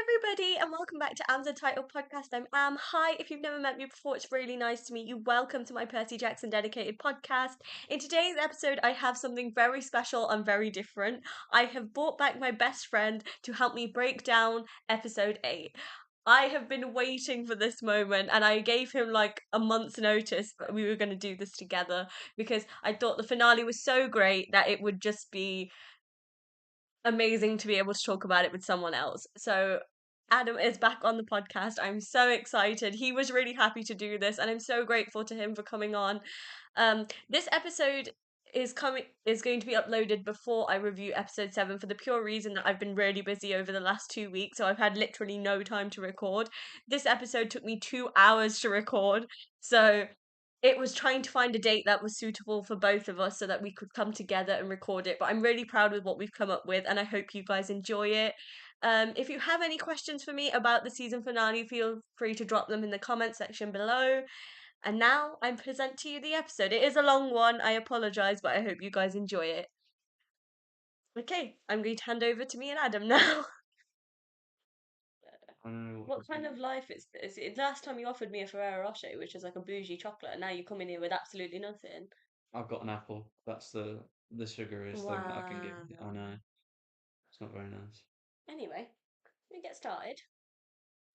everybody, and welcome back to Am's Title Podcast. I'm Am. Hi, if you've never met me before, it's really nice to meet you. Welcome to my Percy Jackson dedicated podcast. In today's episode, I have something very special and very different. I have brought back my best friend to help me break down episode 8. I have been waiting for this moment, and I gave him like a month's notice that we were going to do this together because I thought the finale was so great that it would just be amazing to be able to talk about it with someone else. So Adam is back on the podcast. I'm so excited. He was really happy to do this, and I'm so grateful to him for coming on. This episode is going to be uploaded before I review episode 7 for the pure reason that I've been really busy over the last 2 weeks, so I've had literally no time to record. This episode took me 2 hours to record, so it was trying to find a date that was suitable for both of us so that we could come together and record it. But I'm really proud with what we've come up with, and I hope you guys enjoy it. If you have any questions for me about the season finale, feel free to drop them in the comment section below. And now I present to you the episode. It is a long one, I apologise, but I hope you guys enjoy it. Okay, I'm going to hand over to me and Adam now. What kind of life is this? Last time you offered me a Ferrero Rocher, which is like a bougie chocolate, and now you come in here with absolutely nothing. I've got an apple. That's the sugariest thing that I can give you. I Wow. know. It's not very nice. Anyway, we get started.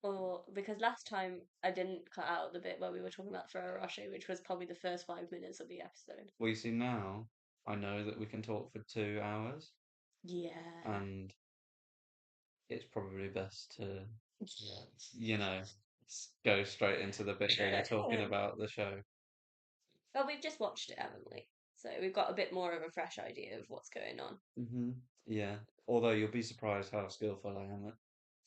Or because last time I didn't cut out the bit where we were talking about Ferrero Rocher, which was probably the first 5 minutes of the episode. Well, you see now, I know that we can talk for 2 hours, Yeah. and it's probably best to, you know, go straight into the bit where you're talking about the show. Well, we've just watched it, haven't we? So we've got a bit more of a fresh idea of what's going on. Yeah. Although you'll be surprised how skillful I am at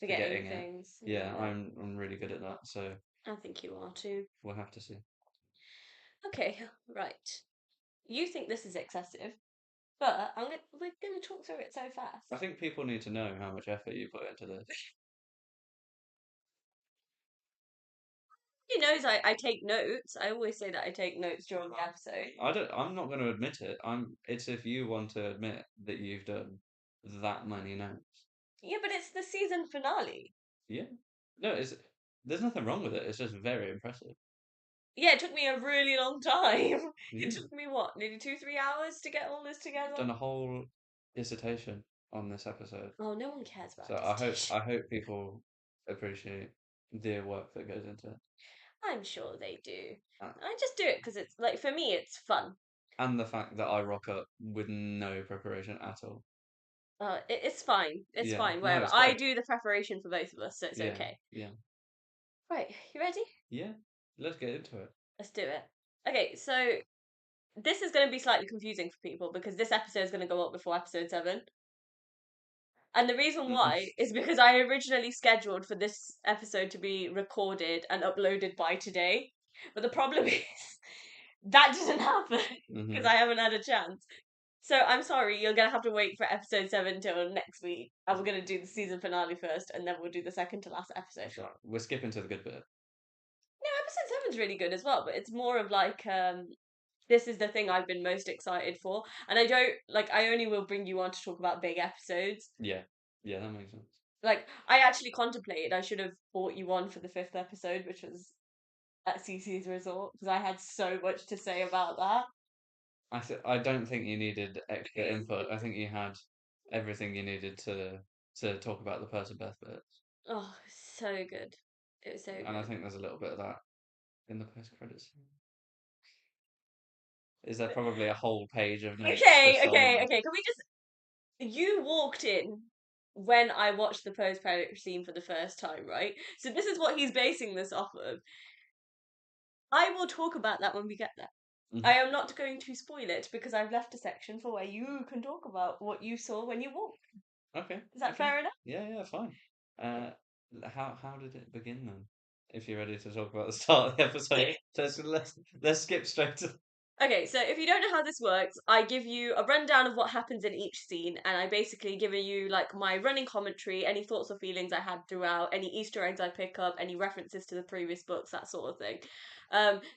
Forgetting forgetting it. things. Yeah, Yeah. I'm really good at that, so I think you are too. we'll have to see. Okay, right. You think this is excessive, but we're gonna talk through it so fast. I think people need to know how much effort you put into this. He knows I take notes. I always say that I take notes during the episode. I'm not going to admit it. It's if you want to admit that you've done that many notes. Yeah, but it's the season finale. Yeah. No, there's nothing wrong with it. It's just very impressive. Yeah, it took me a really long time. Yeah. It took me what, nearly 2, 3 hours to get all this together? Done a whole dissertation on this episode. Oh, no one cares about So dissertation. I hope people appreciate the work that goes into it. I'm sure they do. Uh, I just do it because it's like for me, it's fun. And the fact that I rock up with no preparation at all. It's fine. It's Yeah. fine. No, Whatever. it's I great. do the preparation for both of us, so it's Yeah. okay. Yeah. Right, you ready? Yeah. Let's get into it. Let's do it. Okay, so this is going to be slightly confusing for people because this episode is going to go up before episode 7. And the reason why is because I originally scheduled for this episode to be recorded and uploaded by today. But the problem is that didn't happen because I haven't had a chance. So I'm sorry, you're going to have to wait for episode 7 till next week. And we're going to do the season finale first, and then we'll do the second to last episode. Right. We're skipping to the good bit. No, episode 7's really good as well, but it's more of like, this is the thing I've been most excited for. And I only will bring you on to talk about big episodes. Yeah. Yeah, that makes sense. Like, I actually contemplated I should have brought you on for the 5th episode, which was at Cece's resort, because I had so much to say about that. I don't think you needed extra input. I think you had everything you needed to talk about the Percabeth bits. Oh, so good. It was so And I good. think there's a little bit of that in the post credits. Is there probably a whole page of notes Okay, just on okay, that? okay. Can we just. You walked in when I watched the post credit scene for the first time, right? So this is what he's basing this off of. I will talk about that when we get there. I am not going to spoil it because I've left a section for where you can talk about what you saw when you walked. Okay. Is that Okay. fair enough? Yeah, fine. How did it begin then? If you're ready to talk about the start of the episode, let's skip straight to. Okay, so if you don't know how this works, I give you a rundown of what happens in each scene, and I basically give you like my running commentary, any thoughts or feelings I had throughout, any Easter eggs I pick up, any references to the previous books, that sort of thing.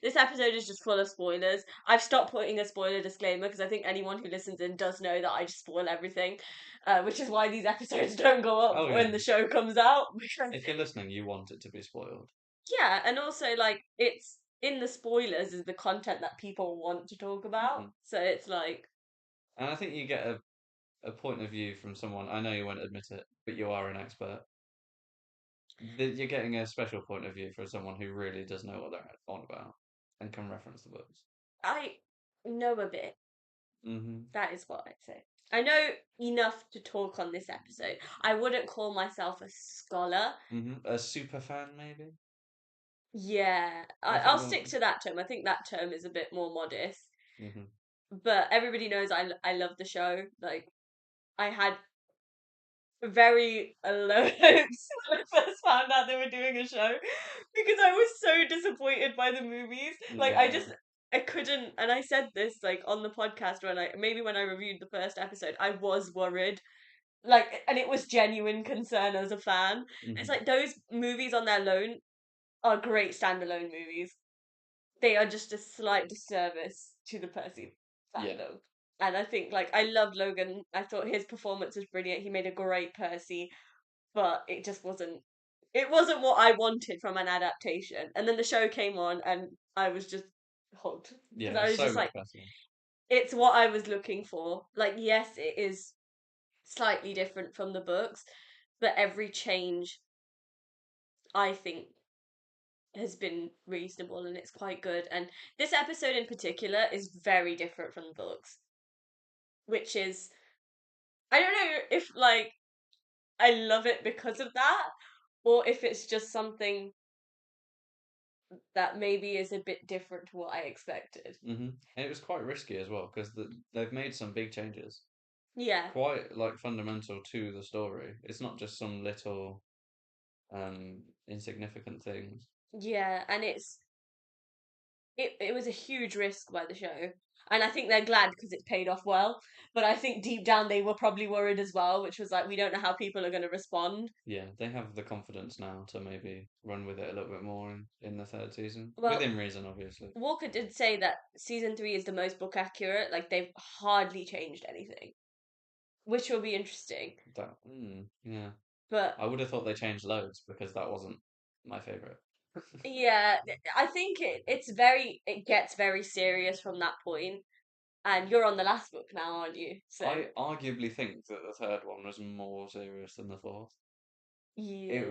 This episode is just full of spoilers. I've stopped putting a spoiler disclaimer because I think anyone who listens in does know that I just spoil everything, which is why these episodes don't go up Oh yeah. when the show comes out. Because If you're listening, you want it to be spoiled. yeah, and also like it's in the spoilers is the content that people want to talk about. Mhm. So it's like And I think you get a point of view from someone. I know you won't admit it, but you are an expert. You're getting a special point of view from someone who really does know what they're on about and can reference the books. I know a bit. Hmm. That is what I'd say. I know enough to talk on this episode. I wouldn't call myself a scholar. A super fan, maybe. Yeah, I I'll think stick one. to that term. I think that term is a bit more modest. Hmm. But everybody knows I love the show. Like I had very low hopes when I first found out they were doing a show because I was so disappointed by the movies. Like Yeah. I couldn't, and I said this like on the podcast when I reviewed the first episode, I was worried. Like, and it was genuine concern as a fan. It's Hmm. like those movies on their own are great standalone movies. They are just a slight disservice to the Percy Yeah. fandom. And I think like I loved Logan. I thought his performance was brilliant. He made a great Percy, but it just wasn't what I wanted from an adaptation. And then the show came on and I was just hooked. Because Yeah. I was So just much like, better. it's what I was looking for. Like, yes, it is slightly different from the books, but every change I think has been reasonable and it's quite good. And this episode in particular is very different from the books, which is I don't know if like I love it because of that or if it's just something that maybe is a bit different to what I expected. And it was quite risky as well because they've made some big changes, Yeah, quite like fundamental to the story. It's not just some little insignificant things. yeah, and it was a huge risk by the show. And I think they're glad because it's paid off well. But I think deep down they were probably worried as well, which was like, we don't know how people are going to respond. Yeah, they have the confidence now to maybe run with it a little bit more in the third season, Well, within reason, obviously. Walker did say that season three is the most book accurate. Like they've hardly changed anything, which will be interesting. Yeah. But I would have thought they changed loads because that wasn't my favorite. yeah, I think it gets very serious from that point. And you're on the last book now, aren't you? So I arguably think that the third one was more serious than the fourth. It yeah.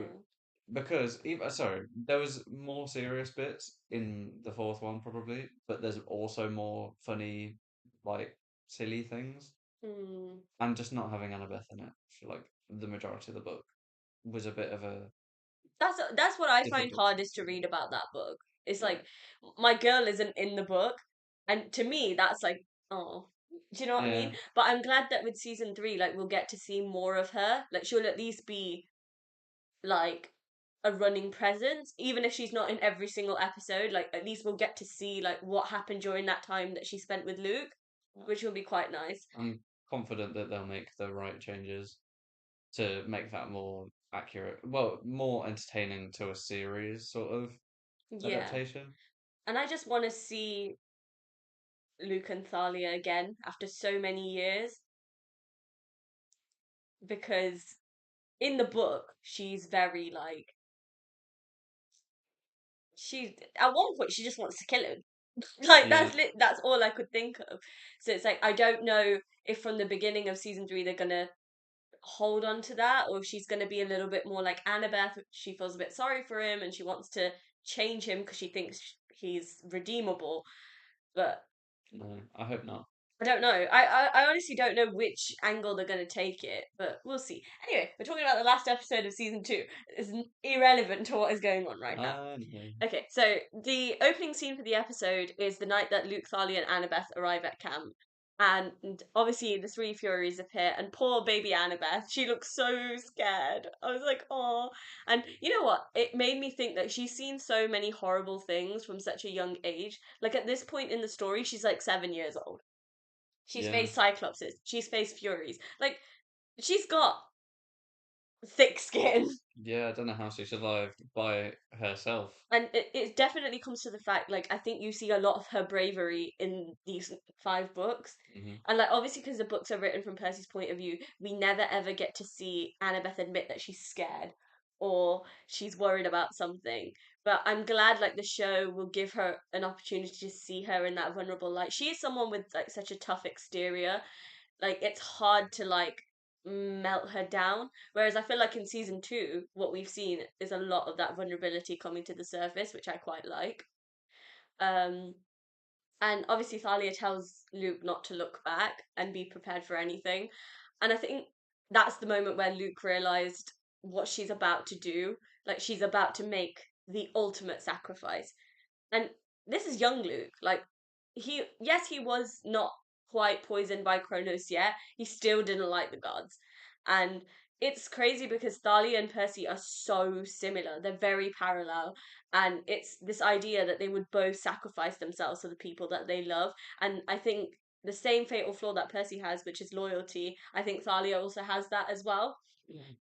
because even sorry, there was more serious bits in the fourth one probably, but there's also more funny, like silly things. Hmm. And just not having Annabeth in it for like the majority of the book was a bit of a That's what I find difficult hardest to thing. read about that book. It's Yeah. like my girl isn't in the book, and to me that's like, oh, do you know what I Yeah. mean? But I'm glad that with season three, like we'll get to see more of her. Like she'll at least be like a running presence, even if she's not in every single episode. Like at least we'll get to see like what happened during that time that she spent with Luke, which will be quite nice. I'm confident that they'll make the right changes to make that more accurate, well, more entertaining to a series sort of Yeah, adaptation. and I just want to see Luke and Thalia again after so many years because in the book she's very like she at one point she just wants to kill him. Like Yeah. that's all I could think of. So it's like I don't know if from the beginning of season three they're gonna hold on to that or if she's gonna be a little bit more like Annabeth. She feels a bit sorry for him and she wants to change him because she thinks he's redeemable. But No, I hope not. I don't know. I honestly don't know which angle they're going to take it, but we'll see. Anyway, we're talking about the last episode of season two. It's irrelevant to what is going on right now. No. Okay, so the opening scene for the episode is the night that Luke, Thalia, and Annabeth arrive at camp. And obviously the three Furies appear, and poor baby Annabeth, she looks so scared. I was like, oh. And you know what? It made me think that she's seen so many horrible things from such a young age. Like at this point in the story, she's like 7 years old. She's Yeah. faced Cyclopses. She's faced Furies. Like she's got thick skin. Yeah, I don't know how she survived by herself. And it definitely comes to the fact, like, I think you see a lot of her bravery in these 5 books. Hmm. And, like, obviously, because the books are written from Percy's point of view, we never ever get to see Annabeth admit that she's scared or she's worried about something. But I'm glad, like, the show will give her an opportunity to see her in that vulnerable light. She is someone with, like, such a tough exterior, like it's hard to like melt her down. Whereas I feel like in season two, what we've seen is a lot of that vulnerability coming to the surface, which I quite like. Um, and obviously Thalia tells Luke not to look back and be prepared for anything. And I think that's the moment where Luke realized what she's about to do. Like she's about to make the ultimate sacrifice. And this is young Luke. Like he was not quite poisoned by Kronos yet. He still didn't like the gods. And it's crazy because Thalia and Percy are so similar. They're very parallel. And it's this idea that they would both sacrifice themselves for the people that they love. And I think the same fatal flaw that Percy has, which is loyalty, I think Thalia also has that as well.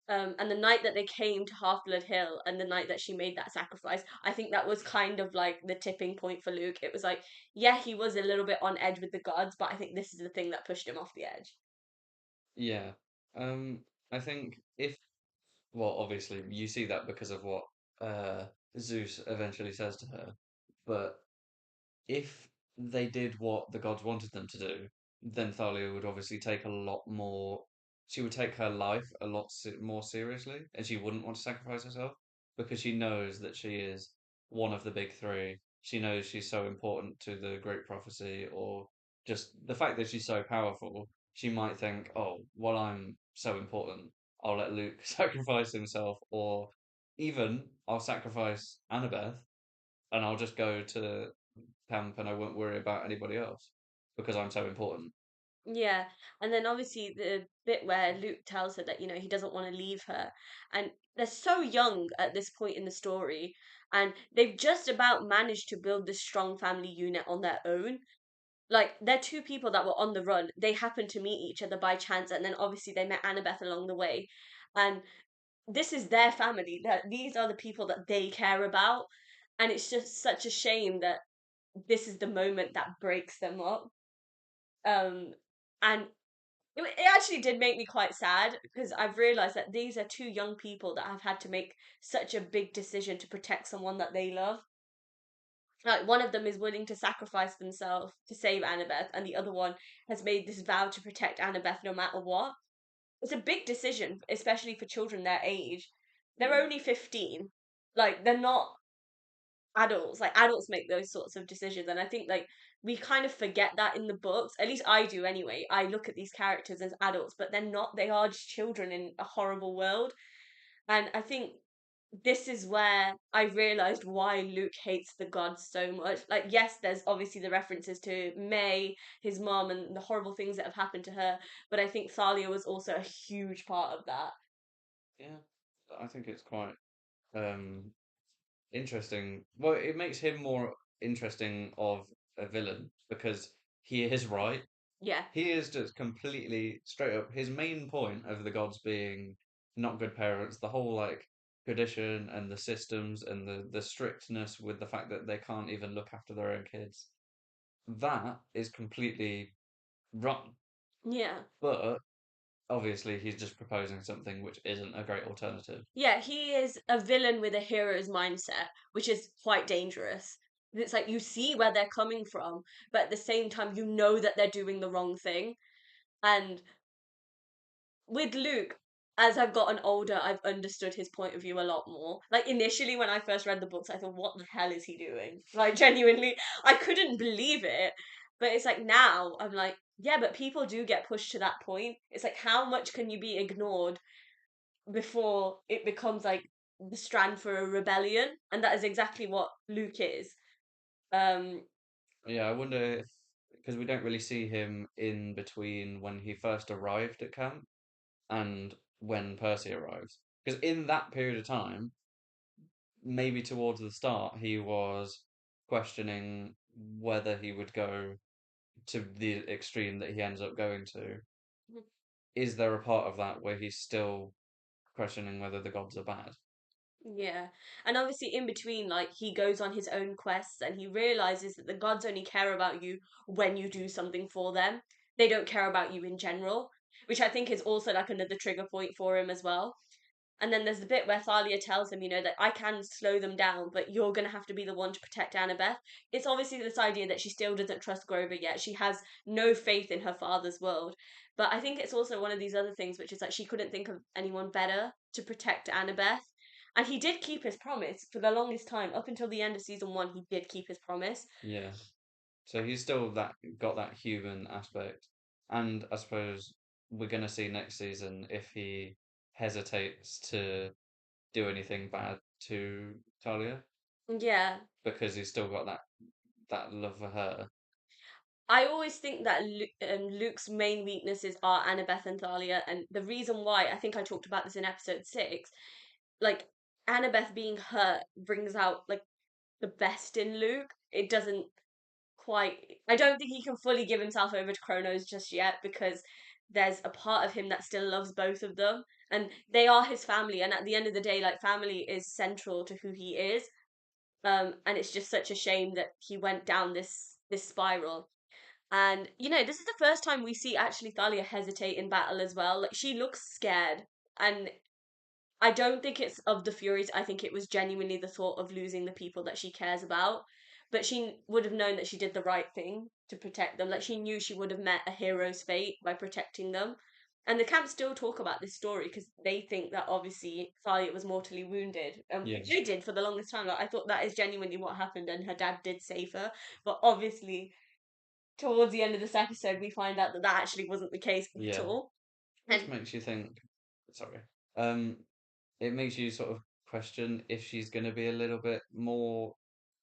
And the night that they came to Half Blood Hill and the night that she made that sacrifice, I think that was kind of like the tipping point for Luke. It was like, yeah, he was a little bit on edge with the gods, but I think this is the thing that pushed him off the edge. Yeah. Um, I think if, well, obviously you see that because of what uh Zeus eventually says to her, but if they did what the gods wanted them to do, then Thalia would obviously take a lot more. She would take her life a lot more seriously, and she wouldn't want to sacrifice herself because she knows that she is one of the big three. She knows she's so important to the great prophecy, or just the fact that she's so powerful. She might think, oh, well, I'm so important, I'll let Luke sacrifice himself, or even I'll sacrifice Annabeth and I'll just go to camp and I won't worry about anybody else because I'm so important. Yeah, and then obviously the bit where Luke tells her that, he doesn't want to leave her. And they're so young at this point in the story, and they've just about managed to build this strong family unit on their own. Like they're two people that were on the run. They happened to meet each other by chance, and then obviously they met Annabeth along the way. And this is their family. That these are the people that they care about, and it's just such a shame that this is the moment that breaks them up. Um, and it actually did make me quite sad because I've realized that these are two young people that have had to make such a big decision to protect someone that they love. Like one of them is willing to sacrifice themselves to save Annabeth, and the other one has made this vow to protect Annabeth no matter what. It's a big decision, especially for children their age. They're only 15. Like they're not adults. Like adults make those sorts of decisions, and I think like we kind of forget that in the books. At least I do anyway. I look at these characters as adults, but they're not. They are just children in a horrible world. And I think this is where I realized why Luke hates the gods so much. Like, yes, there's obviously the references to May, his mom, and the horrible things that have happened to her, but I think Thalia was also a huge part of that. Yeah, I think it's quite um interesting. Well, it makes him more interesting of a villain because he is right. Yeah. He is just completely straight up. His main point of the gods being not good parents, the whole like tradition and the systems and the strictness with the fact that they can't even look after their own kids. That is completely wrong. Yeah. But obviously, he's just proposing something which isn't a great alternative. Yeah, he is a villain with a hero's mindset, which is quite dangerous. It's like you see where they're coming from, but at the same time, you know that they're doing the wrong thing. And with Luke, as I've gotten older, I've understood his point of view a lot more. Like initially, when I first read the books, I thought, "What the hell is he doing?" Like genuinely, I couldn't believe it. But it's like now I'm like, yeah, but people do get pushed to that point. It's like how much can you be ignored before it becomes like the strand for a rebellion? And that is exactly what Luke is. Um, Yeah, I wonder if because we don't really see him in between when he first arrived at camp and when Percy arrives. Because in that period of time, maybe towards the start, he was questioning whether he would go to the extreme that he ends up going to. Is there a part of that where he's still questioning whether the gods are bad? Yeah. And obviously, in between, like, he goes on his own quests and he realizes that the gods only care about you when you do something for them. They don't care about you in general, which I think is also like another trigger point for him as well. And then there's the bit where Thalia tells him, that I can slow them down, but you're going to have to be the one to protect Annabeth. It's obviously this idea that she still doesn't trust Grover yet. She has no faith in her father's world. But I think it's also one of these other things, which is like she couldn't think of anyone better to protect Annabeth. And he did keep his promise for the longest time. Up until the end of season one, he did keep his promise. Yeah. So he's still that got that human aspect. And I suppose we're gonna see next season if he hesitates to do anything bad to Talia Yeah. because he's still got that love for her. I always think that Luke's main weaknesses are Annabeth and Thalia, and the reason why I think I talked about this in episode 6, like Annabeth being hurt brings out like the best in Luke. It doesn't quite. I don't think he can fully give himself over to Kronos just yet because there's a part of him that still loves both of them, and they are his family. And at the end of the day, like family is central to who he is. And it's just such a shame that he went down this spiral. And this is the first time we see actually Thalia hesitate in battle as well. Like she looks scared, and I don't think it's of the Furies. I think it was genuinely the thought of losing the people that she cares about. But she would have known that she did the right thing to protect them. Like she knew she would have met a hero's fate by protecting them. And the camp still talk about this story because they think that obviously Thalia was mortally wounded. Yeah. They did for the longest time. Like I thought that is genuinely what happened, and her dad did save her. But obviously, towards the end of this episode, we find out that that actually wasn't the case at Yeah. all. Which And makes you think, sorry. Um, it makes you sort of question if she's gonna be a little bit more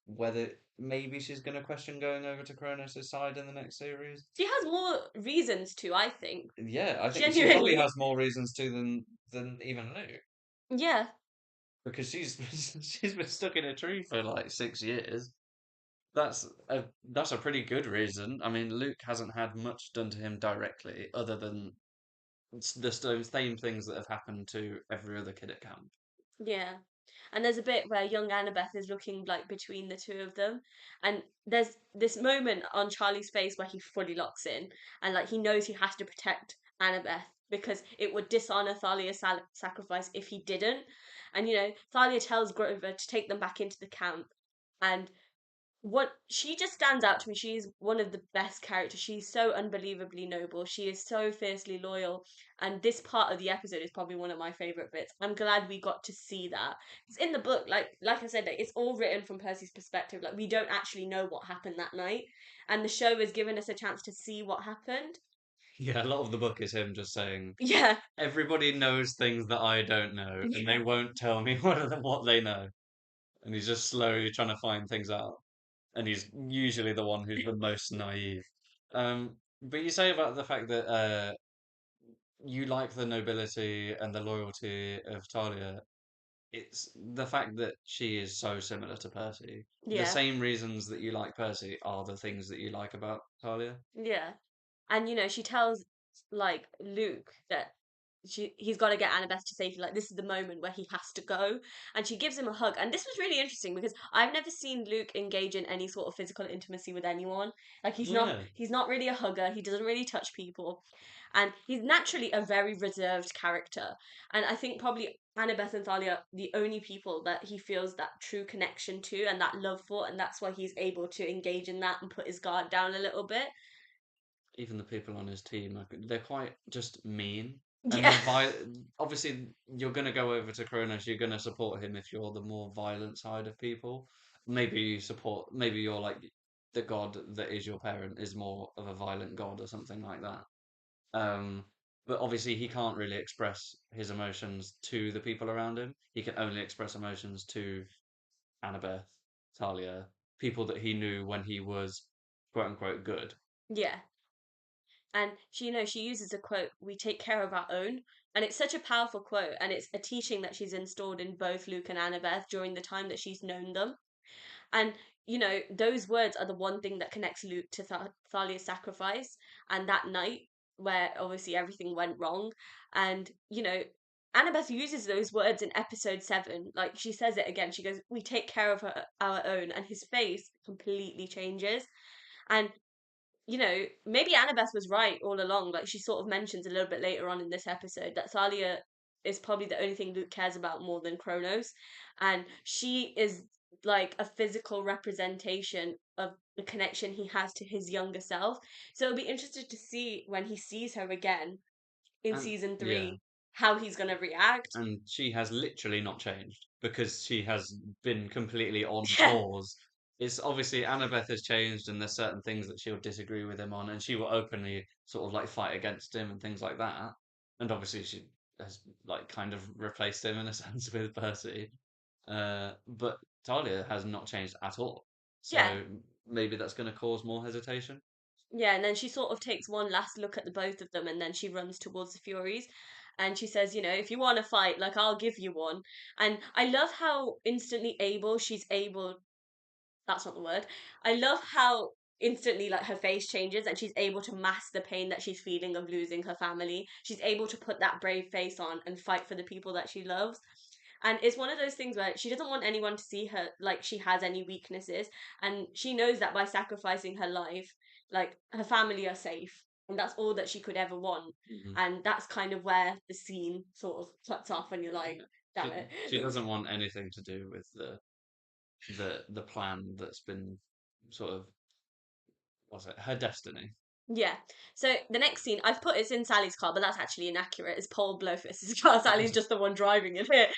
whether maybe she's gonna question going over to Kronos' side in the next series. she has more reasons to, I think. Yeah, I think she probably Genuinely. has more reasons to than even Luke. Yeah. Because she's she's been stuck in a tree for like 6 years. That's a pretty good reason. I mean, Luke hasn't had much done to him directly, other than the same things that have happened to every other kid at camp. Yeah. And there's a bit where young Annabeth is looking like between the two of them. And there's this moment on Charlie's face where he fully locks in and like he knows he has to protect Annabeth because it would dishonor Thalia's sacrifice if he didn't. And Thalia tells Grover to take them back into the camp. And what she just stands out to me. She's one of the best characters. She's so unbelievably noble. She is so fiercely loyal. And this part of the episode is probably one of my favorite bits. I'm glad we got to see that. It's in the book, like I said, like, it's all written from Percy's perspective. Like we don't actually know what happened that night, and the show has given us a chance to see what happened. Yeah, a lot of the book is him just saying, Yeah, everybody knows things that I don't know, and they yeah, won't tell me what they know. And he's just slowly trying to find things out. And he's usually the one who's the most naive. But you say about the fact that you like the nobility and the loyalty of Talia. It's the fact that she is so similar to Percy. The yeah. same reasons that you like Percy are the things that you like about Talia. Yeah. And she tells like Luke that he's got to get Annabeth to safety. Like this is the moment where he has to go, and she gives him a hug. And this was really interesting because I've never seen Luke engage in any sort of physical intimacy with anyone. Like Yeah, he's not really a hugger. He doesn't really touch people, and he's naturally a very reserved character. And I think probably Annabeth and Thalia are the only people that he feels that true connection to and that love for, and that's why he's able to engage in that and put his guard down a little bit. even the people on his team, they're quite just mean. And Yeah. the obviously, you're going to go over to Kronos, you're going to support him if you're the more violent side of people. Maybe you're like the god that is your parent is more of a violent god or something like that. Um, but obviously, he can't really express his emotions to the people around him. He can only express emotions to Annabeth, Talia, people that he knew when he was quote unquote good. Yeah. And she uses a quote, "We take care of our own." And it's such a powerful quote, and it's a teaching that she's installed in both Luke and Annabeth during the time that she's known them. And those words are the one thing that connects Luke to Thalia's sacrifice and that night where obviously everything went wrong. And Annabeth uses those words in episode 7. Like, she says it again. She goes, "We take care of our own," and his face completely changes. And maybe Annabeth was right all along. Like, she sort of mentions a little bit later on in this episode that Thalia is probably the only thing Luke cares about more than Kronos. And she is like a physical representation of the connection he has to his younger self. So it'll be interesting to see when he sees her again in And season yeah, 3 how he's going to react. and she has literally not changed because she has been completely on Yeah, pause. It's obviously Annabeth has changed, and there's certain things that she'll disagree with him on, and she will openly sort of like fight against him and things like that. And obviously, she has like kind of replaced him in a sense with Percy. But Talia has not changed at all. yeah. So maybe that's going to cause more hesitation. Yeah, and then she sort of takes one last look at the both of them and then she runs towards the Furies and she says, "If you want to fight, like, I'll give you one." And I love how instantly able she's able, that's not the word. I love how instantly like her face changes and she's able to mask the pain that she's feeling of losing her family. She's able to put that brave face on and fight for the people that she loves. And it's one of those things where she doesn't want anyone to see her like she has any weaknesses. And she knows that by sacrificing her life, like, her family are safe. And that's all that she could ever want. Mhm. And that's kind of where the scene sort of cuts off and you're like, Yeah. damn She it. doesn't want anything to do with the plan that's been sort of what's it, her destiny. Yeah. So the next scene, I've put it's in Sally's car, but that's actually inaccurate. It's Paul Blowfist's car. Sally's just the one driving it here.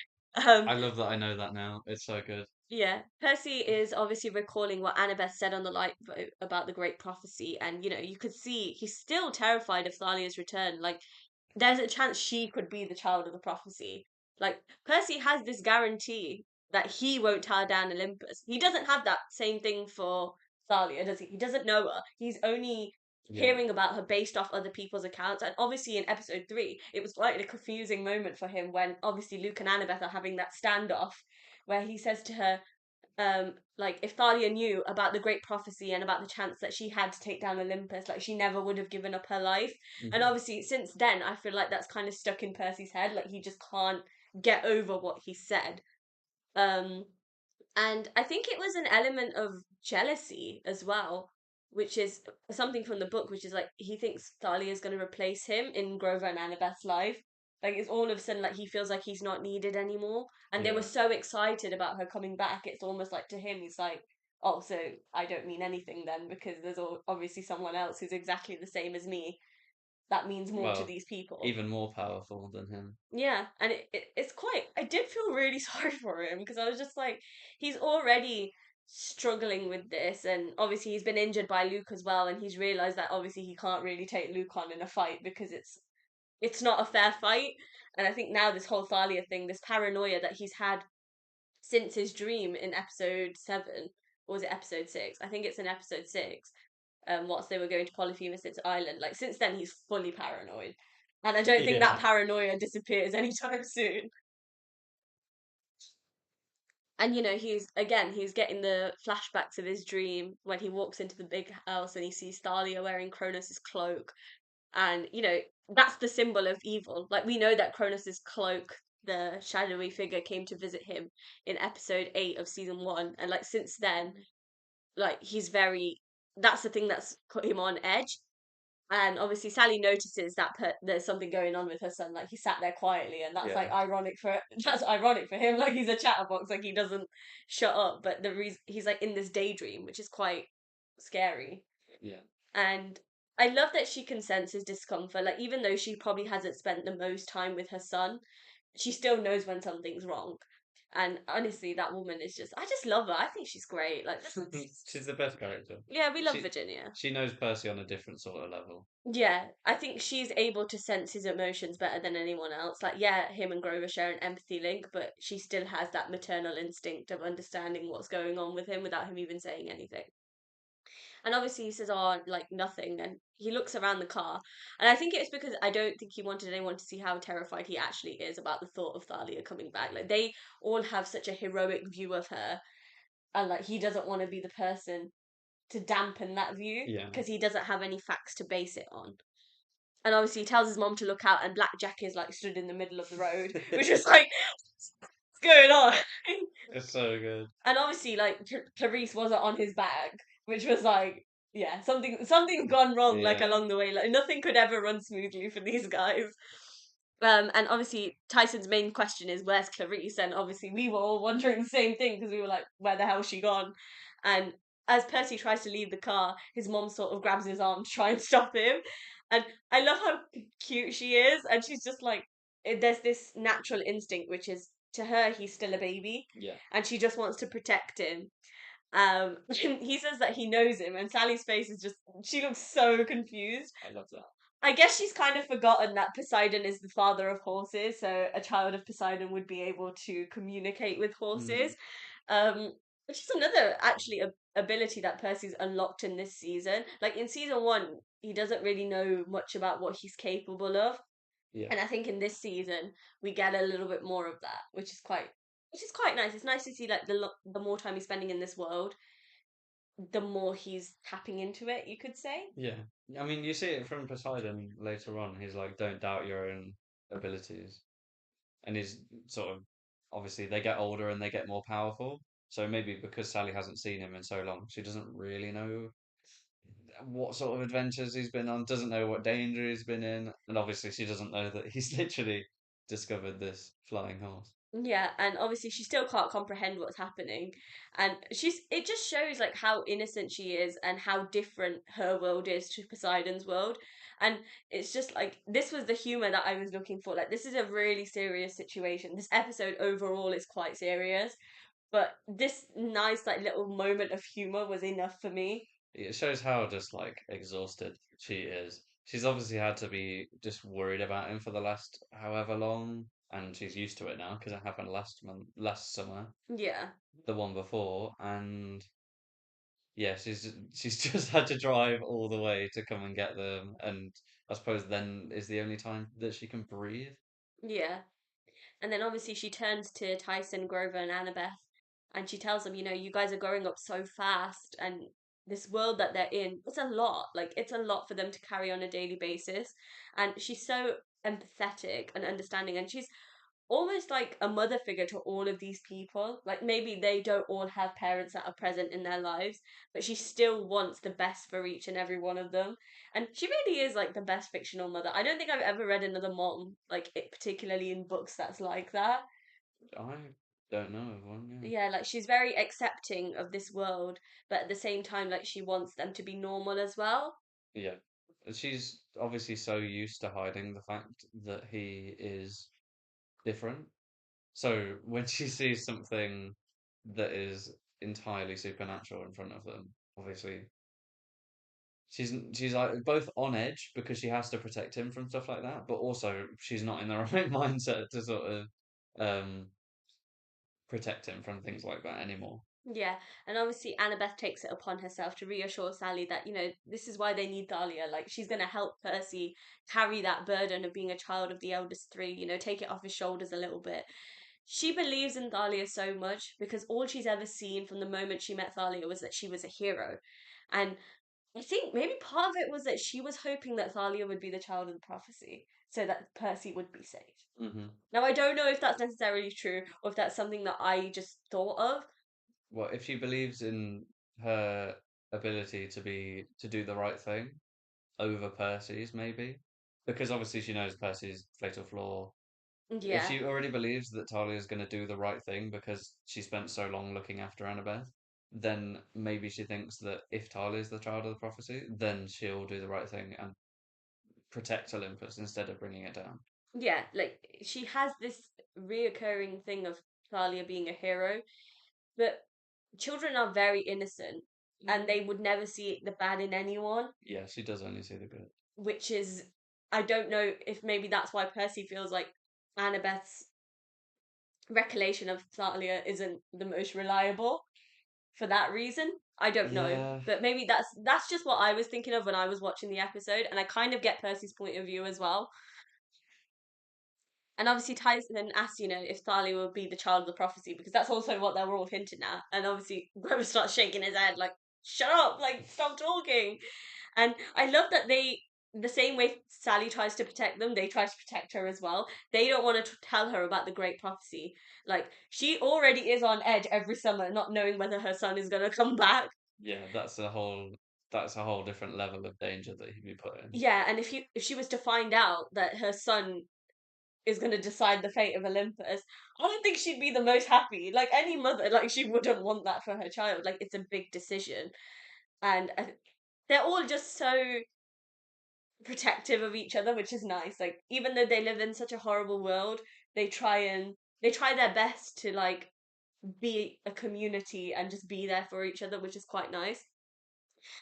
Um, I love that I know that now. It's so good. yeah. Percy is obviously recalling what Annabeth said on the light vote about the great prophecy, and you could see he's still terrified of Thalia's return. Like, there's a chance she could be the child of the prophecy. Like, Percy has this guarantee that he won't tear down Olympus. He doesn't have that same thing for Thalia, does he? He doesn't know her. He's only Yeah. hearing about her based off other people's accounts. And obviously in episode 3, it was quite a confusing moment for him when obviously Luke and Annabeth are having that standoff where he says to her, like, if Thalia knew about the great prophecy and about the chance that she had to take down Olympus, like, she never would have given up her life. And Hmm. obviously, since then, I feel like that's kind of stuck in Percy's head. Like, he just can't get over what he said. Um, and I think it was an element of jealousy as well, which is something from the book, which is like he thinks Thalia is going to replace him in Grover and Annabeth's life. Like, it's all of a sudden like he feels like he's not needed anymore. And they were Yeah. so excited about her coming back. It's almost like to him, he's like, "Oh, so I don't mean anything then because there's obviously someone else who's exactly the same as me that means more to Well, these people." even more powerful than him. Yeah, and it's quite. I did feel really sorry for him because I was just like, he's already struggling with this, and obviously he's been injured by Luke as well, and he's realized that obviously he can't really take Luke on in a fight because it's not a fair fight. And I think now this whole Thalia thing, this paranoia that he's had since his dream in episode 7, or was it episode 6? I think it's in episode 6, whilst they were going to Polyphemus' island. Like, since then, he's fully paranoid. And I don't think that Yeah. paranoia disappears anytime soon. And he's getting the flashbacks of his dream when he walks into the big house and he sees Thalia wearing Kronos' cloak. And, that's the symbol of evil. Like, we know that Kronos' cloak, the shadowy figure, came to visit him in episode 8 of season 1. And, like, since then, like, he's very. That's the thing that's put him on edge. And obviously, Sally notices that there's something going on with her son. Like, he sat there quietly, and that's like Yeah. ironic for that's ironic for him. Like, he's a chatterbox, like he doesn't shut up. But the reason he's like in this daydream, which is quite scary. Yeah. And I love that she can sense his discomfort. Like, even though she probably hasn't spent the most time with her son, she still knows when something's wrong. And honestly, that woman is just, I just love her. I think she's great. Like, She's the best character. yeah, we love She Virginia. she knows Percy on a different sort of level. Yeah, I think she's able to sense his emotions better than anyone else. Like, yeah, him and Grover share an empathy link, but she still has that maternal instinct of understanding what's going on with him without him even saying anything. And obviously he says, "Oh, like nothing." And he looks around the car, and I think it's because I don't think he wanted anyone to see how terrified he actually is about the thought of Thalia coming back. Like they all have such a heroic view of her, and like he doesn't want to be the person to dampen that view Yeah. because he doesn't have any facts to base it on. And obviously he tells his mom to look out, and Black Jack is like stood in the middle of the road, which was like, what's going on? It's so good. And obviously, like Clarice wasn't on his back, which was like, yeah, something's gone wrong. Like Yeah. along the way, like nothing could ever run smoothly for these guys. And obviously Tyson's main question is where's Clarice, and obviously we were all wondering the same thing because we were like, where the hell's she gone? And as Percy tries to leave the car, his mom sort of grabs his arm to try and stop him. And I love how cute she is, and she's just like, there's this natural instinct which is to her he's still a baby, Yeah. and she just wants to protect him. He says that he knows him, and Sally's face is just, she looks so confused. I love that. I guess she's kind of forgotten that Poseidon is the father of horses, so a child of Poseidon would be able to communicate with Mm. horses. Um, which is another actually ability that Percy's unlocked in this season. Like in season one, he doesn't really know much about what he's capable of, Yeah. and I think in this season we get a little bit more of that, which is quite nice. It's nice to see like the more time he's spending in this world, the more he's tapping into it. You could say. Yeah. I mean, you see it from Poseidon later on. He's like, don't doubt your own abilities. And he's sort of, obviously, they get older and they get more powerful. So maybe because Sally hasn't seen him in so long, she doesn't really know what sort of adventures he's been on, doesn't know what danger he's been in. And obviously, she doesn't know that he's literally discovered this flying horse. Yeah, and obviously she still can't comprehend what's happening. And it just shows like how innocent she is and how different her world is to Poseidon's world. And it's just like this was the humor that I was looking for. Like this is a really serious situation. This episode overall is quite serious, but this nice like little moment of humor was enough for me. It shows how just like exhausted she is. She's obviously had to be just worried about him for the last however long, and she's used to it now because it happened last month, last summer, Yeah. the one before, and yeah, she's just had to drive all the way to come and get them, and I suppose then is the only time that she can breathe. Yeah. And then obviously she turns to Tyson, Grover, and Annabeth, and she tells them, you guys are growing up so fast, and this world that they're in, it's a lot. Like, it's a lot for them to carry on a daily basis. And she's so empathetic and understanding, and she's almost like a mother figure to all of these people. Like, maybe they don't all have parents that are present in their lives, but she still wants the best for each and every one of them. And she really is like the best fictional mother. I don't think I've ever read another mom, like, it, particularly in books, that's like that. I don't know of one, yeah. Yeah, like she's very accepting of this world, but at the same time, like she wants them to be normal as well. Yeah. She's obviously so used to hiding the fact that he is different. So when she sees something that is entirely supernatural in front of them, obviously she's like both on edge because she has to protect him from stuff like that, but also she's not in the right mindset to sort of um protect him from things like that anymore. Yeah, and obviously Annabeth takes it upon herself to reassure Sally that, this is why they need Thalia. Like, she's going to help Percy carry that burden of being a child of the eldest three, take it off his shoulders a little bit. She believes in Thalia so much because all she's ever seen from the moment she met Thalia was that she was a hero. And I think maybe part of it was that she was hoping that Thalia would be the child of the prophecy so that Percy would be saved. Hmm. Now, I don't know if that's necessarily true or if that's something that I just thought of. Well, if she believes in her ability to do the right thing over Percy's, maybe, because obviously she knows Percy's fatal flaw. If Yeah. she already believes that Talia is going to do the right thing because she spent so long looking after Annabeth, then maybe she thinks that if Talia is the child of the prophecy, then she'll do the right thing and protect Olympus instead of bringing it down. Yeah, like she has this reoccurring thing of Thalia being a hero, but children are very innocent and they would never see the bad in anyone, Yeah, she does only see the good. which is, I don't know if maybe that's why Percy feels like Annabeth's recollection of Thalia isn't the most reliable. for that reason. I don't know, Yeah, but maybe that's just what I was thinking of when I was watching the episode, and I kind of get Percy's point of view as well. And obviously Tyson asks, if Thalia will be the child of the prophecy, because that's also what they're all hinting at. And obviously Grover starts shaking his head like, shut up, like stop talking. And I love that the same way Sally tries to protect them, they try to protect her as well. They don't want to tell her about the great prophecy. Like, she already is on edge every summer, not knowing whether her son is going to come back. yeah, that's a whole different level of danger that he'd be put in. Yeah, and if she was to find out that her son is going to decide the fate of Olympus, I don't think she'd be the most happy. Like any mother, like she wouldn't want that for her child. Like it's a big decision, and they're all just so protective of each other, which is nice. Like even though they live in such a horrible world, they try their best to like be a community and just be there for each other, which is quite nice.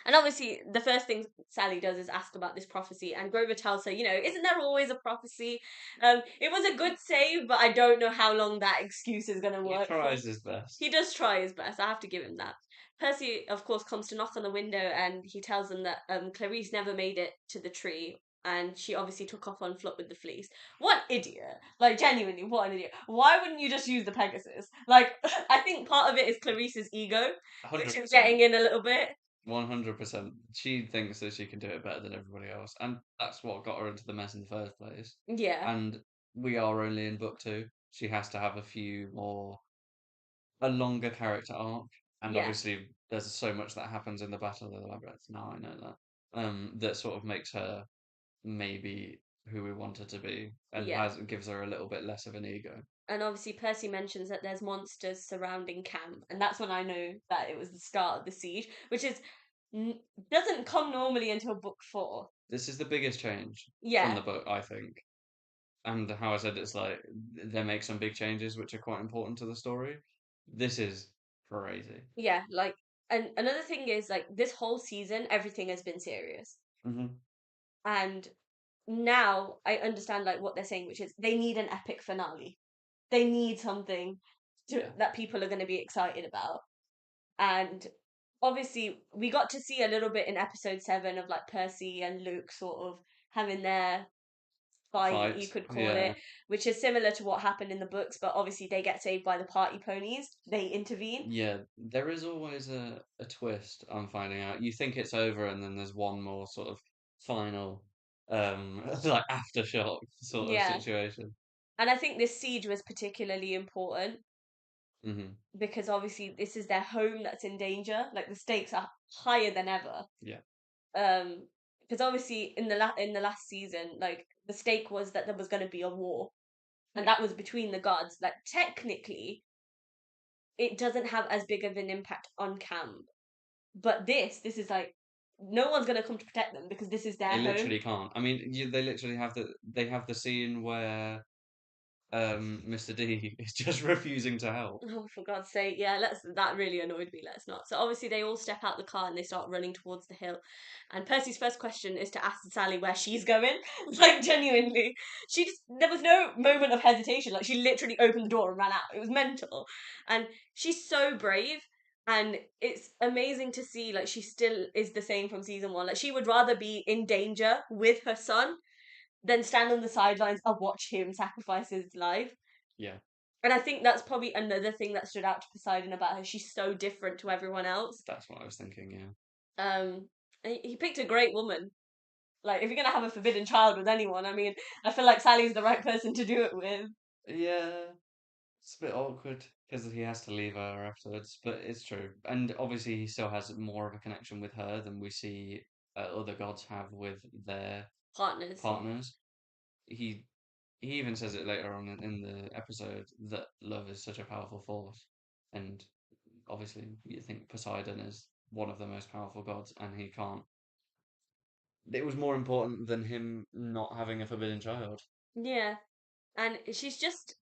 And obviously, the first thing Sally does is ask about this prophecy, and Grover tells her, isn't there always a prophecy? It was a good save, but I don't know how long that excuse is going to He work for. tries his best. He does try his best. I have to give him that. Percy, of course, comes to knock on the window, and he tells them that Clarice never made it to the tree, and she obviously took off on foot with the fleece. What idiot! Like genuinely, what an idiot! Why wouldn't you just use the Pegasus? Like, I think part of it is Clarice's ego, which is 100%. getting in a little bit. 100%. She thinks that she can do it better than everybody else, and that's what got her into the mess in the first place. Yeah, And we are only in book two. She has to have a longer character arc, and yeah, obviously there's so much that happens in the Battle of the Labyrinth. Now I know that. That sort of makes her maybe who we want her to be, and yeah. has gives her a little bit less of an ego. And obviously, Percy mentions that there's monsters surrounding camp, and that's when I know that it was the start of the siege, which is doesn't come normally until book four. This is the biggest change from Yeah, the book, I think. And how I said it's like they make some big changes which are quite important to the story. This is crazy. yeah. Like, and another thing is like this whole season, everything has been serious, Hmm. and now I understand like what they're saying, which is they need an epic finale. They need something Yeah. that people are going to be excited about. And obviously, we got to see a little bit in episode 7 of like Percy and Luke sort of having their fight, you Fight. could call Yeah. it, which is similar to what happened in the books, but obviously they get saved by the party ponies. They intervene. Yeah. There is always a twist, I'm finding out. You think it's over and then there's one more sort of final like aftershock sort of Yeah. situation. And I think this siege was particularly important Hmm. because obviously this is their home that's in danger. Like the stakes are higher than ever. Yeah. Um, because obviously in the last season, like the stake was that there was going to be a war, and Yeah. that was between the gods. Like technically, it doesn't have as big of an impact on camp, but this is like no one's going to come to protect them because this is They their home. literally can't. I mean, they literally have the scene where Mr. D is just refusing to help. Oh, for God's sake, yeah, that really annoyed me. Let's not. So obviously they all step out the car and they start running towards the hill. And Percy's first question is to ask Sally where she's going. Like genuinely. There was no moment of hesitation. Like she literally opened the door and ran out. It was mental. And she's so brave. And it's amazing to see like she still is the same from season 1. Like she would rather be in danger with her son than stand on the sidelines and watch him sacrifice his life. Yeah, And I think that's probably another thing that stood out to Poseidon about her. She's so different to everyone else. that's what I was thinking. Yeah. Um, he picked a great woman. Like, if you're gonna have a forbidden child with anyone, I mean, I feel like Sally's the right person to do it with. Yeah, it's a bit awkward because he has to leave her afterwards, but it's true. And obviously, he still has more of a connection with her than we see other gods have with their Partners. partners. He he even says it later on in the episode that love is such a powerful force, and obviously, you think Poseidon is one of the most powerful gods, and he can't. It was more important than him not having a forbidden child. Yeah, and she's just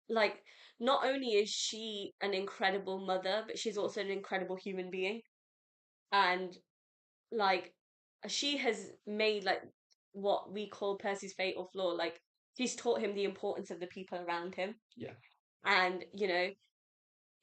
like not only is she an incredible mother, but she's also an incredible human being. And like she has made like what we call Percy's fatal flaw. Like she's taught him the importance of the people around him, Yeah. and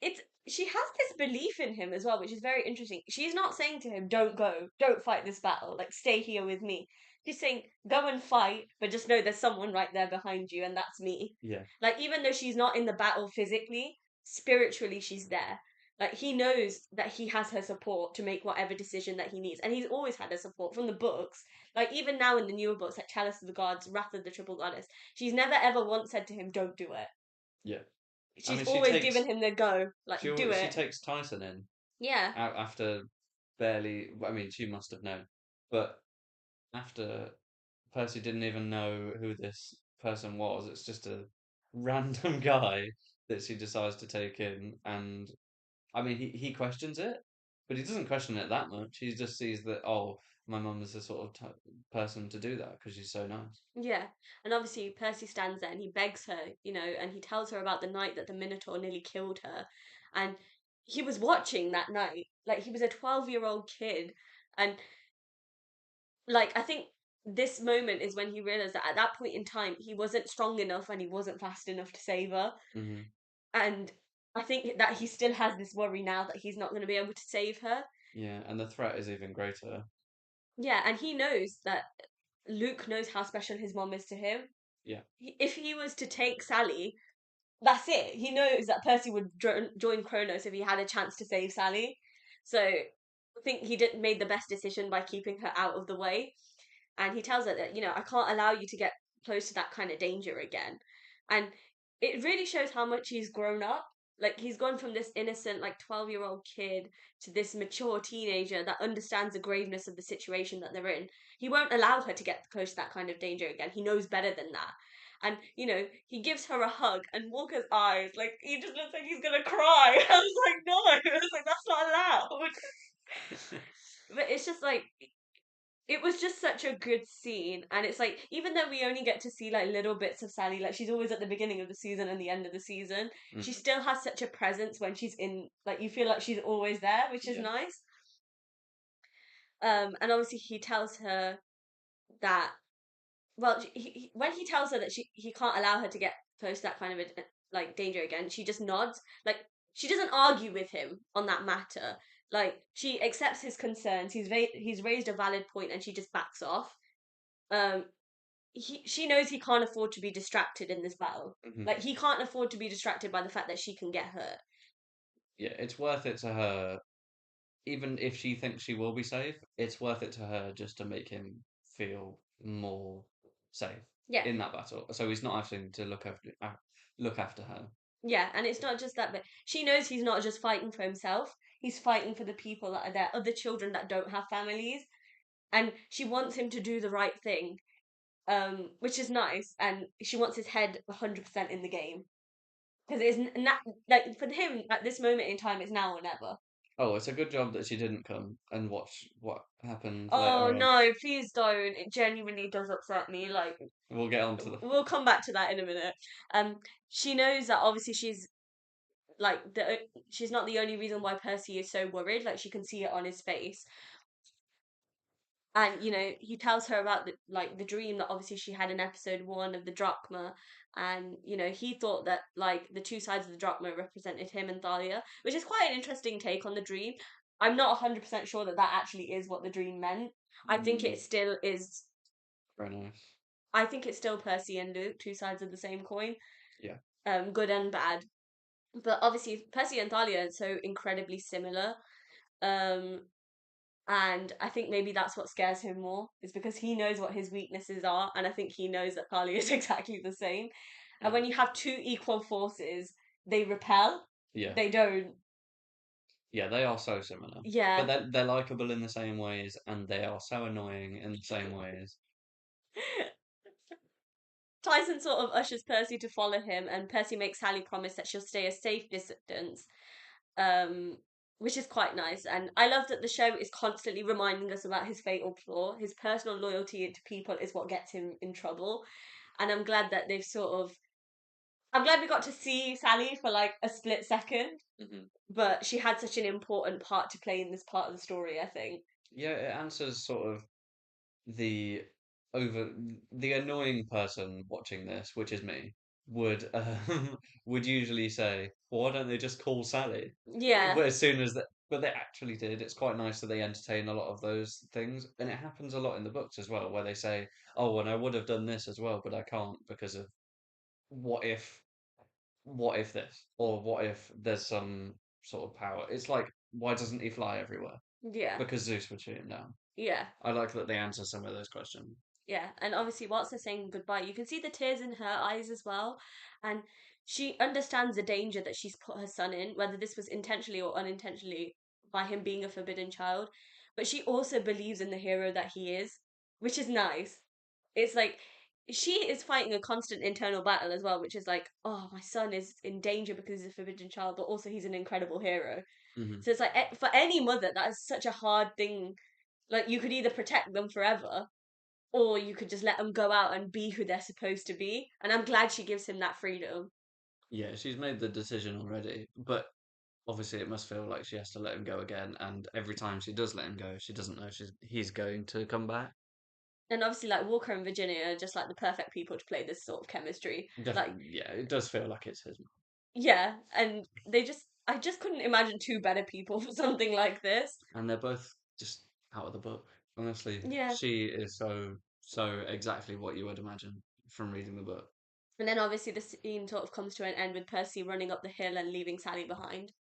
it's she has this belief in him as well, which is very interesting. She's not saying to him, "Don't go, don't fight this battle, like stay here with me." She's saying, "Go and fight, but just know there's someone right there behind you, and that's me." Yeah, Like even though she's not in the battle physically, spiritually she's there. Like he knows that he has her support to make whatever decision that he needs, and he's always had her support from the books. Like even now in the newer books, like Chalice of the Gods, Wrath of the Triple Goddess, she's never ever once said to him, "Don't do it." yeah. I She's mean, always given him the go, like do she it. takes Tyson in Yeah. out after barely. I mean, she must have known, but after Percy didn't even know who this person was. It's just a random guy that she decides to take in, and I mean, he questions it, but he doesn't question it that much. He just sees that, oh, my mum is the sort of person to do that because she's so nice. Yeah, and obviously Percy stands there and he begs her, and he tells her about the night that the Minotaur nearly killed her. And he was watching that night. Like, he was a 12-year-old kid. And, like, I think this moment is when he realized that at that point in time, he wasn't strong enough and he wasn't fast enough to save her. Hmm. And I think that he still has this worry now that he's not going to be able to save her. Yeah, and the threat is even greater. Yeah, and he knows that Luke knows how special his mom is to him. Yeah, If he was to take Sally, that's it. He knows that Percy would join Kronos if he had a chance to save Sally. So I think he did made the best decision by keeping her out of the way. And he tells her that, I can't allow you to get close to that kind of danger again. And it really shows how much he's grown up. Like he's gone from this innocent, like 12-year-old kid to this mature teenager that understands the graveness of the situation that they're in. He won't allow her to get close to that kind of danger again. He knows better than that. And, he gives her a hug and Walker's eyes, like, he just looks like he's gonna cry. I was like, no, I was like, that's not allowed. But it's just like, it was just such a good scene. And it's like, even though we only get to see like little bits of Sally, like she's always at the beginning of the season and the end of the season, she hmm, still has such a presence when she's in, like, you feel like she's always there, which is yeah, nice. And obviously he tells her that, well, when he tells her that he can't allow her to get close to that kind of like danger again, she just nods. Like she doesn't argue with him on that matter. Like she accepts his concerns. He's raised a valid point, and she just backs off. Um, she knows he can't afford to be distracted in this battle. hmm, Like he can't afford to be distracted by the fact that she can get hurt. yeah. It's worth it to her, even if she thinks she will be safe. It's worth it to her just to make him feel more safe Yeah, in that battle, so he's not having to look after her. yeah, and it's not just that, but she knows he's not just fighting for himself. He's fighting for the people that are there, other children that don't have families, and she wants him to do the right thing, which is nice. And she wants his head 100% in the game because it's like for him at this moment in time, it's now or never. Oh, it's a good job that she didn't come and watch what happened later Oh on. no, please don't. It genuinely does upset me. Like We'll get on to the. we'll come back to that in a minute. Um, she knows that obviously she's not the only reason why Percy is so worried. Like she can see it on his face. And he tells her about the dream that obviously she had in episode 1 of the drachma. And he thought that like the two sides of the drachma represented him and Thalia, which is quite an interesting take on the dream. I'm not 100% sure that that actually is what the dream meant. I think Mm, it still is. very nice. I think it's still Percy and Luke, two sides of the same coin, Yeah, good and bad. But obviously Percy and Thalia are so incredibly similar. um and I think maybe that's what scares him more, is because he knows what his weaknesses are, and I think he knows that Thalia is exactly the same. And yeah, when you have two equal forces, they repel. yeah, They don't. yeah. They are so similar, but Yeah. they're likable in the same ways, and they are so annoying in the same ways. Tyson sort of ushers Percy to follow him, and Percy makes Sally promise that she'll stay a safe distance, um, which is quite nice. And I love that the show is constantly reminding us about his fatal flaw. His personal loyalty to people is what gets him in trouble. And I'm glad we got to see Sally for like a split second, Hmm. but she had such an important part to play in this part of the story, I think. Yeah, it answers sort of the over the annoying person watching this, which is me. would would usually say, "Why don't they just call Sally?" Yeah, But as soon as that, but they actually did. It's quite nice that they entertain a lot of those things, and it happens a lot in the books as well, where they say, "Oh, and I would have done this as well, but I can't because of what if, what if this, or what if there's some sort of power." It's like, why doesn't he fly everywhere? yeah, Because Zeus would shoot him down. yeah. I like that they answer some of those questions. Yeah, and obviously, whilst they're saying goodbye, you can see the tears in her eyes as well, and she understands the danger that she's put her son in, whether this was intentionally or unintentionally by him being a forbidden child. But she also believes in the hero that he is, which is nice. It's like she is fighting a constant internal battle as well, which is like, oh, my son is in danger because he's a forbidden child, but also he's an incredible hero. Hmm. So it's like for any mother, that is such a hard thing. Like you could either protect them forever or you could just let them go out and be who they're supposed to be. And I'm glad she gives him that freedom. Yeah, she's made the decision already, but obviously it must feel like she has to let him go again, and every time she does let him go, she doesn't know he's going to come back. And obviously, like Walker and Virginia are just like the perfect people to play this sort of chemistry. Like, Yeah, it does feel like it's his. yeah, and I just couldn't imagine two better people for something like this. And they're both just out of the book. Honestly, Yeah. she is so exactly what you would imagine from reading the book. And then obviously the scene sort of comes to an end with Percy running up the hill and leaving Sally behind.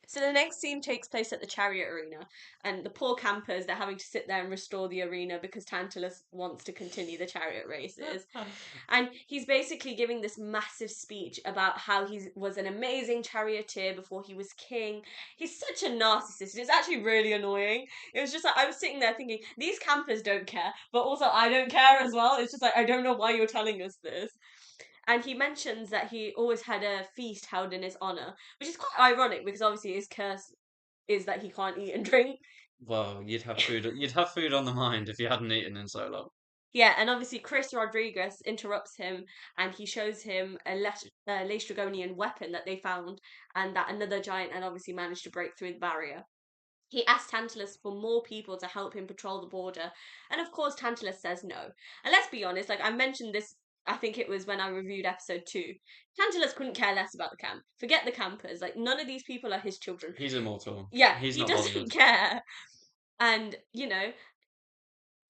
So the next scene takes place at the chariot arena, and the poor campers, they're having to sit there and restore the arena because Tantalus wants to continue the chariot races. And he's basically giving this massive speech about how he was an amazing charioteer before he was king. He's such a narcissist. It's actually really annoying. It was just like I was sitting there thinking, these campers don't care, but also I don't care as well. It's just like I don't know why you're telling us this. And he mentions that he always had a feast held in his honor, which is quite ironic because obviously his curse is that he can't eat and drink. Well, you'd have food on the mind if you hadn't eaten in so long. Yeah, and obviously Chris Rodriguez interrupts him and he shows him a Laestrygonian weapon that they found and that another giant had obviously managed to break through the barrier. He asks Tantalus for more people to help him patrol the border, and of course Tantalus says no. And let's be honest, like I mentioned this, I think it was when I reviewed episode 2. Tantalus couldn't care less about the camp. Forget the campers, like none of these people are his children. He's immortal. Yeah, He's he not bothered. doesn't care. And,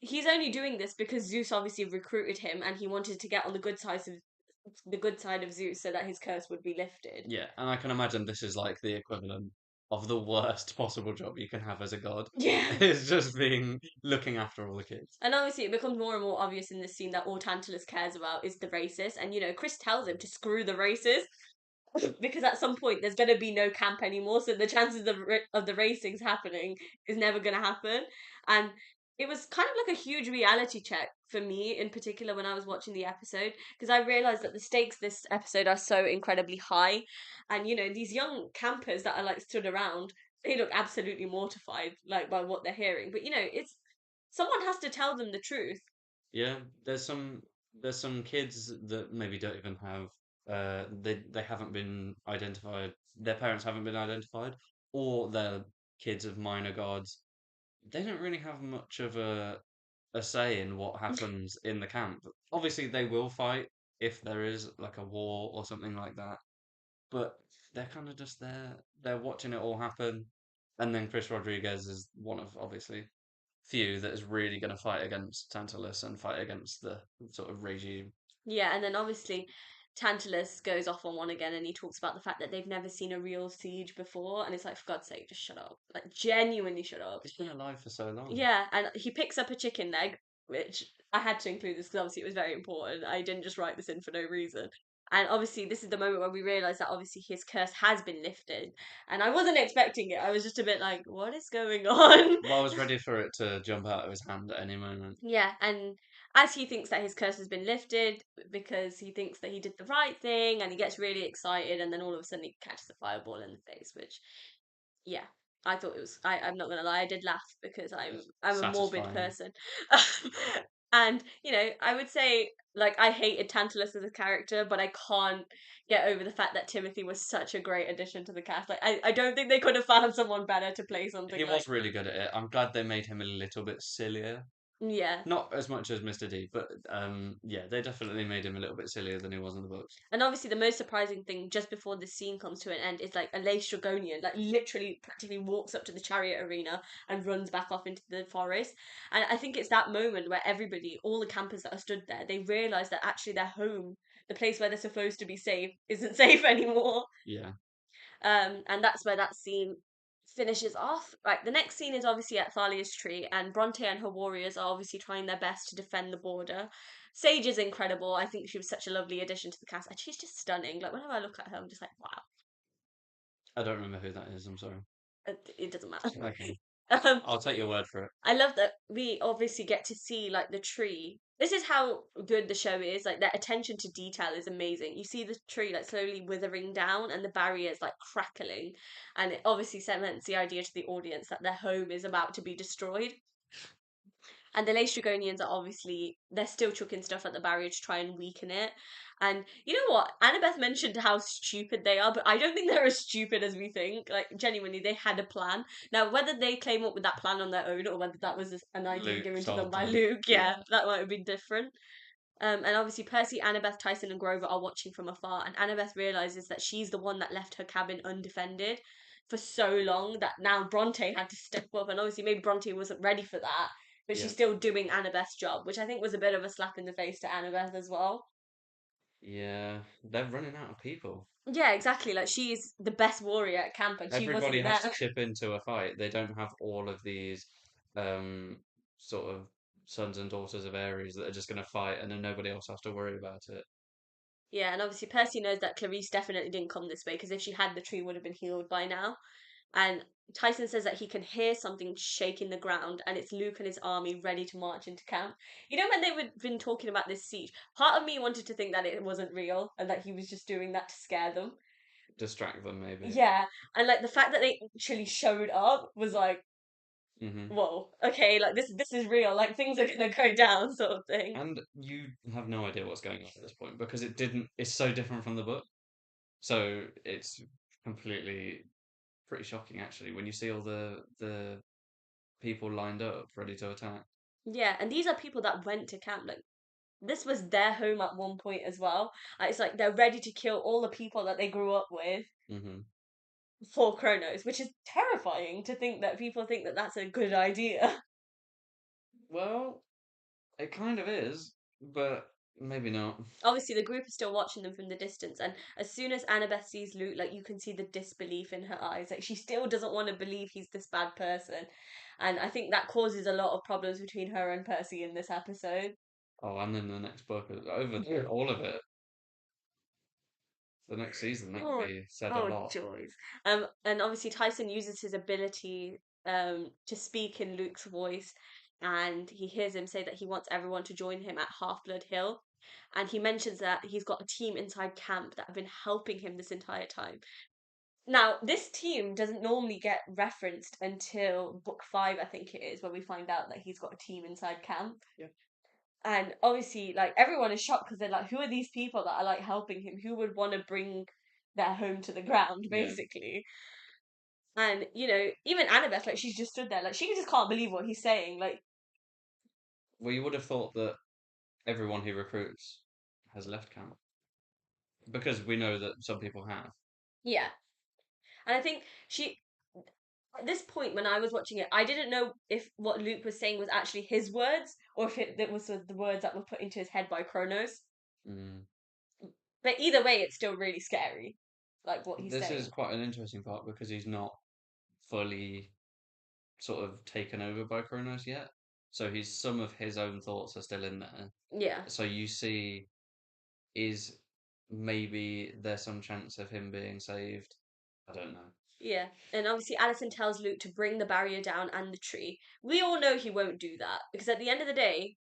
he's only doing this because Zeus obviously recruited him and he wanted to get on the good side of Zeus so that his curse would be lifted. Yeah, and I can imagine this is like the equivalent of the worst possible job you can have as a god. Yeah. It's just being looking after all the kids. And obviously, it becomes more and more obvious in this scene that all Tantalus cares about is the races. And, Chris tells him to screw the races because at some point there's going to be no camp anymore. So the chances of the racings happening is never going to happen. And it was kind of like a huge reality check for me in particular when I was watching the episode because I realized that the stakes this episode are so incredibly high. And, these young campers that are like stood around, they look absolutely mortified like by what they're hearing. But, it's someone has to tell them the truth. Yeah, there's some kids that maybe don't even have they haven't been identified. Their parents haven't been identified, or they're kids of minor gods. They don't really have much of a say in what happens in the camp. Obviously, they will fight if there is like a war or something like that, but they're kind of just there. They're watching it all happen, and then Chris Rodriguez is one of obviously few that is really going to fight against Tantalus and fight against the sort of regime. Yeah, and then obviously Tantalus goes off on one again and he talks about the fact that they've never seen a real siege before. And it's like, for God's sake, just shut up. Like, genuinely shut up. He's been alive for so long. Yeah, and he picks up a chicken leg, which I had to include this because obviously it was very important. I didn't just write this in for no reason. And obviously, this is the moment where we realise that obviously his curse has been lifted. And I wasn't expecting it. I was just a bit like, what is going on? Well, I was ready for it to jump out of his hand at any moment. Yeah, and as he thinks that his curse has been lifted because he thinks that he did the right thing and he gets really excited and then all of a sudden he catches a fireball in the face, which yeah, I thought it was I'm not gonna lie, I did laugh because I'm a morbid Satisfying. person. And, I would say like I hated Tantalus as a character, but I can't get over the fact that Timothy was such a great addition to the cast. Like I don't think they could have found someone better to play something He like was really good at it. I'm glad they made him a little bit sillier. Yeah. Not as much as Mr. D, but yeah, they definitely made him a little bit sillier than he was in the books. And obviously, the most surprising thing just before this scene comes to an end is like a lace Dragonian, like literally practically walks up to the chariot arena and runs back off into the forest. And I think it's that moment where everybody, all the campers that are stood there, they realize that actually their home, the place where they're supposed to be safe, isn't safe anymore. Yeah. And that's where that scene finishes off. Right, the next scene is obviously at Thalia's tree, and Bronte and her warriors are obviously trying their best to defend the border. Sage is incredible. I think she was such a lovely addition to the cast, and she's just stunning. Like whenever I look at her, I'm just like, wow. I don't remember who that is, I'm sorry. It doesn't matter. Okay. um, I'll take your word for it. I love that we obviously get to see like the tree. This is how good the show is. Like their attention to detail is amazing. You see the tree like slowly withering down and the barriers like crackling, and it obviously cements the idea to the audience that their home is about to be destroyed. And the Laestrygonians are obviously they're still chucking stuff at the barrier to try and weaken it. And you know what? Annabeth mentioned how stupid they are, but I don't think they're as stupid as we think. Like genuinely, they had a plan. Now, whether they came up with that plan on their own or whether that was an idea Luke given to them told by them. Luke, Yeah. yeah, that might have been different. And obviously, Percy, Annabeth, Tyson, and Grover are watching from afar, and Annabeth realizes that she's the one that left her cabin undefended for so long that now Bronte had to step up. And obviously, maybe Bronte wasn't ready for that, but Yeah. she's still doing Annabeth's job, which I think was a bit of a slap in the face to Annabeth as well. Yeah. They're running out of people. Yeah, exactly. Like she's the best warrior at camp, and she Everybody wasn't has to there. chip into a fight. They don't have all of these um sort of sons and daughters of Ares that are just going to fight and then nobody else has to worry about it. Yeah, and obviously Percy knows that Clarice definitely didn't come this way because if she had, the tree would have been healed by now. And Tyson says that he can hear something shaking the ground, and it's Luke and his army ready to march into camp. You know, when they were been talking about this siege, part of me wanted to think that it wasn't real and that he was just doing that to scare them. Distract them, maybe. Yeah, and like the fact that they actually showed up was like, Hmm. whoa, okay, like this is real. Like things are gonna go down, sort of thing. And you have no idea what's going on at this point because it didn't, it's so different from the book. So it's completely pretty shocking actually when you see all the people lined up ready to attack. Yeah, and these are people that went to camp. Like this was their home at one point as well. It's like they're ready to kill all the people that they grew up with Hmm. for Kronos, which is terrifying to think that people think that that's a good idea. Well, it kind of is, but maybe not. Obviously, the group is still watching them from the distance, and as soon as Annabeth sees Luke, like you can see the disbelief in her eyes. Like she still doesn't want to believe he's this bad person, and I think that causes a lot of problems between her and Percy in this episode. Oh, and then the next book, over all of it, the next season, that could Oh, be said a oh, lot. joys. And obviously Tyson uses his ability to speak in Luke's voice, and he hears him say that he wants everyone to join him at Half Blood Hill. And he mentions that he's got a team inside camp that have been helping him this entire time. Now, this team doesn't normally get referenced until book five, I think it is, where we find out that he's got a team inside camp. Yeah. And obviously, like everyone is shocked because they're like, who are these people that are like helping him? Who would want to bring their home to the ground, Yeah. basically? And you know, even Annabeth, like she's just stood there, like she just can't believe what he's saying. Like, Well, you would have thought that everyone who recruits has left camp because we know that some people have. yeah. And I think she, at this point when I was watching it, I didn't know if what Luke was saying was actually his words or if it was the words that were put into his head by Kronos. Mm. But either way, it's still really scary, like what he's This is saying. quite an interesting part because he's not fully sort of taken over by Kronos yet. So he's some of his own thoughts are still in there. Yeah. So you see, is maybe there's some chance of him being saved? I don't know. Yeah, and obviously Alison tells Luke to bring the barrier down and the tree. We all know he won't do that because at the end of the day,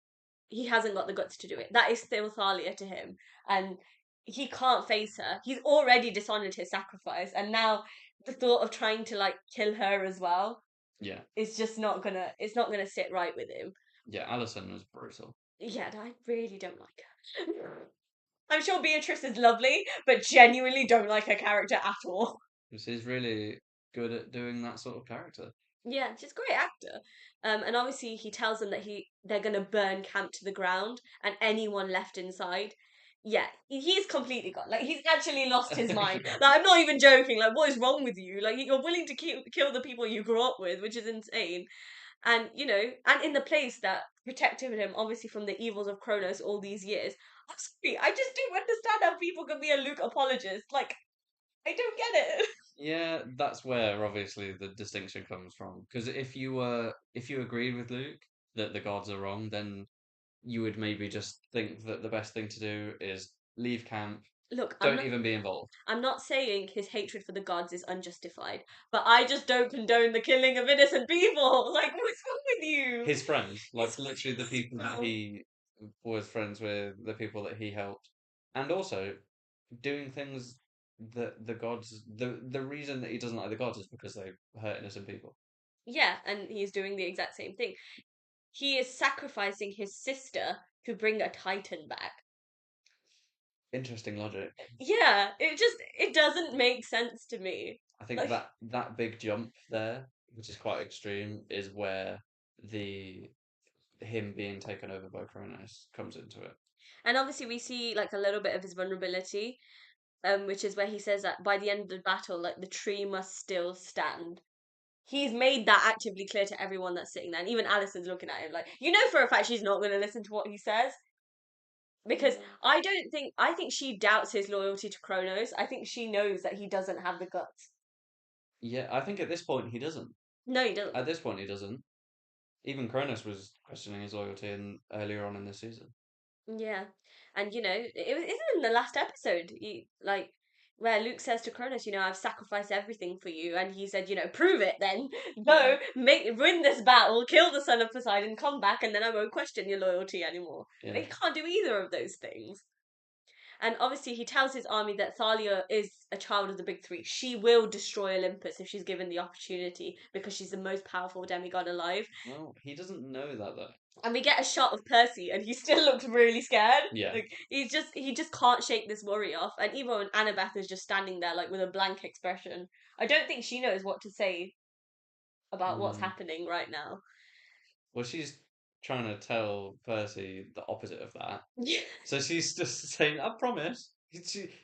he hasn't got the guts to do it. That is still Thalia to him, and he can't face her. He's already dishonored his sacrifice, and now the thought of trying to like kill her as well Yeah, is just not gonna. It's not gonna sit right with him. yeah. Alison was brutal. Yeah, I really don't like her. I'm sure Beatrice is lovely, but genuinely don't like her character at all. She's really good at doing that sort of character. Yeah, she's a great actor. And obviously he tells them that they're gonna burn camp to the ground, and anyone left inside, yeah, he's completely gone. Like he's actually lost his mind. Like I'm not even joking. Like what is wrong with you? Like you're willing to kill the people you grew up with, which is insane. And and in the place that protected him, obviously from the evils of Kronos all these years. I'm sorry, I just don't understand how people can be a Luke apologist. Like I don't get it. Yeah, that's where obviously the distinction comes from. Because if you agreed with Luke that the gods are wrong, then you would maybe just think that the best thing to do is leave camp, Look, don't even be involved. I'm not saying his hatred for the gods is unjustified, but I just don't condone the killing of innocent people. Like, what's wrong with you? His friends, His like literally the friends. people that No. he was friends with, the people that he helped, and also doing things that the gods, the reason that he doesn't like the gods is because they hurt innocent people. Yeah, and he's doing the exact same thing. He is sacrificing his sister to bring a titan back. Interesting logic. Yeah, it doesn't make sense to me. I think Like, that big jump there, which is quite extreme, is where the him being taken over by Kronos comes into it. and obviously we see like a little bit of his vulnerability, which is where he says that by the end of the battle, like the tree must still stand. He's made that actively clear to everyone that's sitting there, and even Alison's looking at him like, for a fact she's not going to listen to what he says because I don't think I think she doubts his loyalty to Kronos. I think she knows that he doesn't have the guts. Yeah, I think at this point he doesn't. No, he doesn't. At this point he doesn't. Even Kronos was questioning his loyalty earlier on in this season. Yeah, and isn't in the last episode, like where Luke says to Kronos, I've sacrificed everything for you, and he said, prove it. Then go win this battle, kill the son of Poseidon, come back, and then I won't question your loyalty anymore. Yeah. But he can't do either of those things. And obviously, he tells his army that Thalia is a child of the big three. She will destroy Olympus if she's given the opportunity because she's the most powerful demigod alive. Well, he doesn't know that though. And we get a shot of Percy, and he still looks really scared. Yeah. Like he just can't shake this worry off. And even when Annabeth is just standing there, like with a blank expression, I don't think she knows what to say about what's Mm. happening right now. Well, she's trying to tell Percy the opposite of that. Yeah, So she's just saying, "I promise."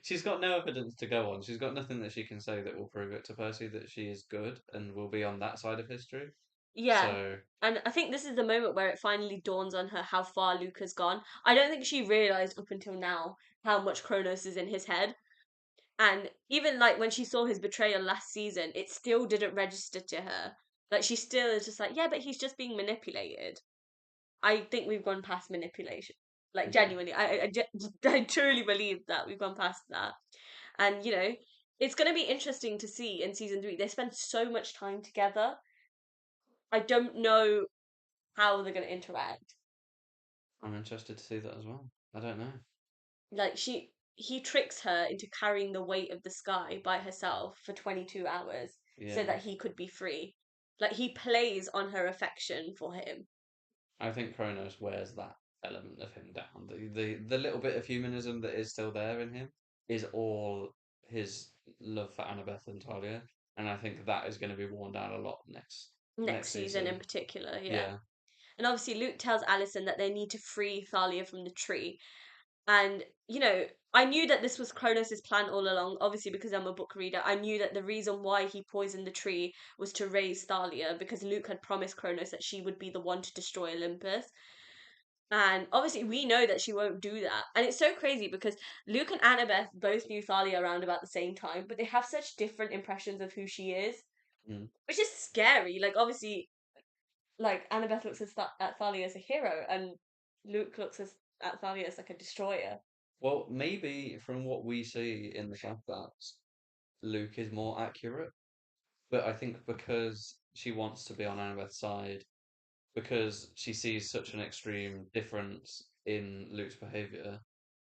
She's got no evidence to go on. She's got nothing that she can say that will prove it to Percy that she is good and will be on that side of history. yeah. So, And I think this is the moment where it finally dawns on her how far Luke has gone. I don't think she realized up until now how much Kronos is in his head. And even like when she saw his betrayal last season, it still didn't register to her. Like she still is just like, yeah, but he's just being manipulated. I think we've gone past manipulation. Like yeah. genuinely, I truly believe that we've gone past that. And it's going to be interesting to see in season 3. They spend so much time together. I don't know how they're going to interact. I'm interested to see that as well. I don't know. Like he tricks her into carrying the weight of the sky by herself for 22 hours so Yeah. that he could be free. Like he plays on her affection for him. I think Kronos wears that element of him down. The little bit of humanism that is still there in him is all his love for Annabeth and Talia, and I think that is going to be worn down a lot Next next season in season. particular, yeah. Yeah. And obviously Luke tells Alison that they need to free Thalia from the tree. And, I knew that this was Kronos' plan all along, obviously because I'm a book reader. I knew that the reason why he poisoned the tree was to raise Thalia, because Luke had promised Kronos that she would be the one to destroy Olympus. And obviously we know that she won't do that. And it's so crazy because Luke and Annabeth both knew Thalia around about the same time, but they have such different impressions of who she is, Mm. which is scary. Like obviously, like Annabeth looks at Thalia as a hero, and Luke looks at Thalia as like a destroyer. Well, maybe from what we see in the flashbacks, Luke is more accurate, but I think because she wants to be on Annabeth's side, because she sees such an extreme difference in Luke's behavior,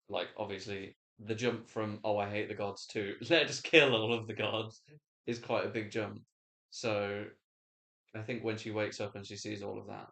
like obviously the jump from "oh I hate the gods" to "let's kill all of the gods" is quite a big jump. So I think when she wakes up and she sees all of that,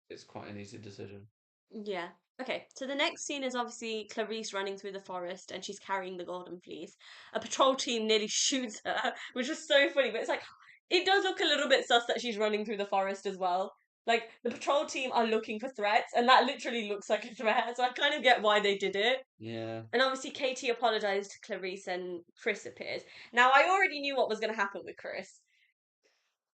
it's quite an easy decision. Yeah. Okay, so the next scene is obviously Clarice running through the forest and she's carrying the golden fleece. A patrol team nearly shoots her, which was so funny, but it's like It does look a little bit sus that she's running through the forest as well. Like, the patrol team are looking for threats, and that literally looks like a threat, so I kind of get why they did it. Yeah. And obviously, Katie apologised to Clarice, and Chris appears. Now, I already knew what was going to happen with Chris,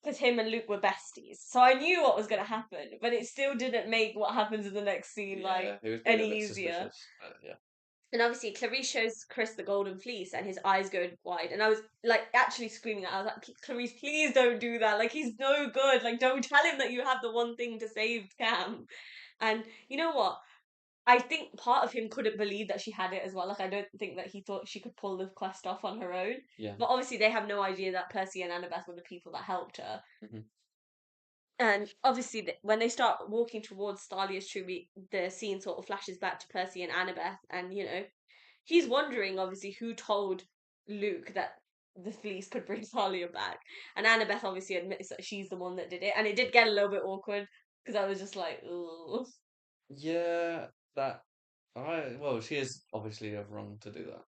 because him and Luke were besties. So I knew what was going to happen, but it still didn't make what happens in the next scene, like, Yeah, he was being a any bit easier. suspicious. But yeah. And obviously, Clarice shows Chris the golden fleece, and his eyes go wide. And I was like, actually screaming out. I was like, Clarice, please don't do that. Like, he's no good. Like, don't tell him that you have the one thing to save Cam. And you know what? I think part of him couldn't believe that she had it as well. Like, I don't think that he thought she could pull the quest off on her own. Yeah. But obviously, they have no idea that Percy and Annabeth were the people that helped her. Hmm. And obviously, when they start walking towards Thalia's tree, the scene sort of flashes back to Percy and Annabeth, and he's wondering obviously who told Luke that the fleece could bring Thalia back, and Annabeth obviously admits that she's the one that did it, and it did get a little bit awkward because I was just like, ugh. Yeah, that well, she is obviously wrong to do that.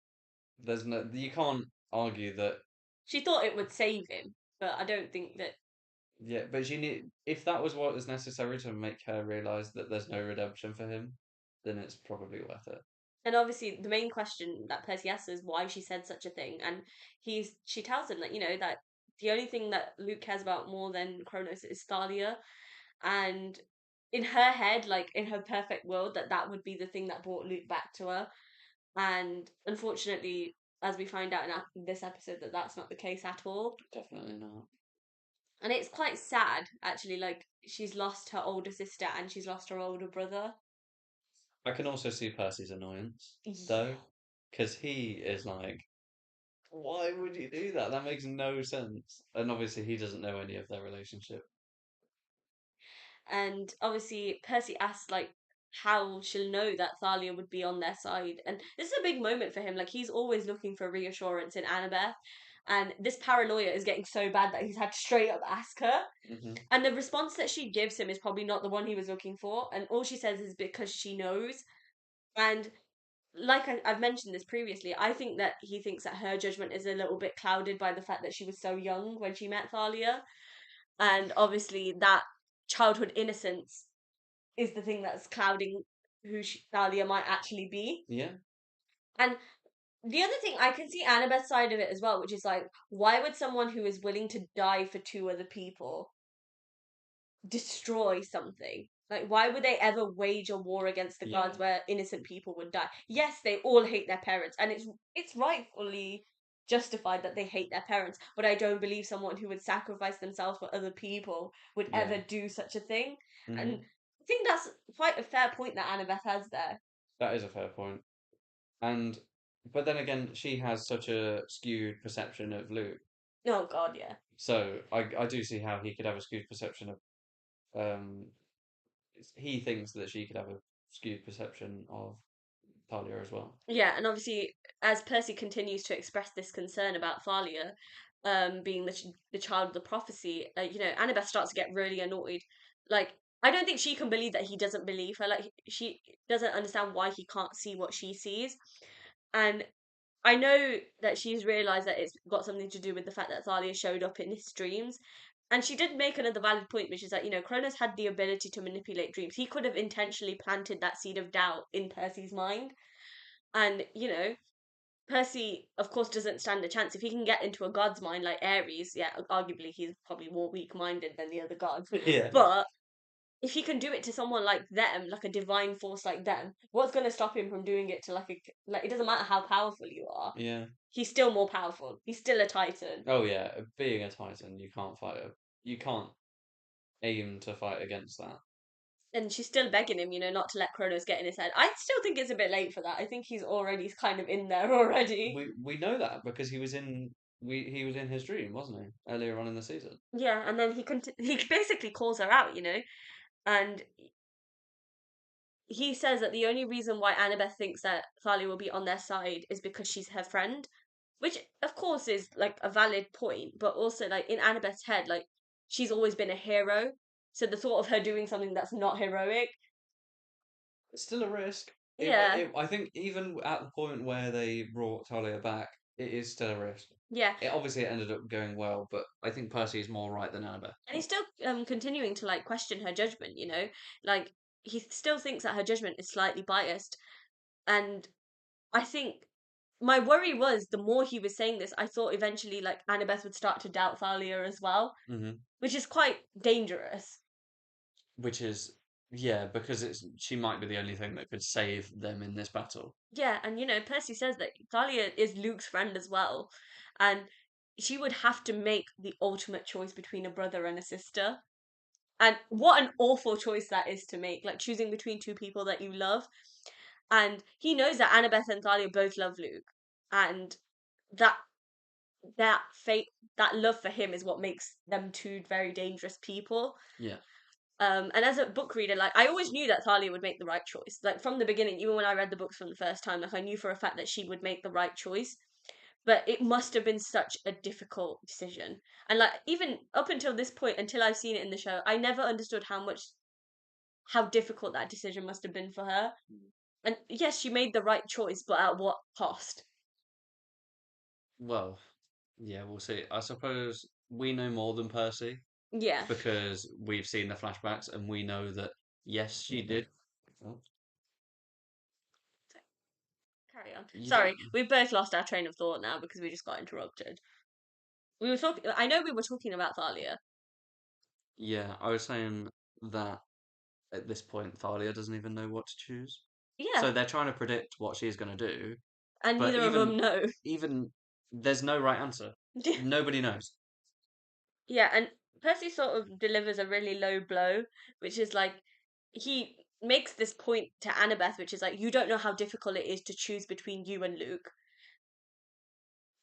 There's no, you can't argue that. She thought it would save him, but I don't think that. Yeah, but she need if that was what was necessary to make her realize that there's no redemption for him, then it's probably worth it. And obviously, the main question that Percy asks is why she said such a thing, and she tells him that that the only thing that Luke cares about more than Kronos is Thalia, and in her head, like in her perfect world, that would be the thing that brought Luke back to her. And unfortunately, as we find out in this episode, that's not the case at all. Definitely not. And it's quite sad, actually. Like, she's lost her older sister and she's lost her older brother. I can also see Percy's annoyance Yeah. though, because he is like, why would you do that? That makes no sense. And obviously, he doesn't know any of their relationship. And obviously, Percy asks, like, how she'll know that Thalia would be on their side. And this is a big moment for him. Like, he's always looking for reassurance in Annabeth. And this paranoia is getting so bad that he's had to straight up ask her. Hmm. And the response that she gives him is probably not the one he was looking for. And all she says is because she knows. And like I've mentioned this previously, I think that he thinks that her judgment is a little bit clouded by the fact that she was so young when she met Thalia. And obviously, that childhood innocence is the thing that's clouding who Thalia might actually be. Yeah. And the other thing, I can see Annabeth's side of it as well, which is like, why would someone who is willing to die for two other people destroy something? Like, why would they ever wage a war against the Yeah. gods where innocent people would die? Yes, they all hate their parents, and it's rightfully justified that they hate their parents. But I don't believe someone who would sacrifice themselves for other people would Yeah. ever do such a thing. And Hmm. I think that's quite a fair point that Annabeth has there. That is a fair point. And but then again, she has such a skewed perception of Luke. Oh God, yeah. So I do see how he could have a skewed perception of um he thinks that she could have a skewed perception of Talia as well. Yeah, and obviously, as Percy continues to express this concern about Thalia, being the child of the prophecy, Annabeth starts to get really annoyed. Like, I don't think she can believe that he doesn't believe her. Like, she doesn't understand why he can't see what she sees. And I know that she's realized that it's got something to do with the fact that Thalia showed up in his dreams. And she did make another valid point, which is that, Cronus had the ability to manipulate dreams. He could have intentionally planted that seed of doubt in Percy's mind. And, Percy, of course, doesn't stand a chance. If he can get into a god's mind like Ares, yeah, arguably he's probably more weak minded than the other gods. Yeah. But if he can do it to someone like them, like a divine force like them, what's going to stop him from doing it to like it doesn't matter how powerful you are. Yeah. He's still more powerful. He's still a titan. Oh yeah, being a Titan, you can't aim to fight against that. And she's still begging him, not to let Kronos get in his head. I still think it's a bit late for that. I think he's already kind of in there already. We know that because he was in his dream, wasn't he? Earlier on in the season. Yeah, and then he basically calls her out, and he says that the only reason why Annabeth thinks that Thalia will be on their side is because she's her friend, which of course is like a valid point, but also like in Annabeth's head, like she's always been a hero. So the thought of her doing something that's not heroic, It's still a risk. yeah. I think even at the point where they brought Talia back, it is still a risk. Yeah, It obviously ended up going well, but I think Percy is more right than Annabeth. and he's still continuing to like question her judgment. Like he still thinks that her judgment is slightly biased, and I think my worry was the more he was saying this, I thought eventually like Annabeth would start to doubt Thalia as well, Hmm. which is quite dangerous. Which is, yeah, because she might be the only thing that could save them in this battle. Yeah, and Percy says that Thalia is Luke's friend as well, and she would have to make the ultimate choice between a brother and a sister. And what an awful choice that is to make, like choosing between two people that you love. And he knows that Annabeth and Thalia both love Luke, and that that fate, that love for him is what makes them two very dangerous people. Yeah. And as a book reader, like I always knew that Thalia would make the right choice. Like from the beginning, even when I read the books from the first time, like I knew for a fact that she would make the right choice. But it must have been such a difficult decision. And like even up until this point, until I've seen it in the show, I never understood how difficult that decision must have been for her. And yes, she made the right choice, but at what cost? Well, yeah, we'll see. I suppose we know more than Percy Yeah. because we've seen the flashbacks and we know that yes, she did. Oh, So, carry on. you Sorry, don't. we've both lost our train of thought now because we just got interrupted. We were talking. I know we were talking about Thalia. Yeah, I was saying that at this point, Thalia doesn't even know what to choose. Yeah, So they're trying to predict what she's going to do, and but neither of them know. even there's no right answer. Nobody knows. Yeah, and Percy sort of delivers a really low blow, which is like he makes this point to Annabeth, which is like you don't know how difficult it is to choose between you and Luke,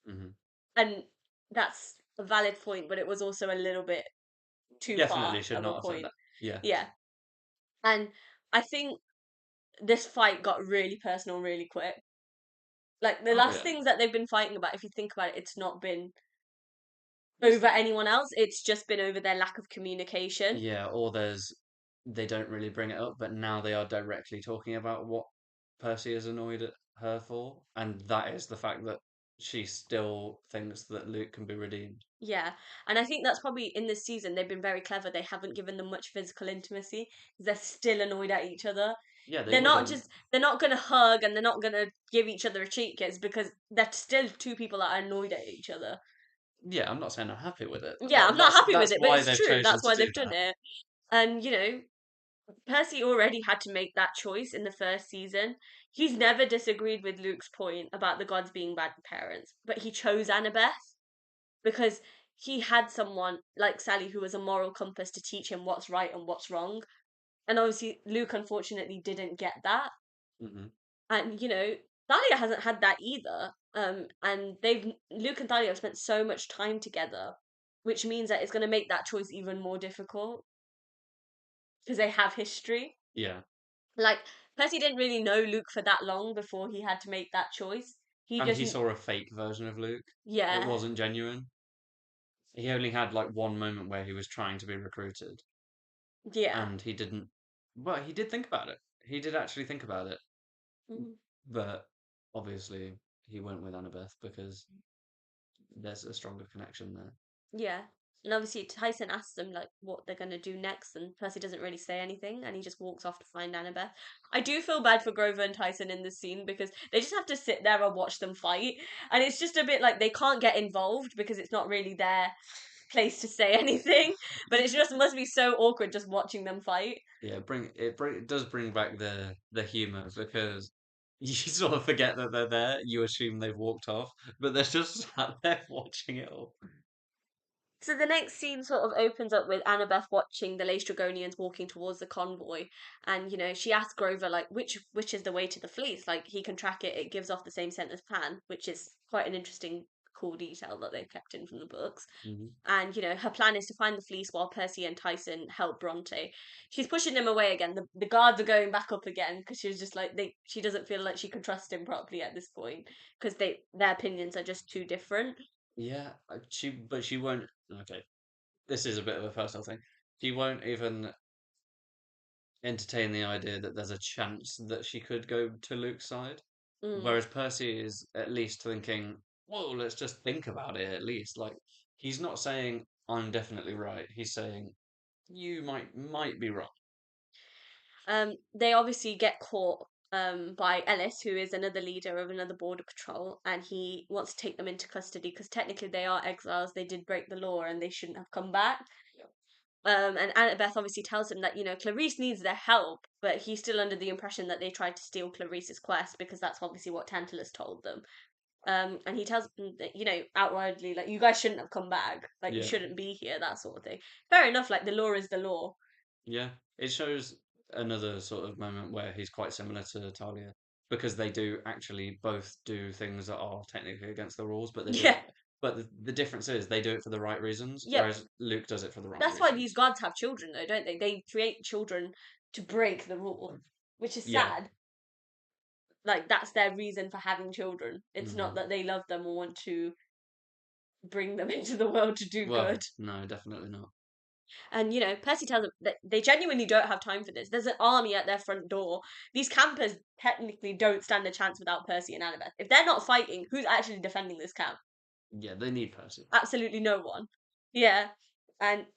Hmm. and that's a valid point, but it was also a little bit too Definitely far should of a not have said point. that. Yeah. Yeah, and I think this fight got really personal really quick. Like the Oh last yeah. things that they've been fighting about, if you think about it, it's not been over anyone else. It's just been over their lack of communication. Yeah, or they don't really bring it up, but now they are directly talking about what Percy is annoyed at her for, and that is the fact that she still thinks that Luke can be redeemed. Yeah, and I think that's probably in this season they've been very clever. They haven't given them much physical intimacy because they're still annoyed at each other. Yeah, they They're not wouldn't. just they're not gonna hug and they're not gonna give each other a cheek kiss because they're still two people that are annoyed at each other. Yeah, I'm not saying I'm happy with it, Yeah, but I'm not happy with that's it, but why it's they've true. chosen That's to why do they've done that. it. And Percy already had to make that choice in the first season. He's never disagreed with Luke's point about the gods being bad parents, but he chose Annabeth because he had someone like Sally who was a moral compass to teach him what's right and what's wrong. And obviously, Luke unfortunately didn't get that. Hmm. And Thalia hasn't had that either. And they've Luke and Thalia have spent so much time together, which means that it's going to make that choice even more difficult because they have history. Yeah, Like Percy didn't really know Luke for that long before he had to make that choice. He and just he saw a fake version of Luke. It yeah, wasn't genuine. He only had like one moment where he was trying to be recruited, yeah. and he didn't. Well, he did think about it. He did actually think about it, Mhm. but obviously he went with Annabeth because there's a stronger connection there. Yeah. And obviously Tyson asks them like what they're gonna do next, and Percy doesn't really say anything, and he just walks off to find Annabeth. I do feel bad for Grover and Tyson in this scene because they just have to sit there and watch them fight, and it's just a bit like they can't get involved because it's not really their place to say anything. But it just must be so awkward just watching them fight. Yeah, it does bring back the humor because you sort of forget that they're there. You assume they've walked off, but they're just sat there watching it all. So the next scene sort of opens up with Annabeth watching the Laestrygonians walking towards the convoy, and she asks Grover like which is the way to the fleece. Like he can track it; it gives off the same scent as Pan, which is quite an interesting, cool detail that they've kept in from the books. Hmm. And her plan is to find the fleece while Percy and Tyson help Bronte. She's pushing him away again. The guards are going back up again because she's just like she doesn't feel like she can trust him properly at this point because their opinions are just too different. Yeah, but she won't. Okay, this is a bit of a personal thing. She won't even entertain the idea that there's a chance that she could go to Luke's side. Mm, Whereas Percy is at least thinking, whoa, let's just think about it at least. Like, he's not saying I'm definitely right. He's saying you might be wrong. They obviously get caught by Ellis, who is another leader of another border patrol, and he wants to take them into custody because technically they are exiles. They did break the law and they shouldn't have come back. And Annabeth obviously tells him that, Clarice needs their help, but he's still under the impression that they tried to steal Clarice's quest because that's obviously what Tantalus told them. And he tells them that, outwardly, like, you guys shouldn't have come back. Like, you Yeah. shouldn't be here, that sort of thing. Fair enough, like, the law is the law. Yeah, it shows another sort of moment where he's quite similar to Talia because they do actually both do things that are technically against the rules, but they do Yeah, it. But the difference is they do it for the right reasons, yep. whereas Luke does it for the wrong That's why these reasons. gods have children, though, don't they? They create children to break the rule, which is Yeah. sad. Like, that's their reason for having children. It's not Hmm. that they love them or want to bring them into the world to do Well, good. no, definitely not. And, Percy tells them that they genuinely don't have time for this. There's an army at their front door. These campers technically don't stand a chance without Percy and Annabeth. If they're not fighting, who's actually defending this camp? Yeah, they need Percy. Absolutely no one. Yeah. And,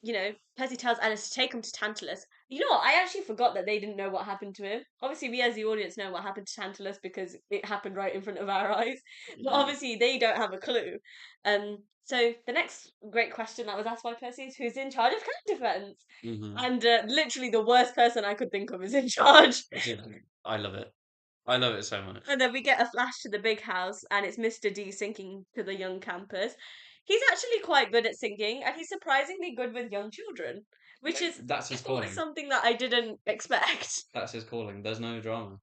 Percy tells Alice to take him to Tantalus. You know what? I actually forgot that they didn't know what happened to him. Obviously, we as the audience know what happened to Tantalus because it happened right in front of our eyes. But Yeah. obviously, they don't have a clue. So the next great question that was asked by Percy is who's in charge of camp defense? Hmm. And literally, the worst person I could think of is in charge. Yeah, I love it. I love it so much. And then we get a flash to the big house, and it's Mr. D singing to the young campers. He's actually quite good at singing, and he's surprisingly good with young children, which is That's I his thought is calling. something that I didn't expect. That's his calling. There's no drama.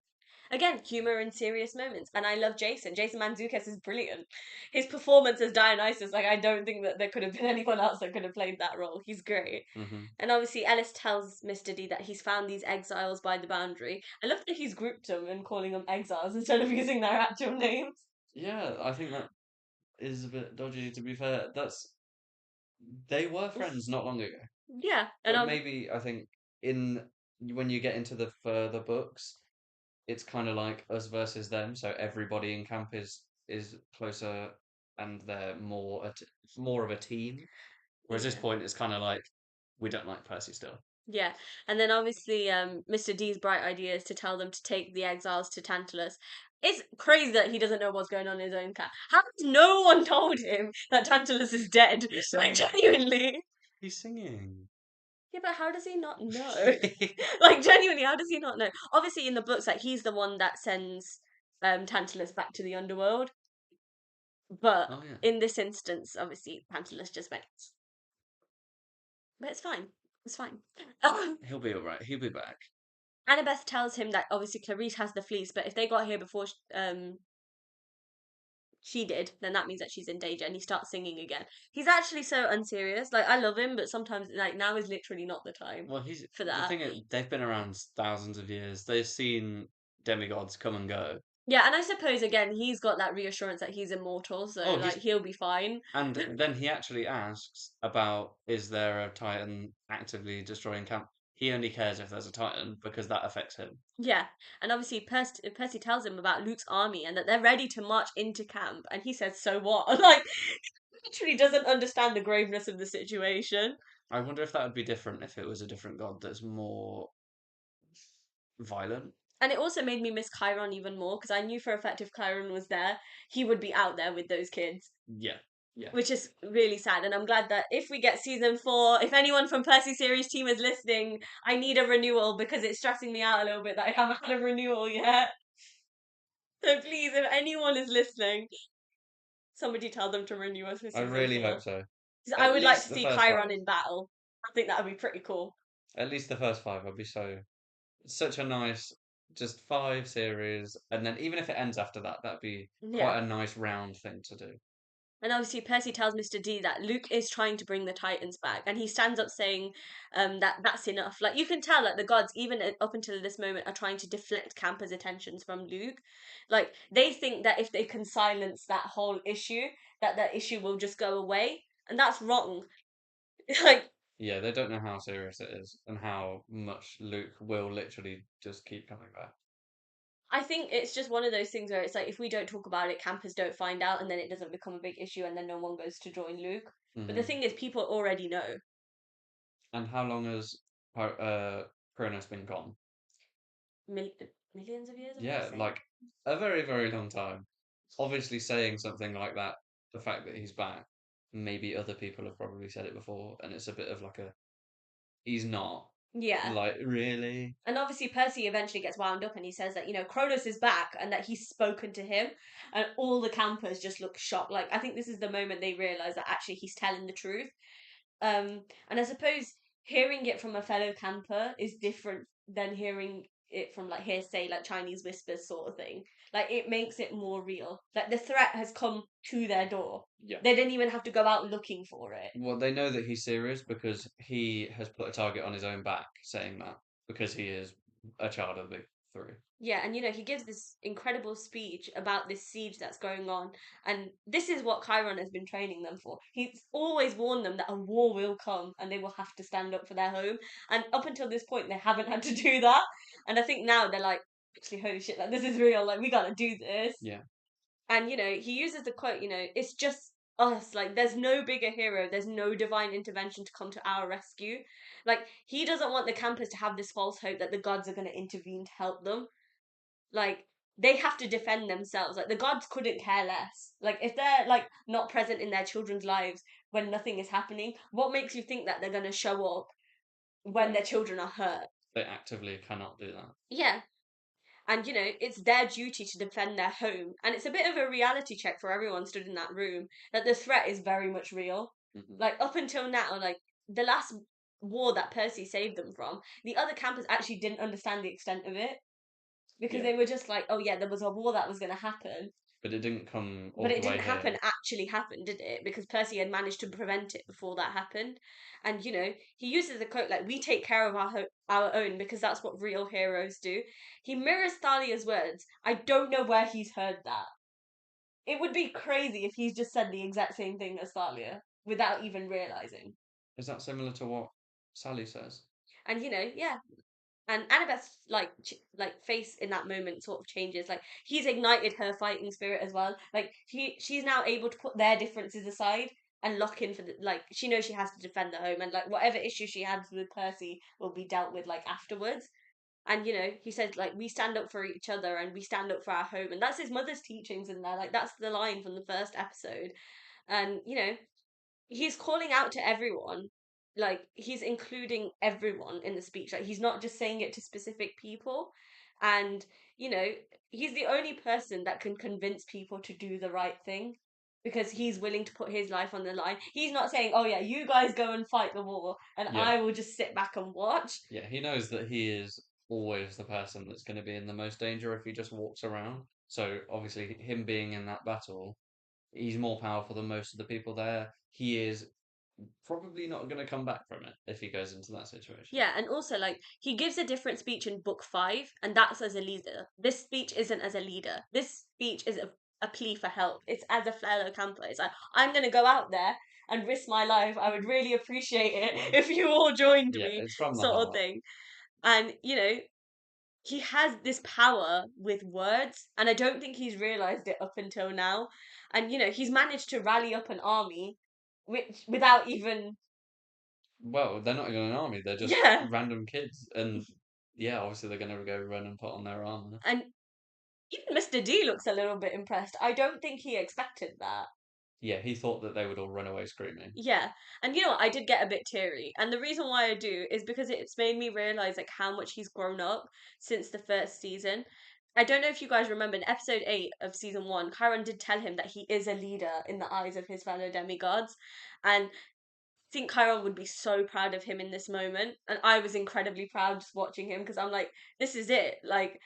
Again, humor in serious moments, and I love Jason. Jason Mantzoukas is brilliant. His performance as Dionysus, like I don't think that there could have been anyone else that could have played that role. He's great. Hmm. And obviously, Ellis tells Mr. D that he's found these exiles by the boundary. I love that he's grouped them and calling them exiles instead of using their actual names. Yeah, I think that is a bit dodgy, to be fair. They were friends not long ago. Yeah, and But maybe I think in when you get into the further books, it's kind of like us versus them. So everybody in camp is closer, and they're more of a team. Whereas this yeah, point, it's kind of like we don't like Percy still. yeah, and then obviously, Mr. D's bright idea is to tell them to take the exiles to Tantalus. It's crazy that he doesn't know what's going on in his own camp. How has no one told him that Tantalus is dead? He's Like singing. genuinely. He's singing. Yeah, but how does he not know? Like genuinely, how does he not know? Obviously, in the books, like he's the one that sends Tantalus back to the underworld. But Oh yeah, in this instance, obviously, Tantalus just went. But it's fine. It's fine. he'll be all right. He'll be back. Annabeth tells him that obviously Clarice has the fleece, but if they got here before she did, then that means that she's in danger. And he starts singing again. He's actually so unserious. Like I love him, but sometimes like now is literally not the time Well, he's for the that. thing is, they've been around thousands of years. They've seen demigods come and go. Yeah, and I suppose again he's got that reassurance that he's immortal, so Oh, like he's he'll be fine. and then he actually asks about is there a Titan actively destroying camp? He only cares if there's a Titan because that affects him. Yeah, and obviously Percy tells him about Luke's army and that they're ready to march into camp, and he says, "So what?" Like, he literally doesn't understand the graveness of the situation. I wonder if that would be different if it was a different god that's more violent. And it also made me miss Chiron even more because I knew for a fact if Chiron was there, he would be out there with those kids, Yeah, yeah. which is really sad. And I'm glad that if we get season 4, if anyone from Percy series team is listening, I need a renewal because it's stressing me out a little bit that I haven't had a renewal yet. So please, if anyone is listening, somebody tell them to renew us for I season really hope 4. so. 'Cause I At would like least to the see first Chiron five. in battle. I think that would be pretty cool. At least the first five would be such a nice just 5 series, and then even if it ends after that, that'd be Yeah. quite a nice round thing to do. And obviously, Percy tells Mr. D that Luke is trying to bring the Titans back, and he stands up saying that that's enough. Like you can tell, like the gods, even up until this moment, are trying to deflect Campers' attentions from Luke. Like they think that if they can silence that whole issue, that issue will just go away, and that's wrong. Like Yeah, they don't know how serious it is and how much Luke will literally just keep coming back. I think it's just one of those things where it's like if we don't talk about it, campers don't find out, and then it doesn't become a big issue, and then no one goes to join Luke. But the Hmm. thing is, people already know. And how long has Kronos been gone? Mil- Millions of years, I want to Yeah, say. like a very, very long time. Obviously, saying something like that, the fact that he's back, maybe other people have probably said it before, and it's a bit of like a he's not. Yeah. Like, really? And obviously, Percy eventually gets wound up and he says that, Kronos is back and that he's spoken to him. And all the campers just look shocked. Like, I think this is the moment they realize that actually he's telling the truth. And I suppose hearing it from a fellow camper is different than hearing it from like hearsay, like Chinese whispers sort of thing. Like, it makes it more real. Like, the threat has come to their door. Yeah. They didn't even have to go out looking for it. Well, they know that he's serious because he has put a target on his own back, saying that because he is a child of the big three. Yeah, and he gives this incredible speech about this siege that's going on, and this is what Chiron has been training them for. He's always warned them that a war will come and they will have to stand up for their home. And up until this point, they haven't had to do that. And I think now they're like, actually, holy shit, like this is real. Like we gotta do this. Yeah. And he uses the quote, it's just us. Like there's no bigger hero. There's no divine intervention to come to our rescue. Like he doesn't want the campers to have this false hope that the gods are going to intervene to help them. Like they have to defend themselves. Like the gods couldn't care less. Like if they're like not present in their children's lives when nothing is happening, what makes you think that they're gonna show up when Yeah. their children are hurt? They actively cannot do that. Yeah. And it's their duty to defend their home. And it's a bit of a reality check for everyone stood in that room that the threat is very much real. Hmm. Like up until now, like the last war that Percy saved them from, the other campers actually didn't understand the extent of it because Yeah. they were just like, oh yeah, there was a war that was going to happen, But it didn't come but all it the way didn't happen here. actually happen, did it? Because Percy had managed to prevent it before that happened. And he uses the quote like, we take care of our own because that's what real heroes do. He mirrors Thalia's words. I don't know where he's heard that. It would be crazy if he's just said the exact same thing as Thalia without even realizing. Is that similar to what Sally says? And yeah, and Annabeth's like face in that moment sort of changes. Like he's ignited her fighting spirit as well. Like she's now able to put their differences aside and lock in for the like she knows she has to defend the home, and like whatever issue she has with Percy will be dealt with like afterwards. And he says like we stand up for each other and we stand up for our home, and that's his mother's teachings in there. Like that's the line from the first episode. And he's calling out to everyone, like he's including everyone in the speech, like he's not just saying it to specific people. And you know he's the only person that can convince people to do the right thing because he's willing to put his life on the line. He's not saying, oh yeah, you guys go and fight the war and Yeah. I will just sit back and watch. Yeah, he knows that he is always the person that's going to be in the most danger if he just walks around. So obviously, him being in that battle, he's more powerful than most of the people there. He is probably not going to come back from it if he goes into that situation. Yeah, and also like he gives a different speech in book 5, and that's as a leader. This speech isn't as a leader. This speech is a plea for help. It's as a fellow camper. It's like I'm gonna go out there and risk my life. I would really appreciate it if you all joined Yeah, me, it's from the sort of heart. thing. And he has this power with words, and I don't think he's realized it up until now. And he's managed to rally up an army, which without even Well, they're not even an army, they're just yeah. random kids. And yeah, obviously they're going to go run and put on their armor. And even Mr. D looks a little bit impressed. I don't think he expected that. Yeah, he thought that they would all run away screaming. Yeah. And you know what? I did get a bit teary. And the reason why I do is because it's made me realize like how much he's grown up since the first season. I don't know if you guys remember in episode 8 of season 1, Chiron did tell him that he is a leader in the eyes of his fellow demigods. And I think Chiron would be so proud of him in this moment. And I was incredibly proud just watching him because I'm like, this is it. Like,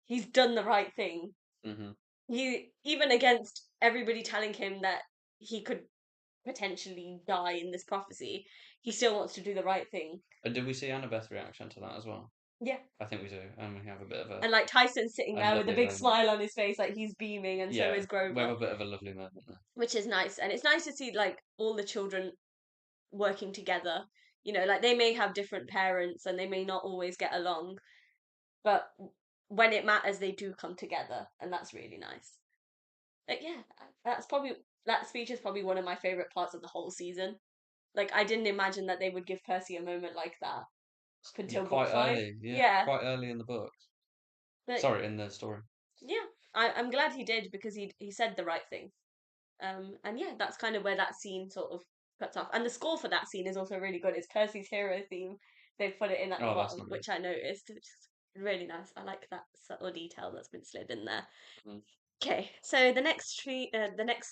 he's done the right thing. Hmm. He even against everybody telling him that he could potentially die in this prophecy, he still wants to do the right thing. And did we see Annabeth's reaction to that as well? Yeah. I think we do. And we have a bit of And like Tyson's sitting a there with a lovely big moment. smile on his face, like he's beaming, and so Yeah, is we have Grover, a bit of a lovely moment there. which is nice. And it's nice to see like all the children working together. Like they may have different parents and they may not always get along, but when it matters, they do come together, and that's really nice. But yeah, that's probably that speech is probably one of my favorite parts of the whole season. Like I didn't imagine that they would give Percy a moment like that up Yeah, until book quite five. early. Yeah, Yeah, quite early in the book. but Sorry, in the story. yeah, I'm glad he did because he said the right thing. And yeah, that's kind of where that scene sort of cuts off. And the score for that scene is also really good. It's Percy's hero theme. They've put it in at the Oh, that's bottom, lovely. which I noticed, which is really nice. I like that subtle detail that's been slid in there. Mm. Okay, so the next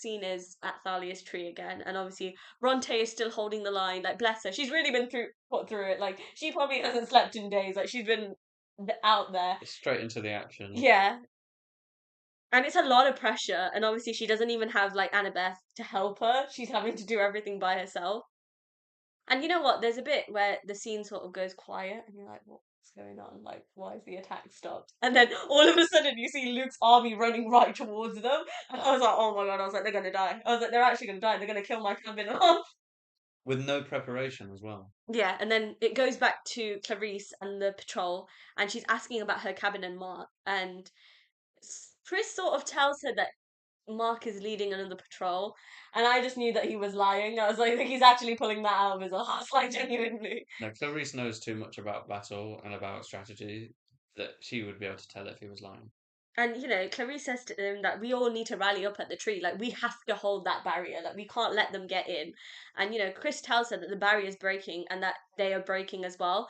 scene is at Thalia's tree again, and obviously Bronte is still holding the line. Like, bless her, she's really been put through it. Like, she probably hasn't slept in days. Like, she's been out there. Straight into the action. Yeah, and it's a lot of pressure, and obviously she doesn't even have like Annabeth to help her. She's having to do everything by herself. And you know what? There's a bit where the scene sort of goes quiet, and you're like, what's going on? Like, why is the attack stopped? And then all of a sudden, you see Luke's army running right towards them. And I was like, oh my god, I was like, they're gonna die. I was like, they're actually gonna die. They're gonna kill my cabin off. With no preparation as well. Yeah, and then it goes back to Clarice and the patrol, and she's asking about her cabin and Mark. And Chris sort of tells her that Mark is leading another patrol, and I just knew that he was lying. I was like, he's actually pulling that out of his ass, like genuinely. No, Clarice knows too much about battle and about strategy that she would be able to tell if he was lying. And Clarice says to him that we all need to rally up at the tree. Like we have to hold that barrier. Like we can't let them get in. And Chris tells her that the barrier is breaking and that they are breaking as well.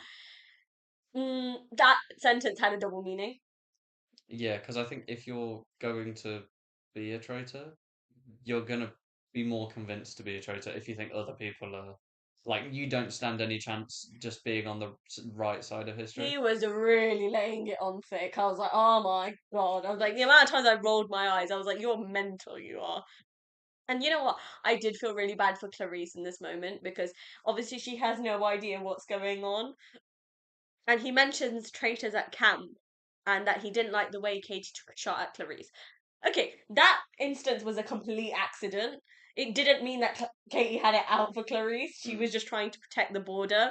That sentence had a double meaning. Yeah, because I think if you're going to be a traitor, you're gonna be more convinced to be a traitor if you think other people are like you don't stand any chance just being on the right side of history. He was really laying it on thick. I was like, oh my god. I was like, the amount of times I rolled my eyes, I was like, you're mental, you are. And you know what? I did feel really bad for Clarice in this moment because obviously she has no idea what's going on. And he mentions traitors at camp and that he didn't like the way Katie took a shot at Clarice. Okay, that instance was a complete accident. It didn't mean that Katie had it out for Clarice. She Mm. was just trying to protect the border.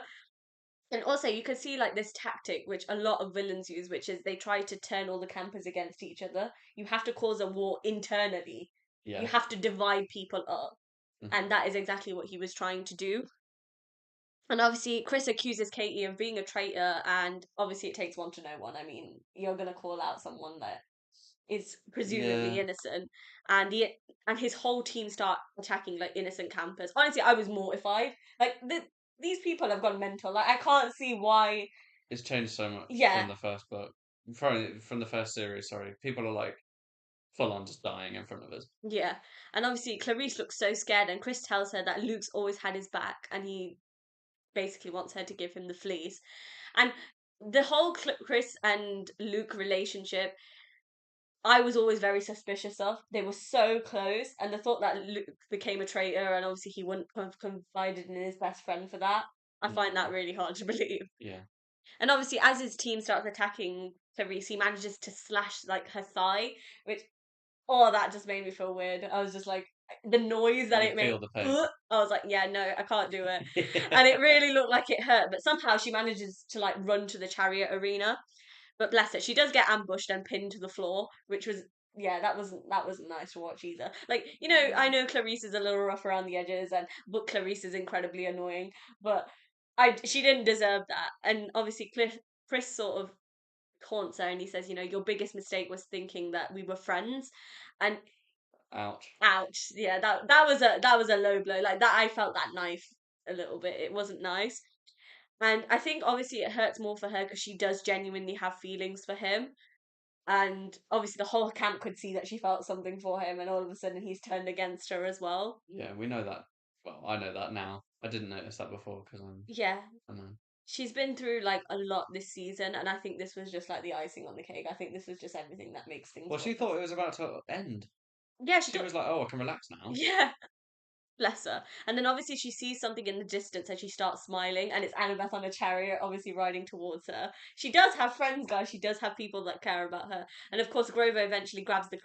And also, you could see like this tactic, which a lot of villains use, which is they try to turn all the campers against each other. You have to cause a war internally. You Yeah. have to divide people up. Mhm. And that is exactly what he was trying to do. And obviously, Chris accuses Katie of being a traitor, and obviously, it takes one to know one. I mean, you're gonna call out someone that is presumably Yeah. innocent, and his whole team start attacking like innocent campers. Honestly, I was mortified. Like these people have gone mental. Like I can't see why. It's changed so much Yeah, from the first book. From the first series, sorry. People are like full on just dying in front of us. yeah, and obviously Clarice looks so scared, and Chris tells her that Luke's always had his back, and he basically wants her to give him the fleece. And the whole Chris and Luke relationship, I was always very suspicious of. They were so close, and the thought that Luke became a traitor and obviously he wouldn't have confided in his best friend for that, I find that Mm, really hard to believe. yeah. And obviously, as his team starts attacking Clarice, he manages to slash like her thigh, which that just made me feel weird. I was just like the noise that You it made. feel the pain. I was like, yeah, no, I can't do it. Yeah. And it really looked like it hurt, but somehow she manages to like run to the chariot arena. But bless her, she does get ambushed and pinned to the floor, which was yeah, that wasn't nice to watch either. Like I know Clarice is a little rough around the edges, and but Clarice is incredibly annoying, but she didn't deserve that. And obviously, Chris sort of taunts her, and he says, your biggest mistake was thinking that we were friends, and Ouch. ouch, yeah, that was a low blow. Like that, I felt that knife a little bit. It wasn't nice. And I think obviously it hurts more for her because she does genuinely have feelings for him. And obviously the whole camp could see that she felt something for him, and all of a sudden he's turned against her as well. Yeah, we know that. Well, I know that now. I didn't notice that before because Yeah, a man. she's been through like a lot this season, and I think this was just like the icing on the cake. I think this was just everything that makes things Well, she worse. thought it was about to end. Yeah, she She thought. was like, "Oh, I can relax now." Yeah, bless her. And then obviously she sees something in the distance and she starts smiling, and it's Annabeth on a chariot, obviously riding towards her. She does have friends, guys. She does have people that care about her. And of course, Grover eventually grabs the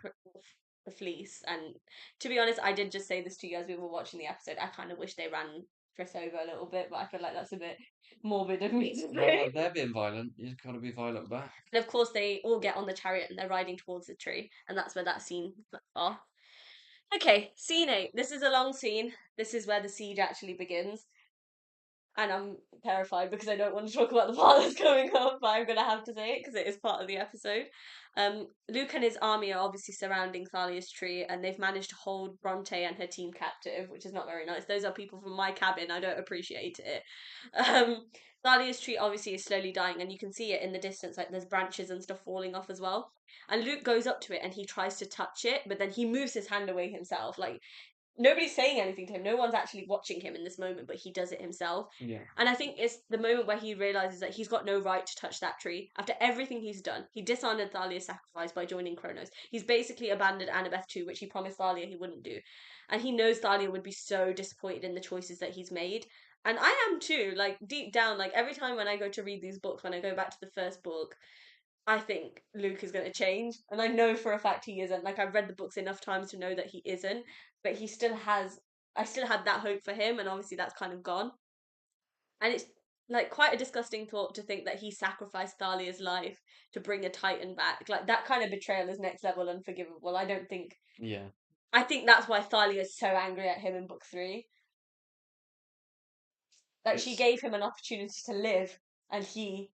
fleece. And to be honest, I did just say this to you as we were watching the episode. I kind of wish they ran Chris over a little bit, but I feel like that's a bit morbid of me to Well, say. they're being violent. You've got to be violent back. And of course, they all get on the chariot and they're riding towards the tree, and that's where that scene off. Okay, scene 8. This is a long scene. This is where the siege actually begins. And I'm terrified because I don't want to talk about the part that's coming up, but I'm gonna have to say it because it is part of the episode. Luke and his army are obviously surrounding Thalia's tree, and they've managed to hold Bronte and her team captive, which is not very nice. Those are people from my cabin. I don't appreciate it. Um, Thalia's tree obviously is slowly dying, and you can see it in the distance. Like there's branches and stuff falling off as well. And Luke goes up to it and he tries to touch it, but then he moves his hand away himself. Like nobody's saying anything to him. No one's actually watching him in this moment, but he does it himself. Yeah. And I think it's the moment where he realizes that he's got no right to touch that tree. After everything he's done, he dishonored Thalia's sacrifice by joining Kronos. He's basically abandoned Annabeth too, which he promised Thalia he wouldn't do. And he knows Thalia would be so disappointed in the choices that he's made. And I am too, like deep down, like every time when I go to read these books, when I go back to the first book, I think Luke is going to change, and I know for a fact he isn't. Like I've read the books enough times to know that he isn't, but he still has. I still had that hope for him, and obviously that's kind of gone. And it's like quite a disgusting thought to think that he sacrificed Thalia's life to bring a Titan back. Like that kind of betrayal is next level unforgivable. I don't think. Yeah. I think that's why Thalia is so angry at him in book 3. Like she It's gave him an opportunity to live, and he.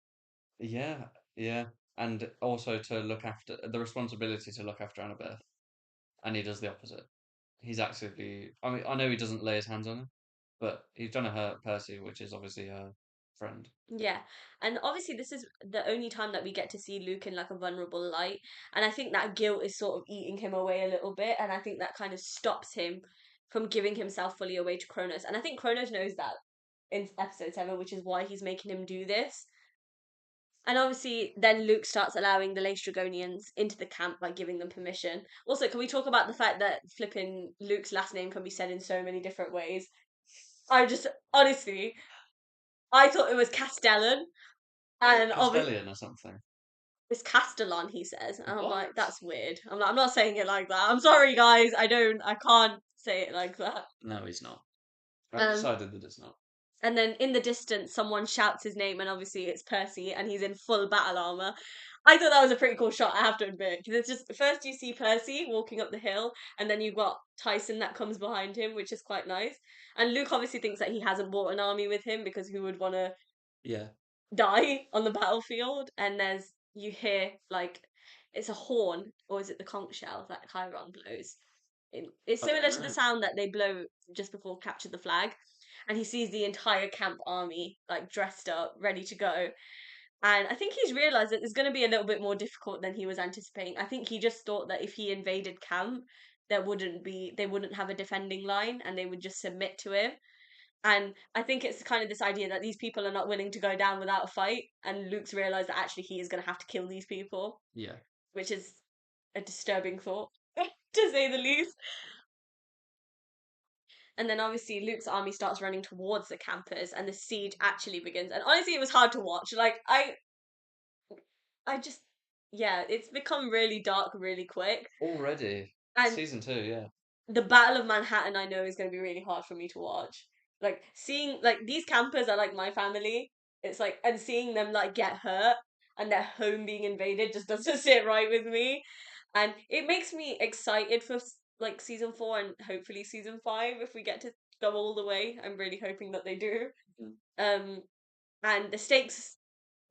yeah, yeah, and also to look after the responsibility to look after Annabeth, and he does the opposite. He's actively. I mean, I know he doesn't lay his hands on her, but he's done to hurt Percy, which is obviously her friend. Yeah, and obviously this is the only time that we get to see Luke in like a vulnerable light, and I think that guilt is sort of eating him away a little bit, and I think that kind of stops him from giving himself fully away to Kronos, and I think Kronos knows that in episode 7, which is why he's making him do this. And obviously, then Luke starts allowing the Laestrygonians into the camp by giving them permission. Also, can we talk about the fact that flipping Luke's last name can be said in so many different ways? I just honestly, I thought it was Castellan. And obviously, Castellian or something. it's Castellan, he says. And I'm What? like, that's weird. I'm not saying it like that. I'm sorry, guys. I can't say it like that. No, he's not. I've Um, decided that it's not. and then in the distance, someone shouts his name, and obviously it's Percy, and he's in full battle armor. I thought that was a pretty cool shot, I have to admit. Because it's just, first you see Percy walking up the hill, and then you've got Tyson that comes behind him, which is quite nice. And Luke obviously thinks that he hasn't brought an army with him because who would want to Yeah. die on the battlefield, and you hear like it's a horn, or is it the conch shell that Chiron blows? It's I don't similar to the know. sound that they blow just before capture the flag, and he sees the entire camp army like dressed up, ready to go. And I think he's realised that it's going to be a little bit more difficult than he was anticipating. I think he just thought that if he invaded camp, they wouldn't have a defending line, and they would just submit to him. And I think it's kind of this idea that these people are not willing to go down without a fight, and Luke's realized that actually he is going to have to kill these people, Yeah. which is a disturbing thought, to say the least. And then obviously Luke's army starts running towards the campers, and the siege actually begins. And honestly, it was hard to watch. Like I just, yeah, it's become really dark really quick. Already. And Season 2, yeah. the Battle of Manhattan, I know, is going to be really hard for me to watch. Like seeing like these campers are like my family. It's like, and seeing them like get hurt and their home being invaded just doesn't sit right with me. And it makes me excited for like season 4 and hopefully season 5 if we get to go all the way. I'm really hoping that they do. Mm. And the stakes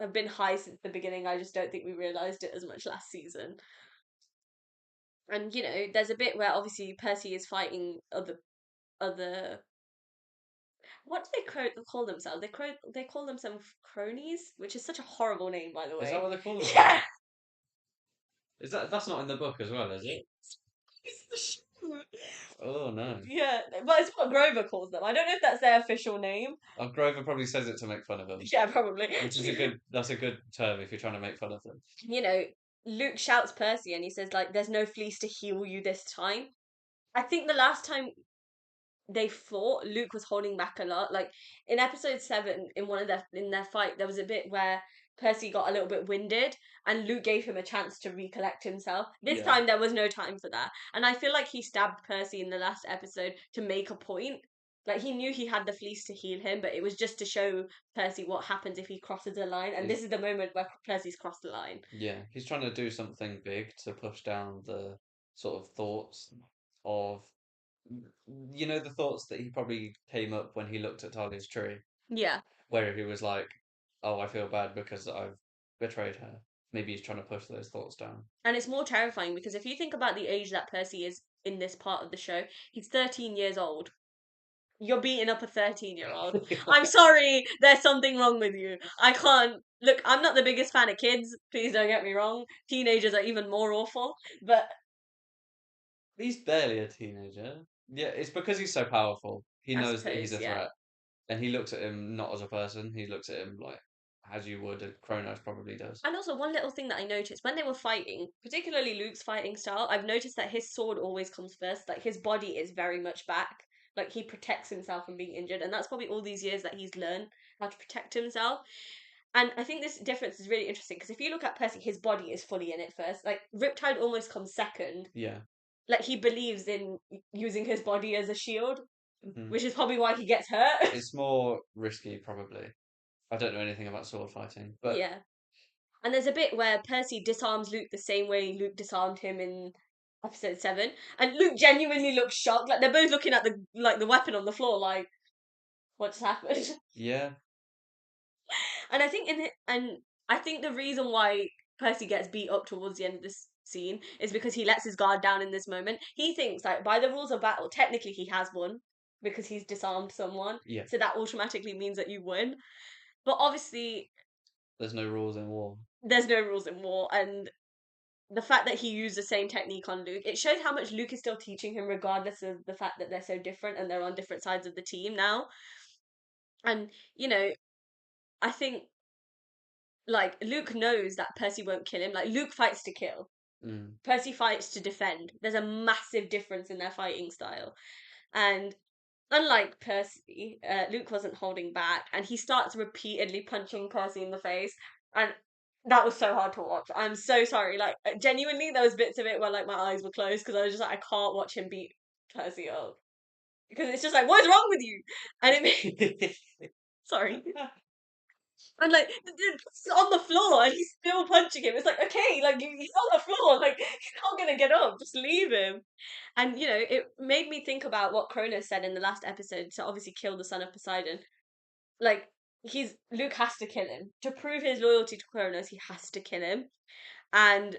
have been high since the beginning. I just don't think we realized it as much last season. And there's a bit where obviously Percy is fighting other. What do call themselves? They call themselves cronies, which is such a horrible name, by the Is that way. what they call themselves? Yeah. That's not in the book as well, is it? Oh no. Yeah, but it's what Grover calls them. I don't know if that's their official name. Oh, Grover probably says it to make fun of them, Yeah, probably. which is that's a good term if you're trying to make fun of them. you know, Luke shouts Percy and he says like, "There's no fleece to heal you this time." I think the last time they fought, Luke was holding back a lot. Like in episode 7, in their fight, there was a bit where Percy got a little bit winded, and Luke gave him a chance to recollect himself. This Yeah. time there was no time for that, and I feel like he stabbed Percy in the last episode to make a point. Like, he knew he had the fleece to heal him, but it was just to show Percy what happens if he crosses the line. And He's this is the moment where Percy's crossed the line. Yeah, he's trying to do something big to push down the sort of thoughts of, the thoughts that he probably came up when he looked at Talia's tree, Yeah. where he was like, "Oh, I feel bad because I've betrayed her." Maybe he's trying to push those thoughts down. And it's more terrifying because if you think about the age that Percy is in this part of the show, he's 13 years old. You're beating up a 13-year-old. I'm sorry, there's something wrong with you. I can't. Look, I'm not the biggest fan of kids. Please don't get me wrong. Teenagers are even more awful. But He's barely a teenager. Yeah, it's because he's so powerful. He I knows that he's suppose, a yeah. threat, and he looks at him not as a person. He looks at him like as you would a Kronos probably does. And also, one little thing that I noticed when they were fighting, particularly Luke's fighting style, I've noticed that his sword always comes first. Like, his body is very much back. Like, he protects himself from being injured. And that's probably all these years that he's learned how to protect himself. And I think this difference is really interesting because if you look at Percy, his body is fully in it first. Like, Riptide almost comes second. Yeah. Like, he believes in using his body as a shield, Mhm. which is probably why he gets hurt. It's more risky, probably. I don't know anything about sword fighting, but Yeah. And there's a bit where Percy disarms Luke the same way Luke disarmed him in episode 7, and Luke genuinely looks shocked. Like, they're both looking at the weapon on the floor, like, what just happened? yeah, And I think the reason why Percy gets beat up towards the end of this scene is because he lets his guard down in this moment. He thinks, like, by the rules of battle, technically he has won because he's disarmed someone, yeah. so that automatically means that you win. But obviously, There's no rules in war. there's no rules in war, and the fact that he used the same technique on Luke, it shows how much Luke is still teaching him, regardless of the fact that they're so different and they're on different sides of the team now. And, you know, I think, like, Luke knows that Percy won't kill him. Like, Luke fights to kill, Mm. Percy fights to defend. There's a massive difference in their fighting style. And unlike Percy, Luke wasn't holding back, and he starts repeatedly punching Percy in the face, and that was so hard to watch. I'm so sorry. Like, genuinely, there was bits of it where like my eyes were closed because I was just like, I can't watch him beat Percy up because it's just like, what is wrong with you? And it made sorry. And like, he's on the floor and he's still punching him. It's like, okay, like, he's on the floor, like, he's not gonna get up. Just leave him. And you know, it made me think about what Kronos said in the last episode to obviously kill the son of Poseidon. Like, Luke has to kill him to prove his loyalty to Kronos. He has to kill him, and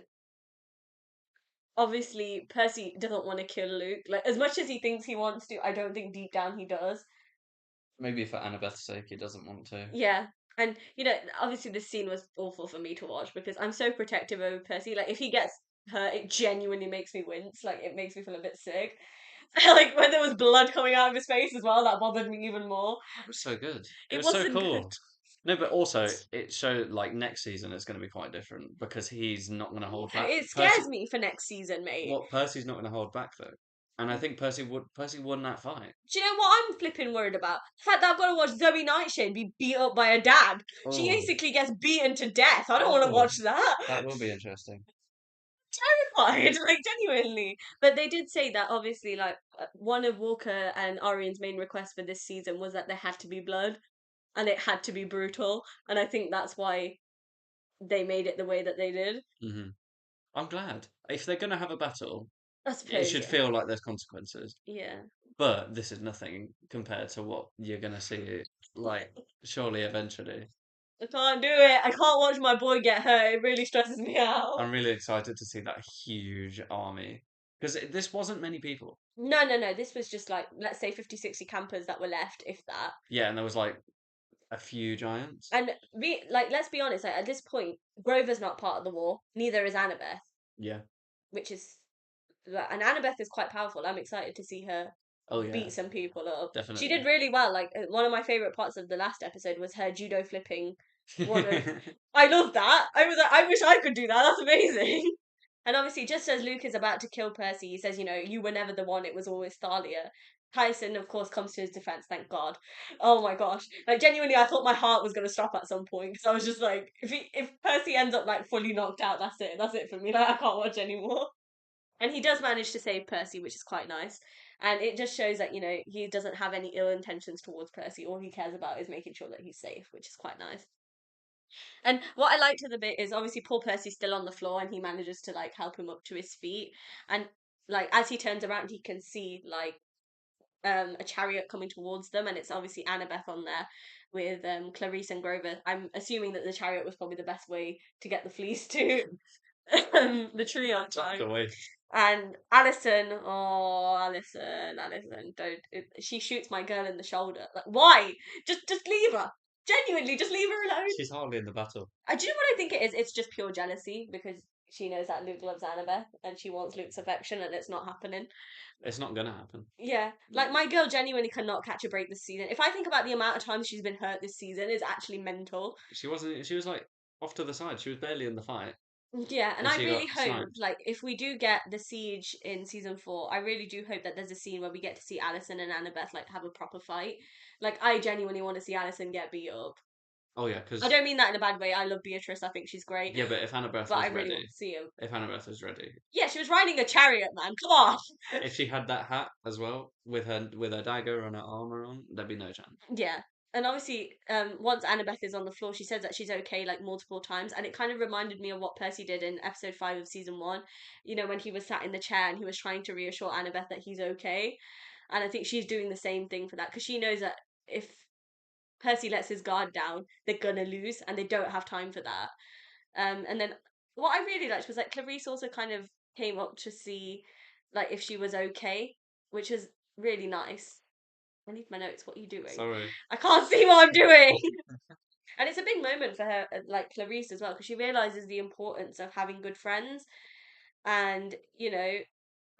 obviously Percy doesn't want to kill Luke. Like, as much as he thinks he wants to, I don't think deep down he does. Maybe for Annabeth's sake, he doesn't want to. Yeah. And you know, obviously this scene was awful for me to watch because I'm so protective over Percy. Like, if he gets hurt, it genuinely makes me wince. Like, it makes me feel a bit sick. Like, when there was blood coming out of his face as well, that bothered me even more. It was so good. It It was so wasn't good. cool. No, but also it showed like next season it's going to be quite different because he's not going to hold Yeah, back. it Percy, scares me for next season, mate. Percy's not going to hold back though, and I think Percy won that fight. Do you know what I'm flipping worried about? The fact that I've got to watch Zoe Nightshade be beat up by her dad. She Oh, basically gets beaten to death. I don't want to oh, watch that. that will be interesting. Terrified, like, genuinely. But they did say that obviously, like, one of Walker and Arian's main requests for this season was that there had to be blood and it had to be brutal. And I think that's why they made it the way that they did. Hmm. I'm glad. If they're going to have a battle, I it suppose, should yeah. feel like there's consequences. Yeah. But this is nothing compared to what you're going to see. Like, surely eventually. I can't do it. I can't watch my boy get hurt. It really stresses me out. I'm really excited to see that huge army because this wasn't many people. No, no, no. This was just like, let's say 50, 60 campers that were left, if that. Yeah, and there was like a few giants. And let's be honest, like, at this point, Grover's not part of the war. Neither is Annabeth, Yeah. which is, and Annabeth is quite powerful. I'm excited to see her Oh yeah, beat some people up. She definitely. did really well. Like, one of my favorite parts of the last episode was her judo flipping one of. I love that. I was like, I wish I could do that. That's amazing. And obviously, just as Luke is about to kill Percy, he says, you know, you were never the one, it was always Thalia. Tyson, of course, comes to his defense, thank God. Oh my gosh. Like, genuinely, I thought my heart was going to stop at some point because I was just like, if Percy ends up, like, fully knocked out, that's it. That's it for me. Like, I can't watch anymore. And he does manage to save Percy, which is quite nice. And it just shows that, he doesn't have any ill intentions towards Percy. All he cares about is making sure that he's safe, which is quite nice. And what I liked of the bit is obviously poor Percy's still on the floor and he manages to like help him up to his feet. And like as he turns around, he can see like a chariot coming towards them, and it's obviously Annabeth on there with Clarice and Grover. I'm assuming that the chariot was probably the best way to get the fleece to the tree on time. And Alison, oh Alison, don't. She shoots my girl in the shoulder. Like, why? Just leave her. Genuinely, just leave her alone. She's hardly in the battle. Do you know what I think it is? It's just pure jealousy because she knows that Luke loves Annabeth and she wants Luke's affection, and it's not happening. It's not gonna happen. Yeah, like my girl genuinely cannot catch a break this season. If I think about the amount of times she's been hurt this season, it's actually mental. She wasn't. She was like off to the side. She was barely in the fight. Yeah, and And I she really got hope, sniped. like, if we do get the siege in season 4, I really do hope that there's a scene where we get to see Alison and Annabeth like have a proper fight. Like, I genuinely want to see Alison get beat up. Oh yeah, I because don't mean that in a bad way. I love Beatrice. I think she's great. yeah, but if Annabeth But I was really ready, want to see him. if Annabeth was ready, Yeah, she was riding a chariot, man. Come on. if she had that hat as well with her dagger and her armor on, there'd be no chance. Yeah. And obviously, once Annabeth is on the floor, she says that she's okay like multiple times, and it kind of reminded me of what Percy did in episode 5 of season 1. When he was sat in the chair and he was trying to reassure Annabeth that he's okay. And I think she's doing the same thing for that because she knows that if Percy lets his guard down, they're gonna lose, and they don't have time for that. And then what I really liked was like Clarice also kind of came up to see like if she was okay, which was really nice. I need my notes. What are you doing? Sorry. I can't see what I'm doing. And it's a big moment for her, like Clarice as well, because she realizes the importance of having good friends. And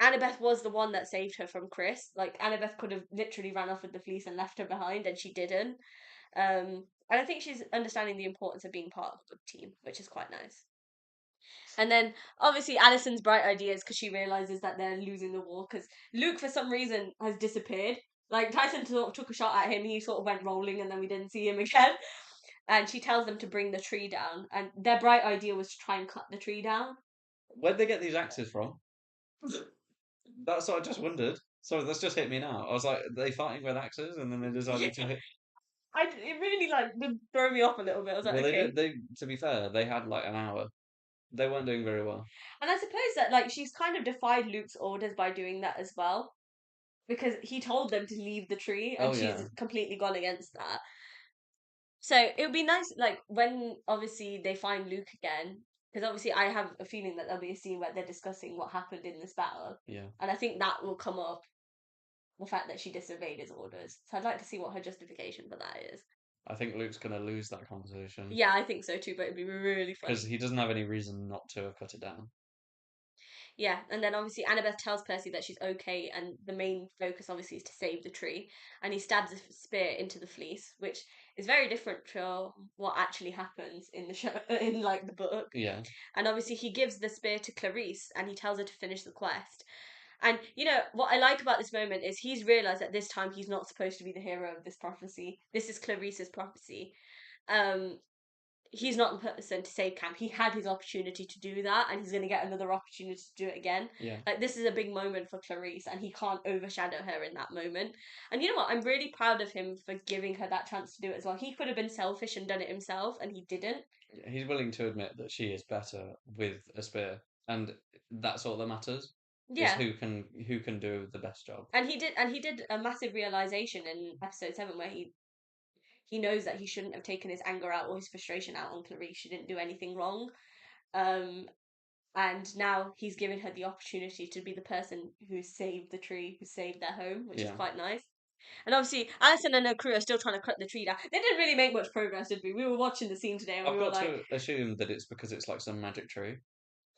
Annabeth was the one that saved her from Chris. Like Annabeth could have literally ran off with the fleece and left her behind, and she didn't. And I think she's understanding the importance of being part of a good team, which is quite nice. And then obviously Alison's bright ideas because she realizes that they're losing the war because Luke for some reason has disappeared. Like Tyson sort of took a shot at him, he sort of went rolling, and then we didn't see him again. And she tells them to bring the tree down, and their bright idea was to try and cut the tree down. Where'd they get these axes from? That's what I just wondered. So that's just hit me now. I was like, are they fighting with axes, and then they decided to hit. It really like did throw me off a little bit. I was like, Well, they okay. did. They, to be fair, they had like an hour. They weren't doing very well. And I suppose that like she's kind of defied Luke's orders by doing that as well. Because he told them to leave the tree and Oh she's yeah. completely gone against that. So it would be nice, like when obviously they find Luke again, because obviously I have a feeling that there'll be a scene where they're discussing what happened in this battle, Yeah. and I think that will come up, the fact that she disobeyed his orders. So I'd like to see what her justification for that is. I think Luke's gonna lose that conversation Yeah, I think so too, but it'd be really because funny. he doesn't have any reason not to have cut it down. Yeah, and then obviously Annabeth tells Percy that she's okay, and the main focus obviously is to save the tree. And he stabs a spear into the fleece, which is very different to what actually happens in the show, in like the book. Yeah. And obviously he gives the spear to Clarice, and he tells her to finish the quest. And what I like about this moment is he's realized that this time he's not supposed to be the hero of this prophecy. This is Clarice's prophecy. Um, he's not the person to save camp. He had his opportunity to do that, and he's going to get another opportunity to do it again. Yeah. Like this is a big moment for Clarice, and he can't overshadow her in that moment. And you know what? I'm really proud of him for giving her that chance to do it as well. He could have been selfish and done it himself, and he didn't. He's willing to admit that she is better with a spear, and that's all that matters. Is Yeah, who can do the best job. and he did a massive realization in episode 7 where he knows that he shouldn't have taken his anger out or his frustration out on Clarice. She didn't do anything wrong. Um, and now he's given her the opportunity to be the person who saved the tree, who saved their home, which is quite nice. And obviously, Alison and her crew are still trying to cut the tree down. They didn't really make much progress, did we? We were watching the scene today, and I've we were got like, to assume that it's because it's like some magic tree.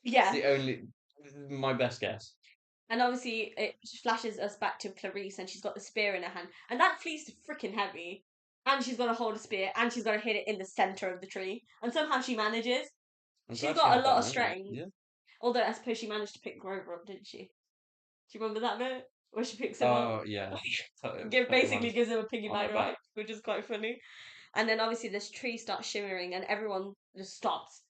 yeah. It's the only, my best guess. And obviously, it flashes us back to Clarice, and she's got the spear in her hand, and that fleece is freaking heavy. And she's got to hold a spear, and she's got to hit it in the center of the tree, and somehow she manages. She's got a lot of strength. Yeah. Although I suppose she managed to pick Grover up, didn't she? Do you remember that bit where she picks him up? Oh yeah. Basically gives him a piggyback her ride, back. which is quite funny. And then obviously this tree starts shimmering, and everyone just stops.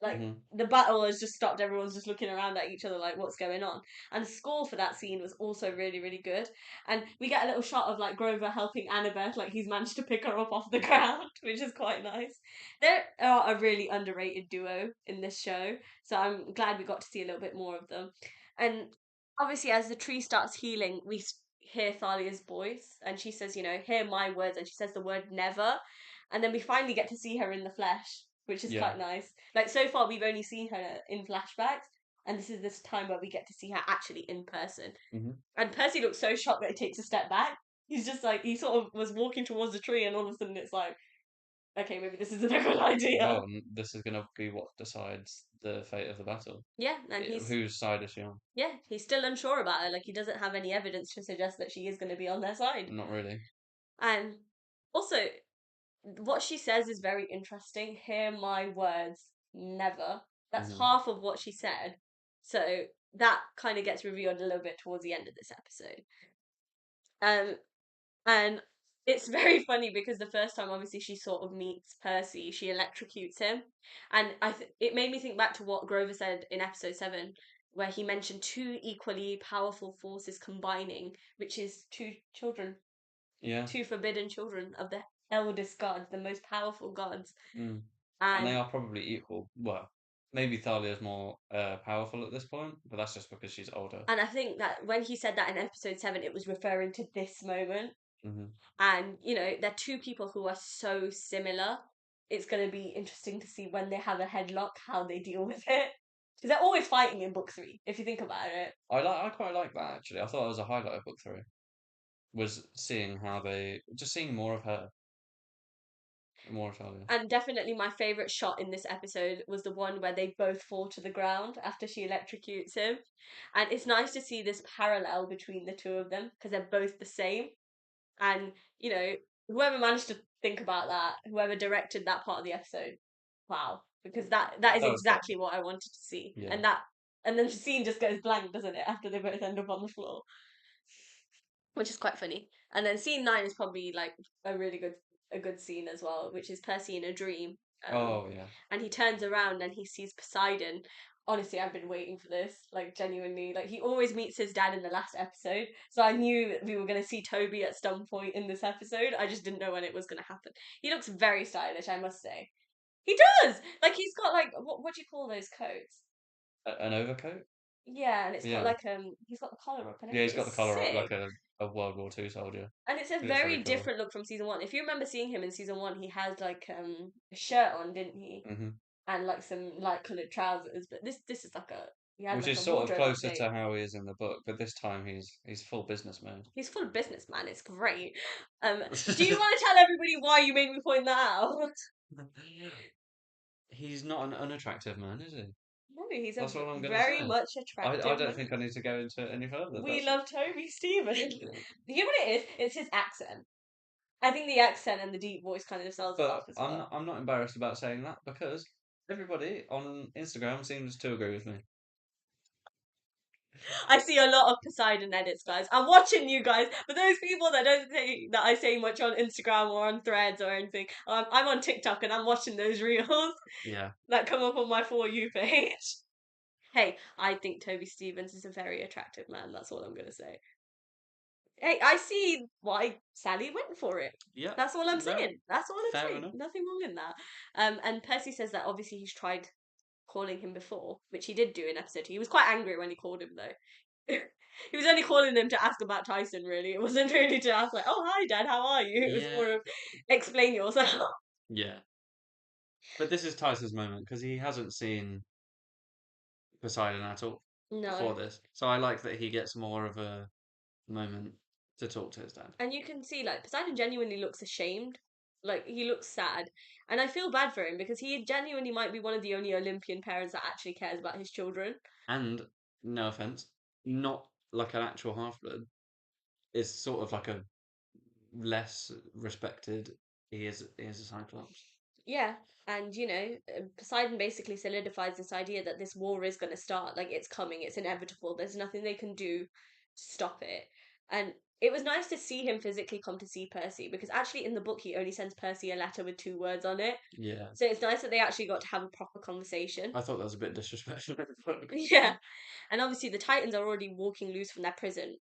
Like Hmm. the battle has just stopped. Everyone's just looking around at each other like, what's going on? And the score for that scene was also really, really good. And we get a little shot of like Grover helping Annabeth, like he's managed to pick her up off the ground, which is quite nice. They are a really underrated duo in this show, so I'm glad we got to see a little bit more of them. And obviously, as the tree starts healing, we hear Thalia's voice, and she says, hear my words, and she says the word never. And then we finally get to see her in the flesh, which is Yeah. quite nice. Like so far, we've only seen her in flashbacks, and this is this time where we get to see her actually in person. Hmm. And Percy looks so shocked that he takes a step back. He's just like he sort of was walking towards the tree, and all of a sudden it's like, okay, maybe this isn't a good idea. Well, this is going to be what decides the fate of the battle. Yeah, and Whose side is she on? he's still unsure about her. Like he doesn't have any evidence to suggest that she is going to be on their side. Not really. And also, what she says is very interesting. Hear my words, never. That's Hmm. half of what she said. So that kind of gets revealed a little bit towards the end of this episode. Um, and it's very funny because the first time, obviously, she sort of meets Percy, she electrocutes him, and it made me think back to what Grover said in episode 7, where he mentioned two equally powerful forces combining, which is two children, Yeah. two forbidden children of the eldest gods, the most powerful gods, Mm. And they and are probably equal. Well, maybe Thalia's more powerful at this point, but that's just because she's older. I think that when he said that in episode 7, it was referring to this moment. Hmm. And they're two people who are so similar. It's going to be interesting to see when they have a headlock how they deal with it, because they're always fighting in book 3 if you think about it. I quite like that actually. I thought it was a highlight of book 3. Was seeing how they just seeing more of her, more of Thalia. And definitely my favorite shot in this episode was the one where they both fall to the ground after she electrocutes him, and it's nice to see this parallel between the two of them because they're both the same. And whoever managed to think about that, whoever directed that part of the episode, wow, because that is That was fun. exactly what I wanted to see. Yeah. And then the scene just goes blank, doesn't it, after they both end up on the floor, which is quite funny. And then scene 9 is probably like a good scene as well, which is Percy in a dream. Um, Oh yeah. and he turns around and he sees Poseidon. Honestly, I've been waiting for this, like genuinely. Like he always meets his dad in the last episode, so I knew we were gonna see Toby at some point in this episode. I just didn't know when it was gonna happen. He looks very stylish, I must say. He does. Like he's got like what do you call those coats? An overcoat. Yeah, and it's got Yeah. like he's got the collar up and Yeah, he's everything. got the It's collar up like sick. a World War II soldier. And it's a He looks really very cool. different look from season 1. If you remember seeing him in season 1, he had like a shirt on, didn't he? Hmm. And like some light coloured trousers. But this is like a he had Which like is a sort of wardrobe closer update. to how he is in the book, but this time he's full businessman. He's full businessman. It's great. Do you want to tell everybody why you made me point that out? He's not an unattractive man, is he? No, he's a That's all I'm gonna very say. much I attractive don't think I man. need to go into it any further. We That's love Toby Stevens. You know what it is? It's his accent. I think the accent and the deep voice kind of sells it but off as well. I'm not embarrassed about saying that because everybody on Instagram seems to agree with me. I see a lot of Poseidon edits, guys. I'm watching you guys, but those people that don't say that I say much on Instagram or on Threads or anything, I'm on TikTok and I'm watching those reels Yeah. that come up on my For You page. Hey, I think Toby Stevens is a very attractive man. That's all I'm gonna say. Hey, I see why Sally went for it. Yeah. That's all I'm No. saying. That's all I'm Fair saying. enough. Nothing wrong in that. And Percy says that obviously he's tried calling him before, which he did do in episode 2. He was quite angry when he called him though. He was only calling him to ask about Tyson, really. It wasn't really to ask like, "Oh, hi, Dad, how are you?" It was Yeah. more of explain yourself. Yeah. But this is Tyson's moment because he hasn't seen Poseidon at all No, before this. So I like that he gets more of a moment to talk to his dad. and you can see like Poseidon genuinely looks ashamed. Like he looks sad, and I feel bad for him because he genuinely might be one of the only Olympian parents that actually cares about his children. And no offense, not like an actual half blood. Is sort of like a less respected. He is a Cyclops. Yeah, and Poseidon basically solidifies this idea that this war is going to start. Like it's coming, it's inevitable. There's nothing they can do to stop it. And it was nice to see him physically come to see Percy, because actually in the book he only sends Percy a letter with 2 words on it. Yeah. So it's nice that they actually got to have a proper conversation. I thought that was a bit disrespectful. Yeah. And obviously the Titans are already walking loose from their prison.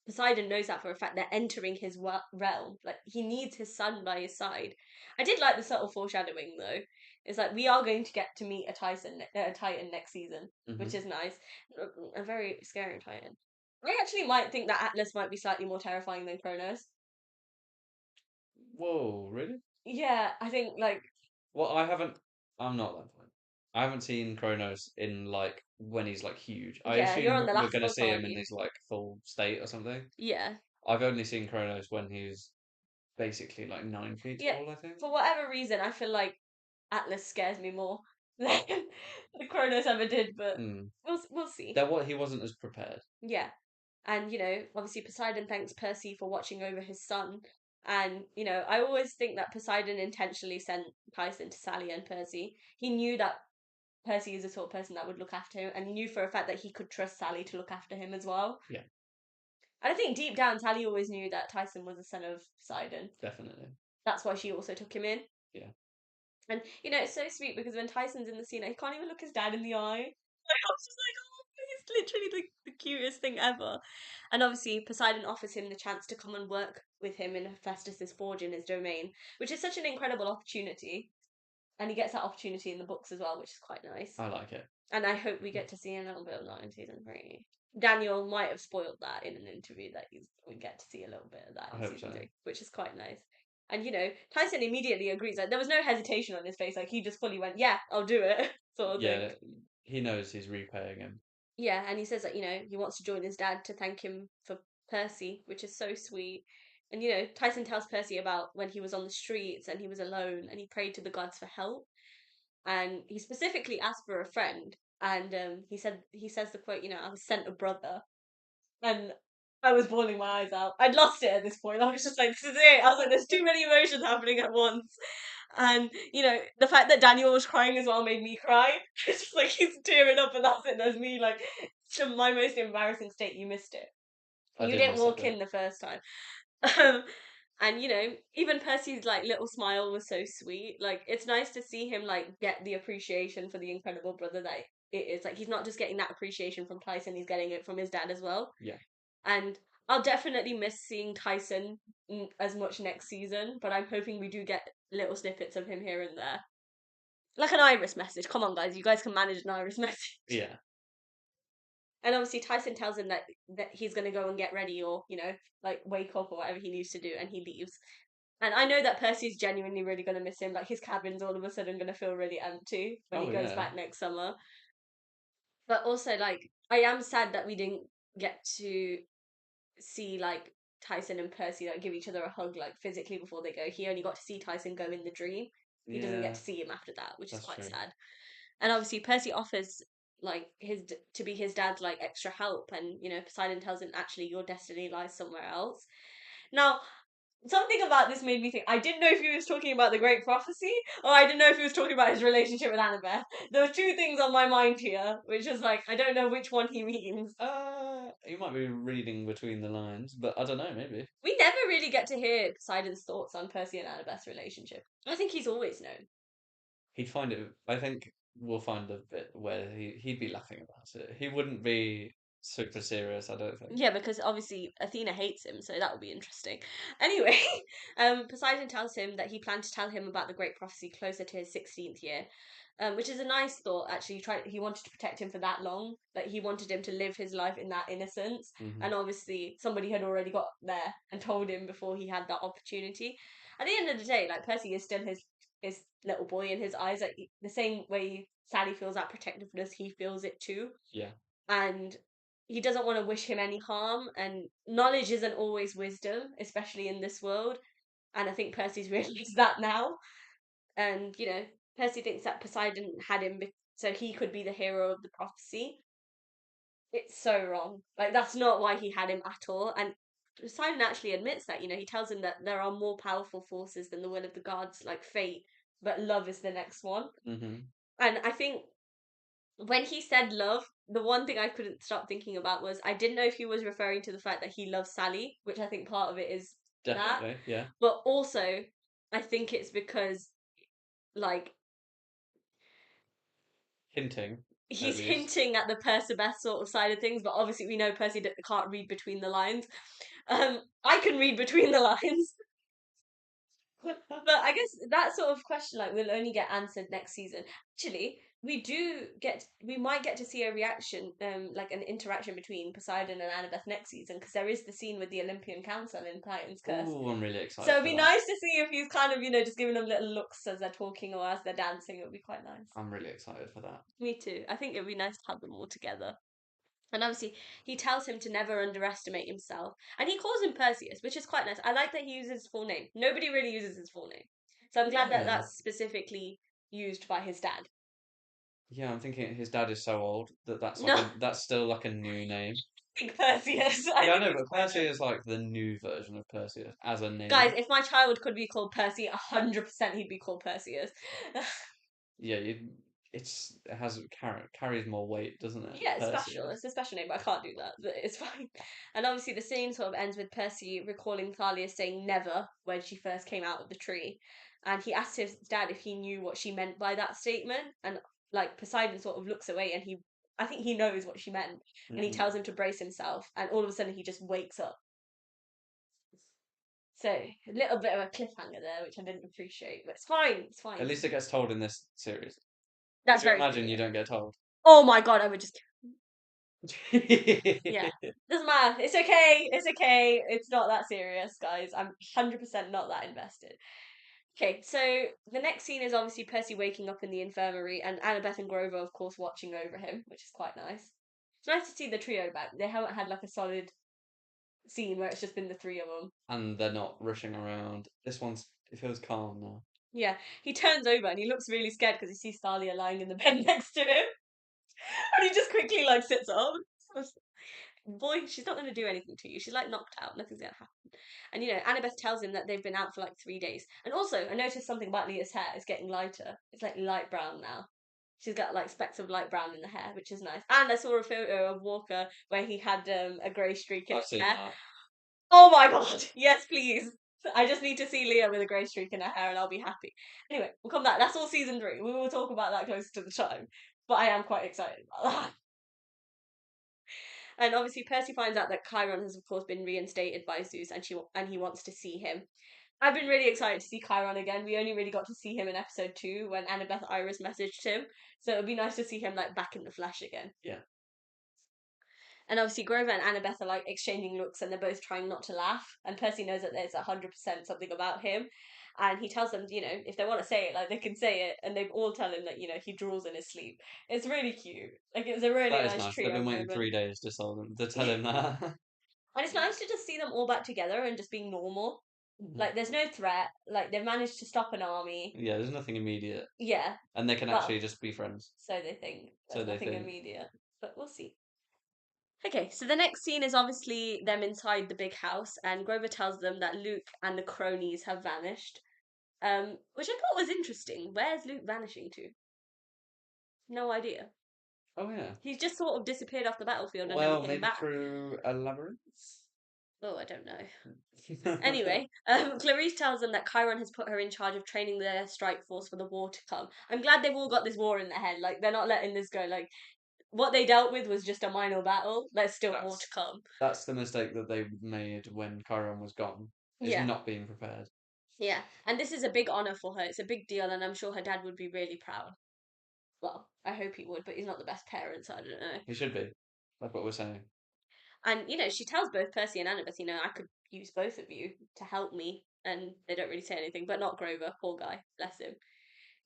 Poseidon knows that for a fact. They're entering his realm. Like, he needs his son by his side. I did like the subtle foreshadowing though. It's like we are going to get to meet a Titan next season, which is nice. A very scary Titan. I actually might think that Atlas might be slightly more terrifying than Kronos. Whoa, really? Yeah, I think like Well, I'm not that point. I haven't seen Kronos in like when he's like huge. I yeah, you're assume on the we're last gonna book, see aren't him in you? his like full state or something. Yeah. I've only seen Kronos when he's basically like 9 feet Yeah. tall, I think. For whatever reason, I feel like Atlas scares me more than the Kronos ever did, but Hmm. we'll see. He wasn't as prepared. Yeah. And, obviously Poseidon thanks Percy for watching over his son. And, I always think that Poseidon intentionally sent Tyson to Thalia and Percy. He knew that Percy is the sort of person that would look after him, and he knew for a fact that he could trust Sally to look after him as well. Yeah, And I think deep down, Sally always knew that Tyson was a son of Poseidon. definitely. That's why she also took him in. Yeah. And, it's so sweet because when Tyson's in the scene, he can't even look his dad in the eye. Like, I was just like, oh, he's literally the cutest thing ever. And obviously, Poseidon offers him the chance to come and work with him in Hephaestus's forge in his domain, which is such an incredible opportunity. And he gets that opportunity in the books as well, which is quite nice. I like it. And I hope we get to see a little bit of that in season 3. Daniel might have spoiled that in an interview that we get to see a little bit of that in season 3, which is quite nice. And Tyson immediately agrees. Like, there was no hesitation on his face. Like, he just fully went, "Yeah, I'll do it," sort of thing. Yeah, he knows he's repaying him. Yeah, and he says that he wants to join his dad to thank him for Percy, which is so sweet. And Tyson tells Percy about when he was on the streets and he was alone and he prayed to the gods for help. And he specifically asked for a friend. And he says the quote, "I was sent a brother," and I was bawling my eyes out. I'd lost it at this point. I was just like, "This is it." I was like, "There's too many emotions happening at once." And the fact that Daniel was crying as well made me cry. It's just like he's tearing up, and that's it. There's me like, my most embarrassing state. You missed it. You didn't walk in the first time. And even Percy's like little smile was so sweet. Like, it's nice to see him like get the appreciation for the incredible brother that it is. Like, he's not just getting that appreciation from Tyson, he's getting it from his dad as well. Yeah. And I'll definitely miss seeing Tyson as much next season, but I'm hoping we do get little snippets of him here and there. Like an Iris message. Come on, guys, you guys can manage an Iris message. Yeah. And obviously Tyson tells him that he's going to go and get ready, or, like wake up or whatever he needs to do, and he leaves. And I know that Percy's genuinely really going to miss him. Like, his cabin's all of a sudden going to feel really empty when he goes back next summer. But also, like, I am sad that we didn't get to see, like, Tyson and Percy, like, give each other a hug, like, physically before they go. He only got to see Tyson go in the dream. He doesn't get to see him after that, which is quite sad. And obviously Percy offers like to be his dad's like extra help, and Poseidon tells him, actually, your destiny lies somewhere else. Now, something about this made me think, I didn't know if he was talking about the Great Prophecy, or I didn't know if he was talking about his relationship with Annabeth. There were two things on my mind here, which is like, I don't know which one he means. You might be reading between the lines, but I don't know, maybe. We never really get to hear Poseidon's thoughts on Percy and Annabeth's relationship. I think he's always known. He'd find it. I think we'll find a bit where he'd be laughing about it. He wouldn't be super serious, I don't think. Yeah, because obviously Athena hates him, so that would be interesting. Anyway, Poseidon tells him that he planned to tell him about the Great Prophecy closer to his 16th year, which is a nice thought, actually. He wanted to protect him for that long. Like, he wanted him to live his life in that innocence. And obviously somebody had already got there and told him before he had that opportunity. At the end of the day, like, Percy is still his little boy in his eyes. Like, the same way Sally feels that protectiveness, he feels it too. Yeah. And he doesn't want to wish him any harm, and knowledge isn't always wisdom, especially in this world. And I think Percy's realised that now. And Percy thinks that Poseidon had him so he could be the hero of the prophecy. It's so wrong. Like, that's not why he had him at all. And Poseidon actually admits that. He tells him that there are more powerful forces than the will of the gods, like fate, but love is the next one. Mm-hmm. And I think When he said love, the one thing I couldn't stop thinking about was I didn't know if he was referring to the fact that he loves Sally, which I think part of it is that, Definitely, yeah. but also I think it's because like Hinting, at he's least. hinting at the Percabeth sort of side of things, but obviously we know Percy can't read between the lines. I can read between the lines. But I guess that sort of question, like, will only get answered next season. Actually, we might get to see a reaction, like an interaction between Poseidon and Annabeth next season, because there is the scene with the Olympian Council in Titan's Curse. Oh, I'm really So excited it'd for be that. nice to see if he's kind of, just giving them little looks as they're talking or as they're dancing. It would be quite nice. I'm really excited for that. Me too. I think it'd be nice to have them all together. And obviously, he tells him to never underestimate himself. And he calls him Perseus, which is quite nice. I like that he uses his full name. Nobody really uses his full name. So I'm glad that Yeah. that's specifically used by his dad. Yeah, I'm thinking his dad is so old that No, that's still like a new name. big Perseus. I Yeah, I think know, it's but quite Percy nice. is like the new version of Perseus as a Guys, name. if my child could be called Percy, 100% he'd be called Perseus. Yeah, it has carries more weight, doesn't it? Yeah, it's special. Perseus. It's a special name, but I can't do that. But it's fine. And obviously, the scene sort of ends with Percy recalling Thalia saying never when she first came out of the tree. And he asks his dad if he knew what she meant by that statement. And like Poseidon sort of looks away and I think he knows what she meant. And he Hmm. tells him to brace himself. And all of a sudden, he just wakes up. So a little bit of a cliffhanger there, which I didn't appreciate. But it's fine. It's At fine. least it gets told in this series. That's Could you very true. imagine you Yeah. don't get told? Oh my god, I would just. Yeah. Doesn't matter. It's okay. It's okay. It's not that serious, guys. I'm 100% not that invested. Okay, so the next scene is obviously Percy waking up in the infirmary and Annabeth and Grover, of course, watching over him, which is quite nice. It's nice to see the trio back. They haven't had like a solid scene where it's just been the three of them. And they're not rushing around. It feels calm now. Yeah, he turns over and he looks really scared because he sees Thalia lying in the bed next to him. And he just quickly like sits up. Boy, she's not going to do anything to you. She's like knocked out. Nothing's going to happen. And Annabeth tells him that they've been out for like 3 days. And also, I noticed something about Leah's hair. It's getting lighter. It's like light brown now. She's got like specks of light brown in the hair, which is nice. And I saw a photo of Walker where he had a grey streak in I've his seen hair. that. Oh my god! Yes, please. I just need to see Leah with a grey streak in her hair, and I'll be happy. Anyway, we'll come back. That's all season 3. We will talk about that closer to the time. But I am quite excited about that. And obviously, Percy finds out that Chiron has, of course, been reinstated by Zeus, and he wants to see him. I've been really excited to see Chiron again. We only really got to see him in episode 2 when Annabeth Iris messaged him, so it'd be nice to see him like back in the flesh again. Yeah. And obviously, Grover and Annabeth are like exchanging looks, and they're both trying not to laugh. And Percy knows that there's 100% something about him, and he tells them, if they want to say it, like they can say it, and they all tell him that he draws in his sleep. It's really cute. Like it's a really That is nice nice. They've trio been waiting moment. 3 days to tell him that. And it's nice to just see them all back together and just being normal. Like, there's no threat. Like, they've managed to stop an army. Yeah, there's nothing immediate. Yeah, And they can well, actually just be friends. so they think. So There's they nothing think. immediate. But we'll see. Okay, so the next scene is obviously them inside the big house, and Grover tells them that Luke and the cronies have vanished. Which I thought was interesting. Where's Luke vanishing to? No idea. Oh yeah. He's just sort of disappeared off the battlefield and never Well, came maybe back. through a labyrinth? Oh, I don't know. Anyway, Clarice tells them that Chiron has put her in charge of training their strike force for the war to come. I'm glad they've all got this war in their head. Like, they're not letting this go. Like, what they dealt with was just a minor battle. There's still more to That's come. that's the mistake that they made when Chiron was gone, is Yeah, not being prepared. yeah. And this is a big honor for her. It's a big deal, and I'm sure her dad would be really proud. Well, I hope he would, but he's not the best parent, so I don't know. He should be. That's what we're saying. And, she tells both Percy and Annabeth, I could use both of you to help me. And they don't really say anything, but not Grover. Poor guy. Bless him.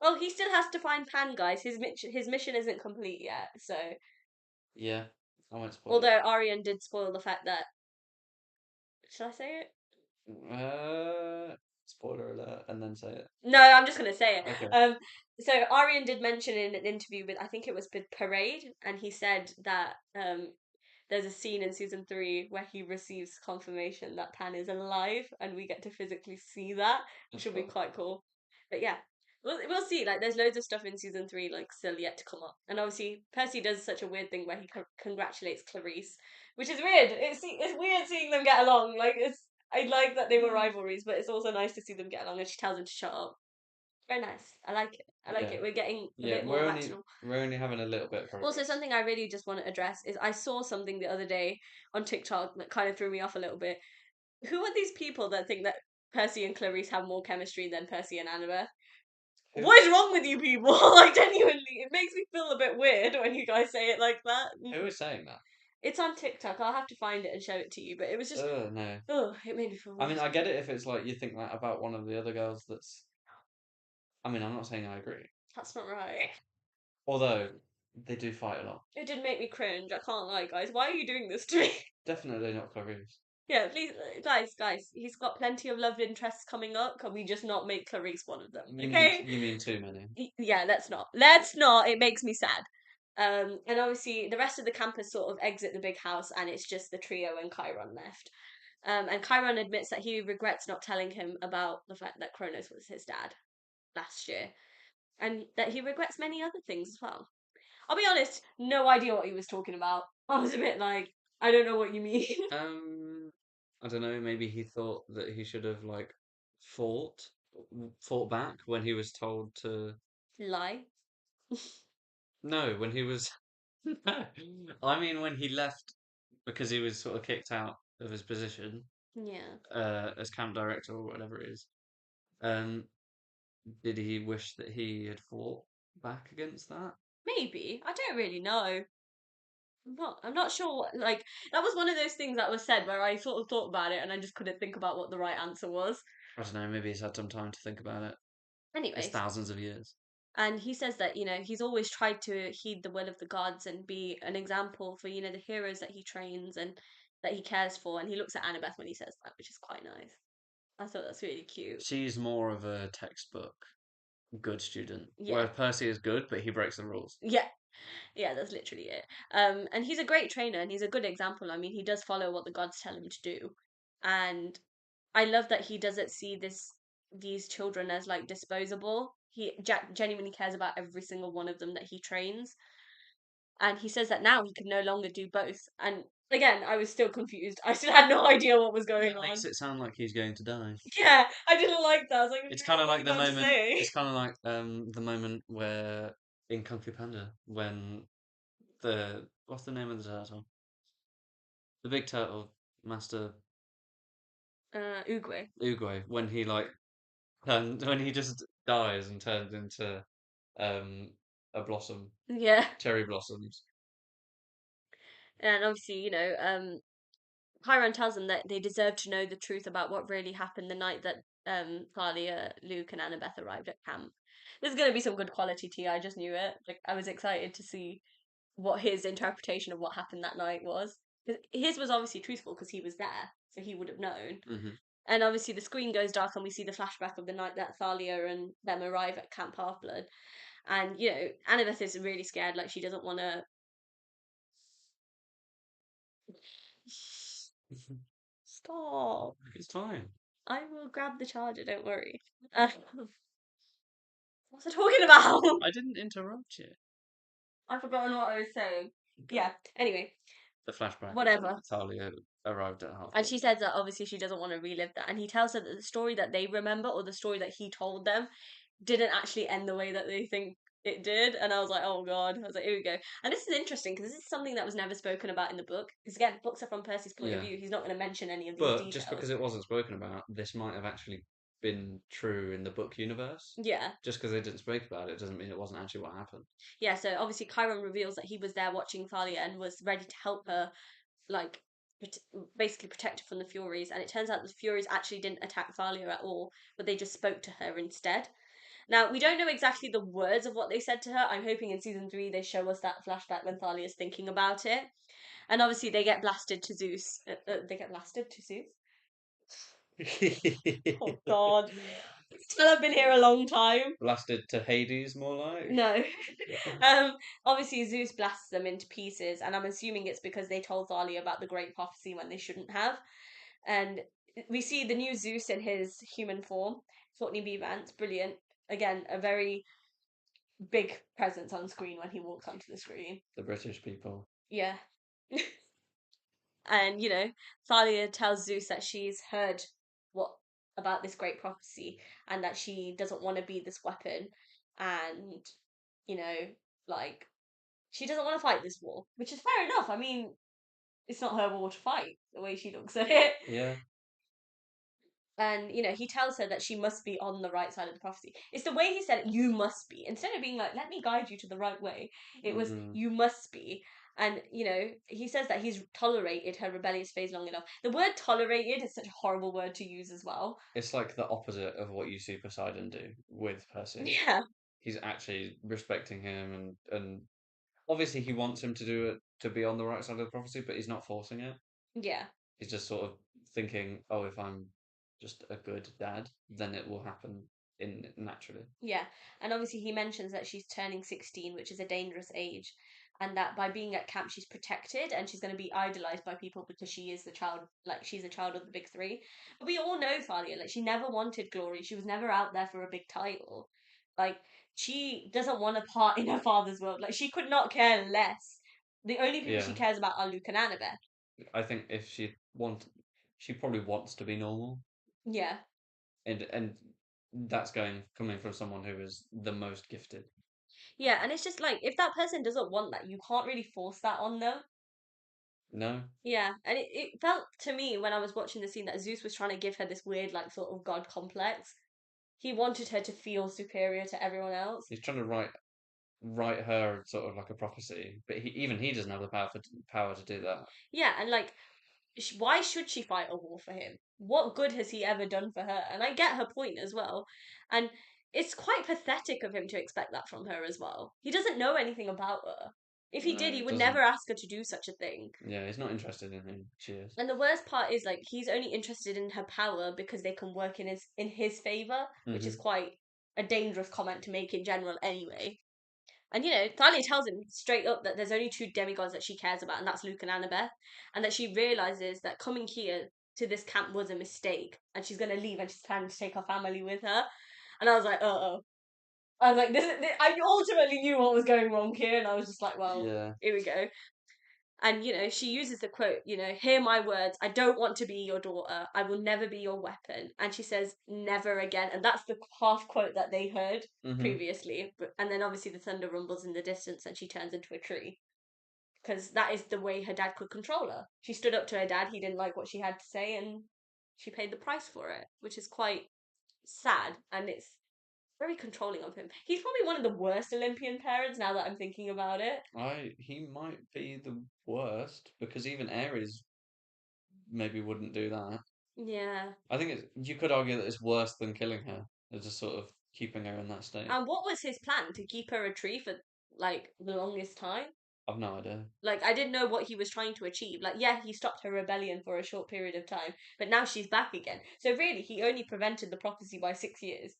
Well, he still has to find Pan, guys. His mission isn't complete yet. So, Yeah, I won't spoil it. although Arian did spoil the fact that, should I say it? Spoiler alert, and then say it. No, I'm just gonna say it. Okay. So Arian did mention in an interview with, I think it was with Parade, and he said that there's a scene in season 3 where he receives confirmation that Pan is alive, and we get to physically see that, which That's will be cool. quite cool. But yeah, we'll see. Like, there's loads of stuff in season 3, like, still yet to come up. And obviously, Percy does such a weird thing where he congratulates Clarice, which is weird. It's weird seeing them get along. Like, I like that they were rivalries, but it's also nice to see them get along. And she tells him to shut up. Very nice. I like it. I like Yeah. it. We're getting a Yeah, bit more maternal. we're only having a little bit of Also, progress. something I really just want to address is I saw something the other day on TikTok that kind of threw me off a little bit. Who are these people that think that Percy and Clarice have more chemistry than Percy and Annabeth? Who What is wrong with you people? Like, genuinely, it makes me feel a bit weird when you guys say it like that. who is saying that? It's on TikTok. I'll have to find it and show it to you. But it was just, No. oh, it made me feel I weird. mean, I get it if it's like you think that about one of the other girls that's. I mean, I'm not saying I agree. That's not right. Although, they do fight a lot. It did make me cringe. I can't lie, guys. Why are you doing this to me? Definitely not Clarice. Yeah, please, guys. He's got plenty of love interests coming up. Can we just not make Clarice one of them? Okay? You mean too many? Yeah, let's not. Let's not. It makes me sad. And obviously the rest of the campus sort of exit the big house, and it's just the trio and Chiron left. And Chiron admits that he regrets not telling him about the fact that Kronos was his dad last year, and that he regrets many other things as well. I'll be honest, no idea what he was talking about. I was a bit like, I don't know what you mean. I don't know. Maybe he thought that he should have like fought, fought back when he was told to. Lie. No, when he was. No, I mean when he left because he was sort of kicked out of his position Yeah. as camp director or whatever it is. Um, did he wish that he had fought back against that? Maybe. I don't really know. I'm not sure like that was one of those things that was said where I sort of thought about it and I just couldn't think about what the right answer was. I don't know. Maybe he's had some time to think about it. It's Anyways, thousands of years. and he says that, he's always tried to heed the will of the gods and be an example for, the heroes that he trains and that he cares for. And he looks at Annabeth when he says that, which is quite nice. I thought that's really cute. She's more of a textbook good student, Yeah. whereas Percy is good, but he breaks the rules. Yeah. Yeah, that's literally it. And he's a great trainer and he's a good example. I mean, he does follow what the gods tell him to do. And I love that he doesn't see these children as like disposable. He genuinely cares about every single one of them that he trains. And he says that now he can no longer do both. And again, I was still confused. I still had no idea what was going It on. makes it sound like he's going to die. Yeah, I didn't like that. I was like, It's kind of what are like you the about to moment. say? It's kind of like the moment where in Kung Fu Panda when the what's the name of the turtle? The big turtle, Master Uguay. Uguay, when he like when he just dies and turns into um a blossom, Yeah. cherry blossoms. And obviously, Chiron tells them that they deserve to know the truth about what really happened the night that Thalia, Luke, and Annabeth arrived at camp. There's going to be some good quality tea. I just knew it. Like I was excited to see what his interpretation of what happened that night was. 'Cause his was obviously truthful because he was there, so he would have known. Hmm. And obviously, the screen goes dark, and we see the flashback of the night that Thalia and them arrive at Camp Half Blood. And Annabeth is really scared. Like she doesn't want to. Stop. It's fine. I will grab the charger, don't worry. What's I talking about? I didn't interrupt you. I've forgotten what I was saying. Yeah, anyway, The flashback. whatever. Thalia arrived at half. And she says that obviously she doesn't want to relive that. And he tells her that the story that they remember or the story that he told them didn't actually end the way that they think it did. And I was like, oh god. I was like, here we go. And this is interesting because this is something that was never spoken about in the book. Because again, books are from Percy's point of Yeah. view. He's not going to mention any of these But details. just because it wasn't spoken about, this might have actually been true in the book universe. Yeah. Just because they didn't speak about it doesn't mean it wasn't actually what happened. Yeah, so obviously Chiron reveals that he was there watching Thalia and was ready to help her, like, basically protect her from the Furies. And it turns out the Furies actually didn't attack Thalia at all, but they just spoke to her instead. Now, we don't know exactly the words of what they said to her. I'm hoping in season 3 they show us that flashback when Thalia's thinking about it. And obviously they get blasted to Zeus. They get blasted to Zeus? Oh, God. Still have been here a long time. Blasted to Hades, more like. No. Obviously Zeus blasts them into pieces, and I'm assuming it's because they told Thalia about the great prophecy when they shouldn't have. And we see the new Zeus in his human form. Courtney B. Vance, brilliant. Again, a very big presence on screen when he walks onto the screen. The British people. Yeah. And, Thalia tells Zeus that she's heard what about this great prophecy and that she doesn't want to be this weapon. And, you know, like, she doesn't want to fight this war, which is fair enough. I mean, it's not her war to fight, the way she looks at it. Yeah. And, he tells her that she must be on the right side of the prophecy. It's the way he said it, you must be. Instead of being like, let me guide you to the right way, it was, Mm. you must be. And, he says that he's tolerated her rebellious phase long enough. The word tolerated is such a horrible word to use as well. It's like the opposite of what you see Poseidon do with Percy. Yeah, He's actually respecting him, and obviously he wants him to do it to be on the right side of the prophecy, but he's not forcing it. yeah. He's just sort of thinking, oh, if I'm just a good dad, then it will happen in naturally. Yeah, and obviously he mentions that she's turning 16, which is a dangerous age, and that by being at camp she's protected and she's going to be idolized by people because she is the child, like she's a child of the big three. But we all know Thalia, like she never wanted glory. She was never out there for a big title. Like she doesn't want a part in her father's world. Like she could not care less. The only people she Yeah, cares about are Luke and Annabeth. I think if she probably wants to be normal, Yeah. and that's coming from someone who is the most gifted. Yeah, and it's just like if that person doesn't want that, you can't really force that on them. No, Yeah, and it felt to me when I was watching the scene that Zeus was trying to give her this weird, like, sort of god complex. He wanted her to feel superior to everyone else. he's trying to write her sort of like a prophecy, but he doesn't have the power to do that. Yeah, and like, why should she fight a war for him? What good has he ever done for her? And I get her point as well. And it's quite pathetic of him to expect that from her as well. He doesn't know anything about her. If he No, did, he it would doesn't. never ask her to do such a thing. Yeah, he's not interested in who she is. And the worst part is like he's only interested in her power because they can work in his favor, which is Hmm. quite a dangerous comment to make in general anyway. And Thalia tells him straight up that there's only two demigods that she cares about, and that's Luke and Annabeth, and that she realizes that coming here to this camp was a mistake, and she's gonna leave, and she's planning to take her family with her. And I was like, oh. I was like, I ultimately knew what was going wrong here, and I was just like, well, Yeah. here we go. And she uses the quote, hear my words, I don't want to be your daughter, I will never be your weapon. And she says never again, and that's the half quote that they heard Hmm. previously. And then obviously the thunder rumbles in the distance and she turns into a tree, because that is the way her dad could control her. She stood up to her dad, he didn't like what she had to say, and she paid the price for it, which is quite sad, and it's very controlling of him. He's probably one of the worst Olympian parents now that I'm thinking about it. He might be the worst because even Ares maybe wouldn't do that. Yeah. I think you could argue that it's worse than killing her. It's just sort of keeping her in that state. And what was his plan? To keep her a tree for like the longest time? I've no idea. Like I didn't know what he was trying to achieve. Like yeah, he stopped her rebellion for a short period of time, but now she's back again. So really, he only prevented the prophecy by 6 years,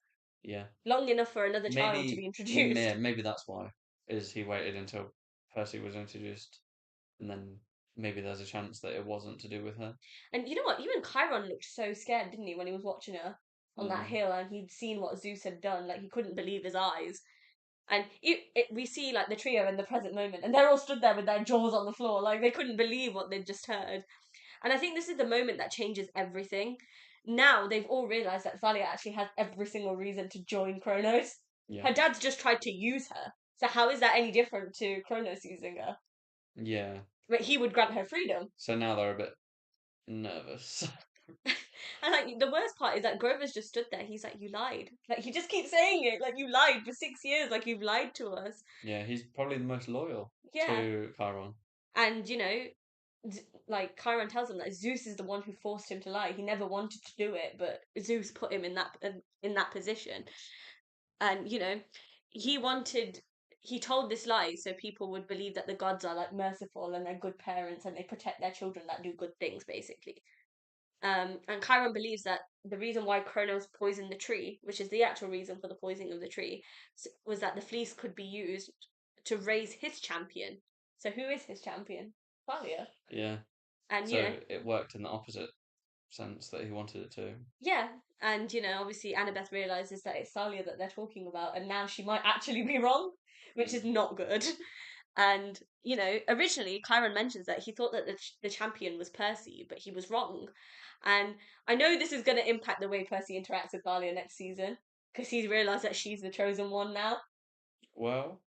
Yeah. long enough for another child to be Maybe introduced. maybe that's why is he waited until Percy was introduced, and then maybe there's a chance that it wasn't to do with her. And you know what? Even Chiron looked so scared, didn't he, when he was watching her on that Mm. hill and he'd seen what Zeus had done? Like he couldn't believe his eyes. And we see like the trio in the present moment, and they're all stood there with their jaws on the floor, like they couldn't believe what they'd just heard. And I think this is the moment that changes everything. Now they've all realised that Thalia actually has every single reason to join Kronos. Yeah. Her dad's just tried to use her. So how is that any different to Kronos using her? Yeah. But he would grant her freedom. So now they're a bit nervous. And like the worst part is that Grover's just stood there. He's like, "You lied." Like he just keeps saying it. Like you lied for 6 years. Like you've lied to us. Yeah, he's probably the most loyal Yeah. to Chiron. And like Chiron tells him that Zeus is the one who forced him to lie. He never wanted to do it, but Zeus put him in that position. And he wanted he told this lie so people would believe that the gods are like merciful and they're good parents and they protect their children that do good things, basically. And Chiron believes that the reason why Kronos poisoned the tree, which is the actual reason for the poisoning of the tree, was that the fleece could be used to raise his champion. So who is his champion? Thalia. Yeah. And So it worked in the opposite sense that he wanted it to. yeah, And, obviously Annabeth realizes that it's Thalia that they're talking about, and now she might actually be wrong, which is not good. And, originally Chiron mentions that he thought that the champion was Percy, but he was wrong. And I know this is going to impact the way Percy interacts with Thalia next season, because he's realised that she's the chosen one now. Well,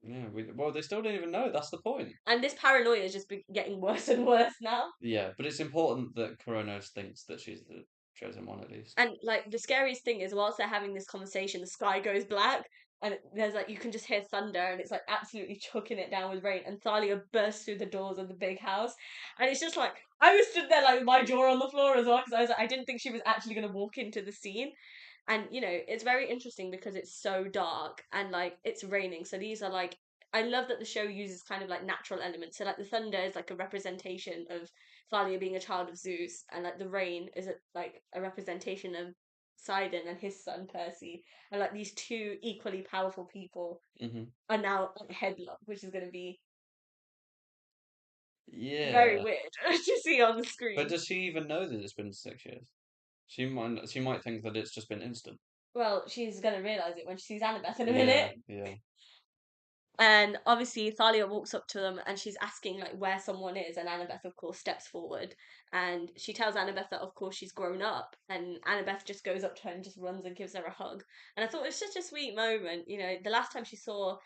yeah. Well, they still don't even know. That's the point. And this paranoia is just getting worse and worse now. Yeah, but it's important that Coronos thinks that she's the chosen one at least. And like the scariest thing is, whilst they're having this conversation, the sky goes black, and there's like you can just hear thunder, and it's like absolutely chucking it down with rain. And Thalia bursts through the doors of the big house, and it's just like I was stood there like with my jaw on the floor as well, because I was like I didn't think she was actually gonna walk into the scene. And it's very interesting because it's so dark and like it's raining. So these are like I love that the show uses kind of like natural elements. So like the thunder is like a representation of Thalia being a child of Zeus, and like the rain is like a representation of Sidon and his son Percy, and like these two equally powerful people Mm-hmm. are now at headlock, which is going to be very Yeah. weird to see on the But screen. does she even know that it's been 6 years? She might think that it's just been instant. Well, she's going to realize it when she sees Annabeth in a Yeah, minute. yeah. And obviously Thalia walks up to them and she's asking like where someone is, and Annabeth of course steps forward and she tells Annabeth that of course she's grown up, and Annabeth just goes up to her and just runs and gives her a hug. And I thought it was such a sweet moment. The last time she saw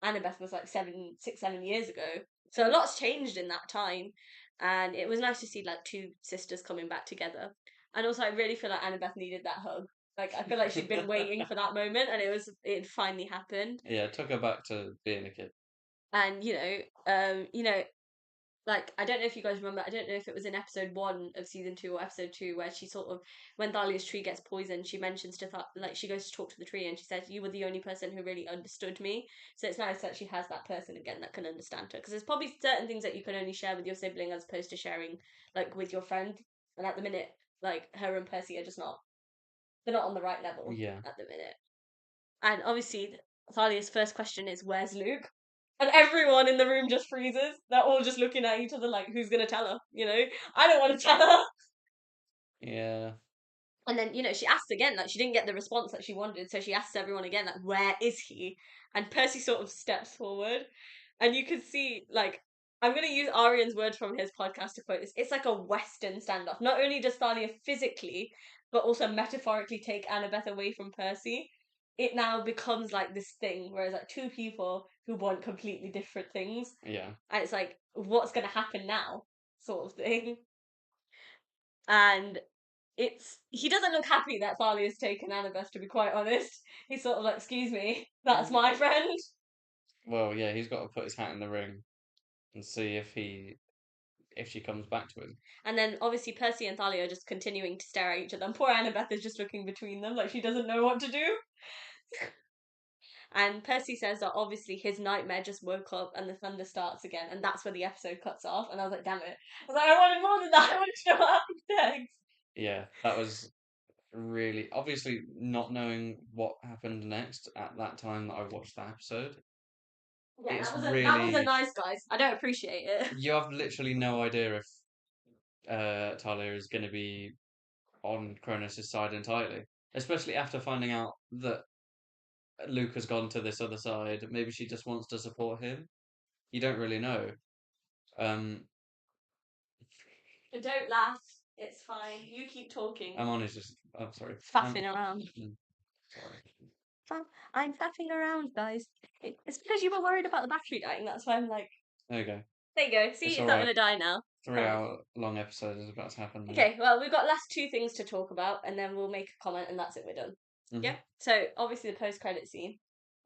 Annabeth was like 7 years ago. So a lot's changed in that time. And it was nice to see like two sisters coming back together. And also I really feel like Annabeth needed that hug. Like I feel like she'd been waiting for that moment, and it finally happened. Yeah, it took her back to being a kid. And like I don't know if you guys remember, I don't know if it was in episode 1 of season 2 or episode 2, where she sort of, when Thalia's tree gets poisoned, she mentions to like she goes to talk to the tree and she says, you were the only person who really understood me. So it's nice that she has that person again that can understand her, because there's probably certain things that you can only share with your sibling as opposed to sharing like with your friend. And at the minute, like her and Percy are just not, they're not on the right level Yeah. at the minute. And obviously, Thalia's first question is, where's Luke? And everyone in the room just freezes. They're all just looking at each other like, who's going to tell her? I don't want to tell her. Yeah. And then, she asks again, like, she didn't get the response that she wanted. So she asks everyone again, like, where is he? And Percy sort of steps forward. And you can see, like, I'm going to use Arian's words from his podcast to quote this. It's like a Western standoff. Not only does Thalia physically, but also metaphorically take Annabeth away from Percy, it now becomes like this thing, whereas like two people who want completely different things. Yeah. And it's like, what's going to happen now? Sort of thing. And he doesn't look happy that Thalia's taken Annabeth, to be quite honest. He's sort of like, excuse me, that's my friend. Well, yeah, he's got to put his hat in the ring and see if she comes back to him. And then obviously Percy and Thalia are just continuing to stare at each other, and poor Annabeth is just looking between them like she doesn't know what to do. And Percy says that obviously his nightmare just woke up and the thunder starts again, and that's where the episode cuts off. And I was like, damn it. I was like, I wanted more than that. I wanted to know what happened next. Yeah, that was really obviously not knowing what happened next at that time that I watched that episode. Yeah, It's that was a really nice, guys. I don't appreciate it. you have literally no idea if Talia is going to be on Kronos' side entirely, especially after finding out that Luke has gone to this other side. Maybe she just wants to support him. You don't really know. Um, Don't laugh. It's fine. You keep talking. Amon is just. I'm sorry. Faffing around. Sorry. I'm faffing around, guys. It's because you were worried about the battery dying. That's why I'm like, There you go. there you go. See, It's it's all not right. going to die now. 3 hour long episode is about to happen now. Okay, well, we've got last two things to talk about, and then we'll make a comment, and that's it. We're done. Mhm. Yeah. So obviously the post-credit scene.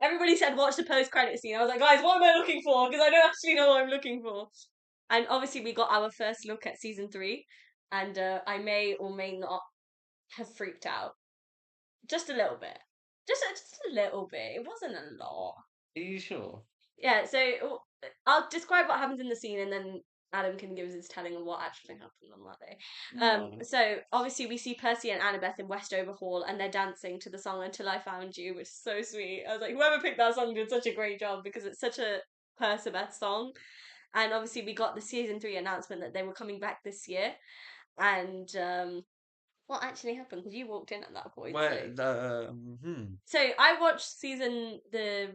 Everybody said watch the post-credit scene. I was like, guys, what am I looking for? Because I don't actually know what I'm looking for. And obviously we got our first look at season 3, and I may or may not have freaked out just a little bit. Just a little bit. It wasn't a lot. Are you sure? Yeah, so I'll describe what happens in the scene, and then Adam can give his telling of what actually happened on that day. Right. So obviously we see Percy and Annabeth in Westover Hall, and they're dancing to the song "Until I Found You," which is so sweet. I was like, whoever picked that song did such a great job, because it's such a Percabeth song. And obviously we got the season 3 announcement that they were coming back this year, and What actually happened? Because you walked in at that point. Where the So I watched the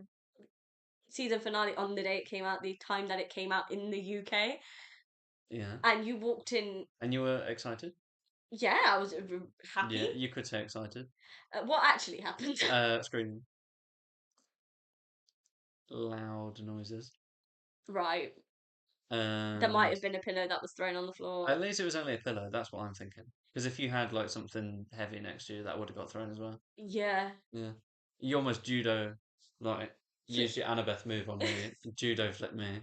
season finale on the day it came out, the time that it came out in the UK, yeah, and you walked in. and you were excited. Yeah, I was Yeah, happy. you could say excited. What actually happened? Screaming, loud noises. Right. There might And have been a pillow that was thrown on the floor. at least it was only a pillow. That's what I'm thinking. Because if you had like something heavy next to you, that would have got thrown as well. Yeah. Yeah, you almost judo, like Flip. use your Annabeth move on me, judo flip me,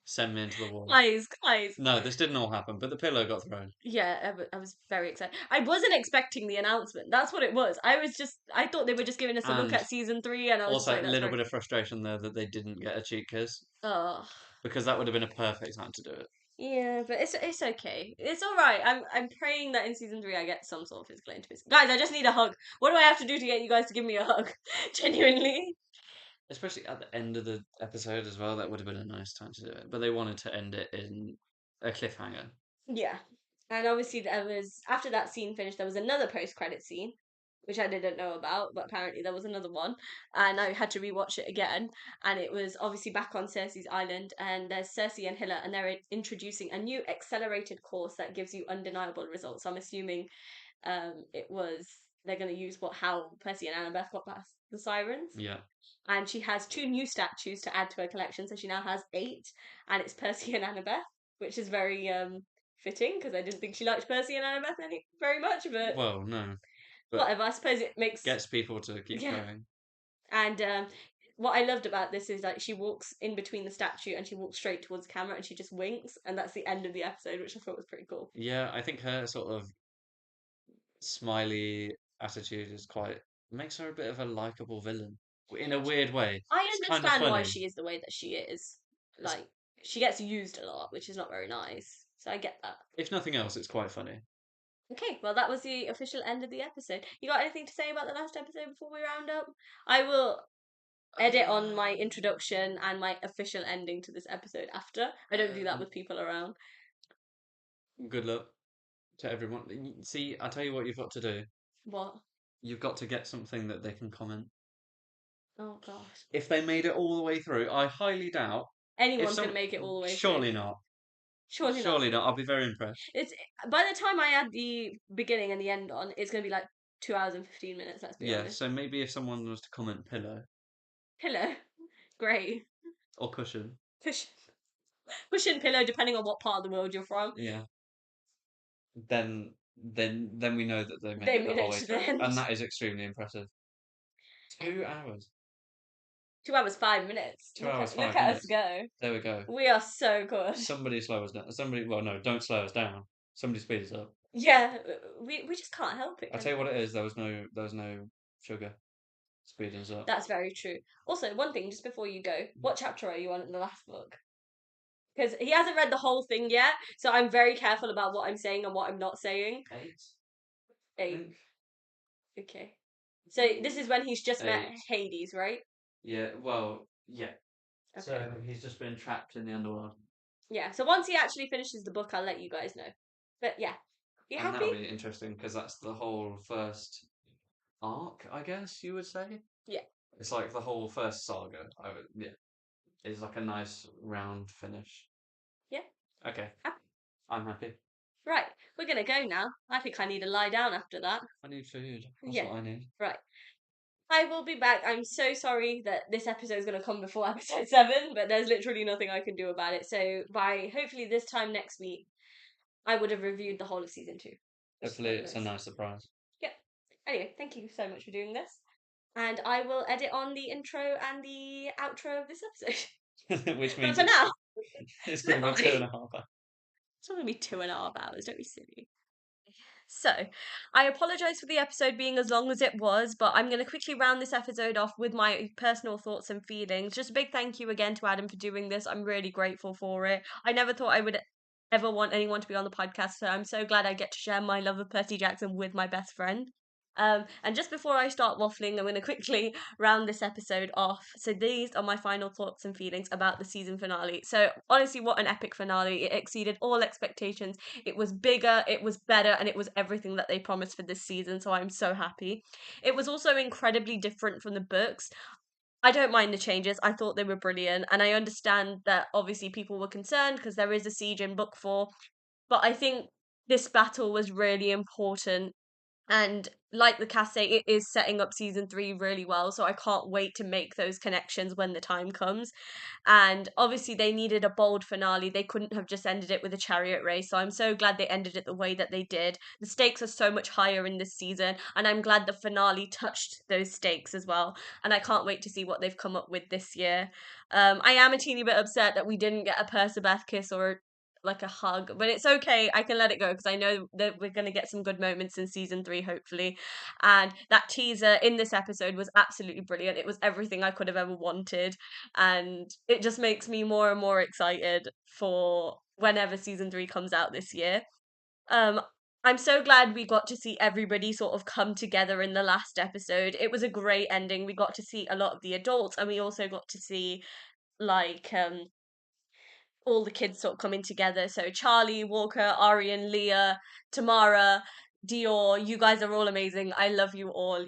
send me into the wall. Guys. No, this didn't all happen, but the pillow got thrown. Yeah, I was very excited. I wasn't expecting the announcement. That's what it was. I thought they were just giving us a look And at season 3, and I was just also like, a that's little very. bit of frustration there that they didn't get a cheek kiss Oh. because that would have been a perfect time to do it. Yeah, but it's okay. It's all right. I'm praying that in season 3 I get some sort of physical intimacy. Guys, I just need a hug. What do I have to do to get you guys to give me a hug? Genuinely. Especially at the end of the episode as well, that would have been a nice time to do it. But they wanted to end it in a cliffhanger. Yeah. And obviously there was after that scene finished, there was another post-credit scene, which I didn't know about, but apparently there was another one, and I had to rewatch it again. And it was obviously back on Cersei's island, and there's Cersei and Hilla, and they're introducing a new accelerated course that gives you undeniable results. So I'm assuming it was they're going to use how Percy and Annabeth got past the sirens. Yeah. And she has 2 new statues to add to her collection, so she now has 8, and it's Percy and Annabeth, which is very fitting because I didn't think she liked Percy and Annabeth very much, but Well, no, but whatever. I suppose it makes gets people to keep yeah. going. And what I loved about this is that she walks in between the statue and she walks straight towards the camera and she just winks, and that's the end of the episode, which I thought was pretty cool. Yeah, I think her sort of smiley attitude is quite makes her a bit of a likable villain in a weird way. I It's kind of understand why funny. she is the way that she is. It's, Like she gets used a lot, which is not very nice. So I get that. if nothing else, it's quite funny. Okay, well, that was the official end of the episode. You got anything to say about the last episode before we round up? I will edit on my introduction and my official ending to this episode after. I don't do that with people around. Good luck to everyone. See, I tell you what you've got to do. What? You've got to get something that they can comment. Oh, gosh. If they made it all the way through, I highly doubt. Anyone's going to make it all the way Surely through. not. Surely not. Surely not. I'll be very impressed. It's by the time I add the beginning and the end on, it's going to be like 2 hours and 15 minutes, let's be Yeah, honest. so maybe if someone was to comment pillow Pillow. Great. or cushion. Cushion pillow, depending on what part of the world you're from. Yeah. Then we know that they made They it the made whole it way to the through. end. And that is extremely impressive. 2 hours. 2 hours, 5 minutes. 2 hours, Look 5 at minutes. us go. There we go. We are so good. Somebody slow us down. Well, no, don't slow us down. Somebody speed us up. Yeah, we just can't help it. I'll tell you what it is. There was no sugar speeding us up. That's very true. Also, one thing just before you go, what chapter are you on in the last book? Because he hasn't read the whole thing yet, so I'm very careful about what I'm saying and what I'm not saying. 8. 8. Okay. So this is when he's just met Hades, right? Yeah. Well, yeah. Okay. So he's just been trapped in the underworld. Yeah. So once he actually finishes the book, I'll let you guys know. But yeah, you And happy? that'll be interesting because that's the whole first arc, I guess you would say. Yeah. It's like the whole first saga. Yeah. It's like a nice round finish. Yeah. Okay. Happy. I'm happy. Right, we're gonna go now. I think I need to lie down after that. I need food. That's Yeah. what I need. Right. I will be back. I'm so sorry that this episode is going to come before episode 7, but there's literally nothing I can do about it. So by hopefully this time next week, I would have reviewed the whole of season 2. Hopefully it's a nice surprise. Yep. Anyway, thank you so much for doing this. And I will edit on the intro and the outro of this episode. Which means but for now, it's going to be 2.5 hours. It's not going to be 2.5 hours. Don't be silly. So, I apologise for the episode being as long as it was, but I'm going to quickly round this episode off with my personal thoughts and feelings. Just a big thank you again to Adam for doing this. I'm really grateful for it. I never thought I would ever want anyone to be on the podcast, so I'm so glad I get to share my love of Percy Jackson with my best friend. And just before I start waffling, I'm going to quickly round this episode off. So these are my final thoughts and feelings about the season finale. So honestly, what an epic finale. It exceeded all expectations. It was bigger, it was better, and it was everything that they promised for this season. So I'm so happy. It was also incredibly different from the books. I don't mind the changes. I thought they were brilliant. And I understand that obviously people were concerned because there is a siege in book 4. But I think this battle was really important, and like the cast say, it is setting up season 3 really well. So I can't wait to make those connections when the time comes. And obviously, they needed a bold finale. They couldn't have just ended it with a chariot race. So I'm so glad they ended it the way that they did. The stakes are so much higher in this season. And I'm glad the finale touched those stakes as well. And I can't wait to see what they've come up with this year. I am a teeny bit upset that we didn't get a Percabeth kiss or like a hug, but it's okay. I can let it go because I know that we're going to get some good moments in season 3, hopefully. And that teaser in this episode was absolutely brilliant. It was everything I could have ever wanted, and it just makes me more and more excited for whenever season 3 comes out this year. Um, I'm so glad we got to see everybody sort of come together in the last episode. It was a great ending. We got to see a lot of the adults, and we also got to see like all the kids sort of coming together. So Charlie, Walker, Arian, Leah, Tamara, Dior, you guys are all amazing. I love you all.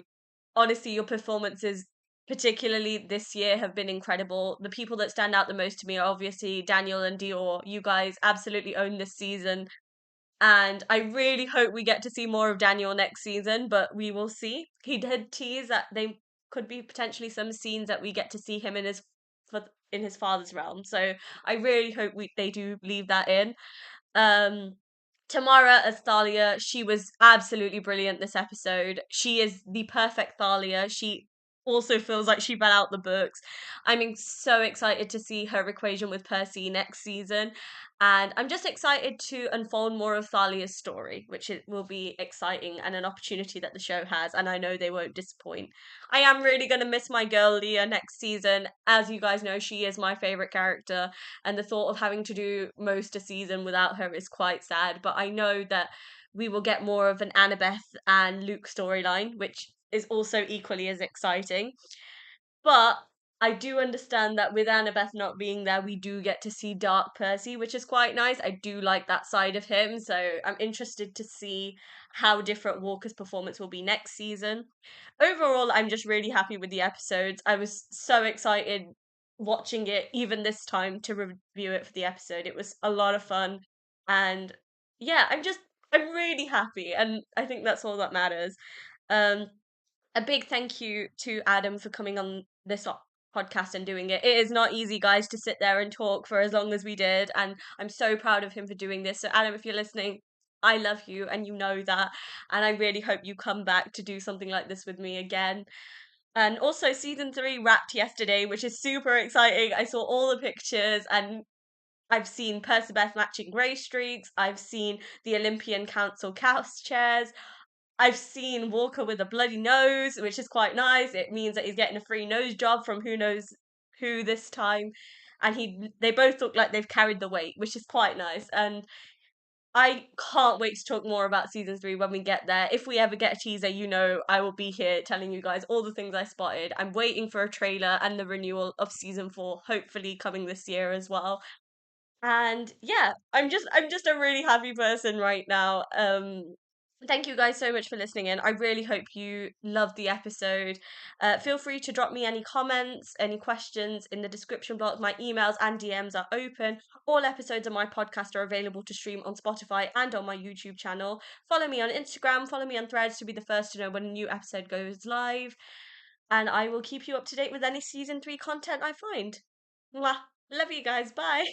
Honestly, your performances, particularly this year, have been incredible. The people that stand out the most to me are obviously Daniel and Dior. You guys absolutely own this season. And I really hope we get to see more of Daniel next season, but we will see. He did tease that they could be potentially some scenes that we get to see him in his father's realm. So I really hope they do leave that in. Um, Tamara as Thalia, she was absolutely brilliant this episode. She is the perfect Thalia. She also feels like she fell out the books. So excited to see her equation with Percy next season. And I'm just excited to unfold more of Thalia's story, which it will be exciting and an opportunity that the show has. And I know they won't disappoint. I am really going to miss my girl Leah next season. As you guys know, she is my favourite character, and the thought of having to do most a season without her is quite sad. But I know that we will get more of an Annabeth and Luke storyline, which is also equally as exciting. But I do understand that with Annabeth not being there, we do get to see Dark Percy, which is quite nice. I do like that side of him, so I'm interested to see how different Walker's performance will be next season. Overall, I'm just really happy with the episodes. I was so excited watching it, even this time, to review it for the episode. It was a lot of fun, and yeah, I'm really happy, and I think that's all that matters. Um, a big thank you to Adam for coming on this podcast and doing it. It is not easy, guys, to sit there and talk for as long as we did, and I'm so proud of him for doing this. So, Adam, if you're listening, I love you, and you know that, and I really hope you come back to do something like this with me again. And also, season 3 wrapped yesterday, which is super exciting. I saw all the pictures, and I've seen Percabeth matching grey streaks. I've seen the Olympian Council cast chairs. I've seen Walker with a bloody nose, which is quite nice. It means that he's getting a free nose job from who knows who this time. And they both look like they've carried the weight, which is quite nice. And I can't wait to talk more about season 3 when we get there. If we ever get a teaser, I will be here telling you guys all the things I spotted. I'm waiting for a trailer and the renewal of season 4, hopefully coming this year as well. And yeah, I'm just a really happy person right now. Thank you guys so much for listening in. I really hope you loved the episode. Feel free to drop me any comments, any questions in the description box. My emails and DMs are open. All episodes of my podcast are available to stream on Spotify and on my YouTube channel. Follow me on Instagram, follow me on Threads to be the first to know when a new episode goes live. And I will keep you up to date with any season 3 content I find. Mwah. Love you guys. Bye.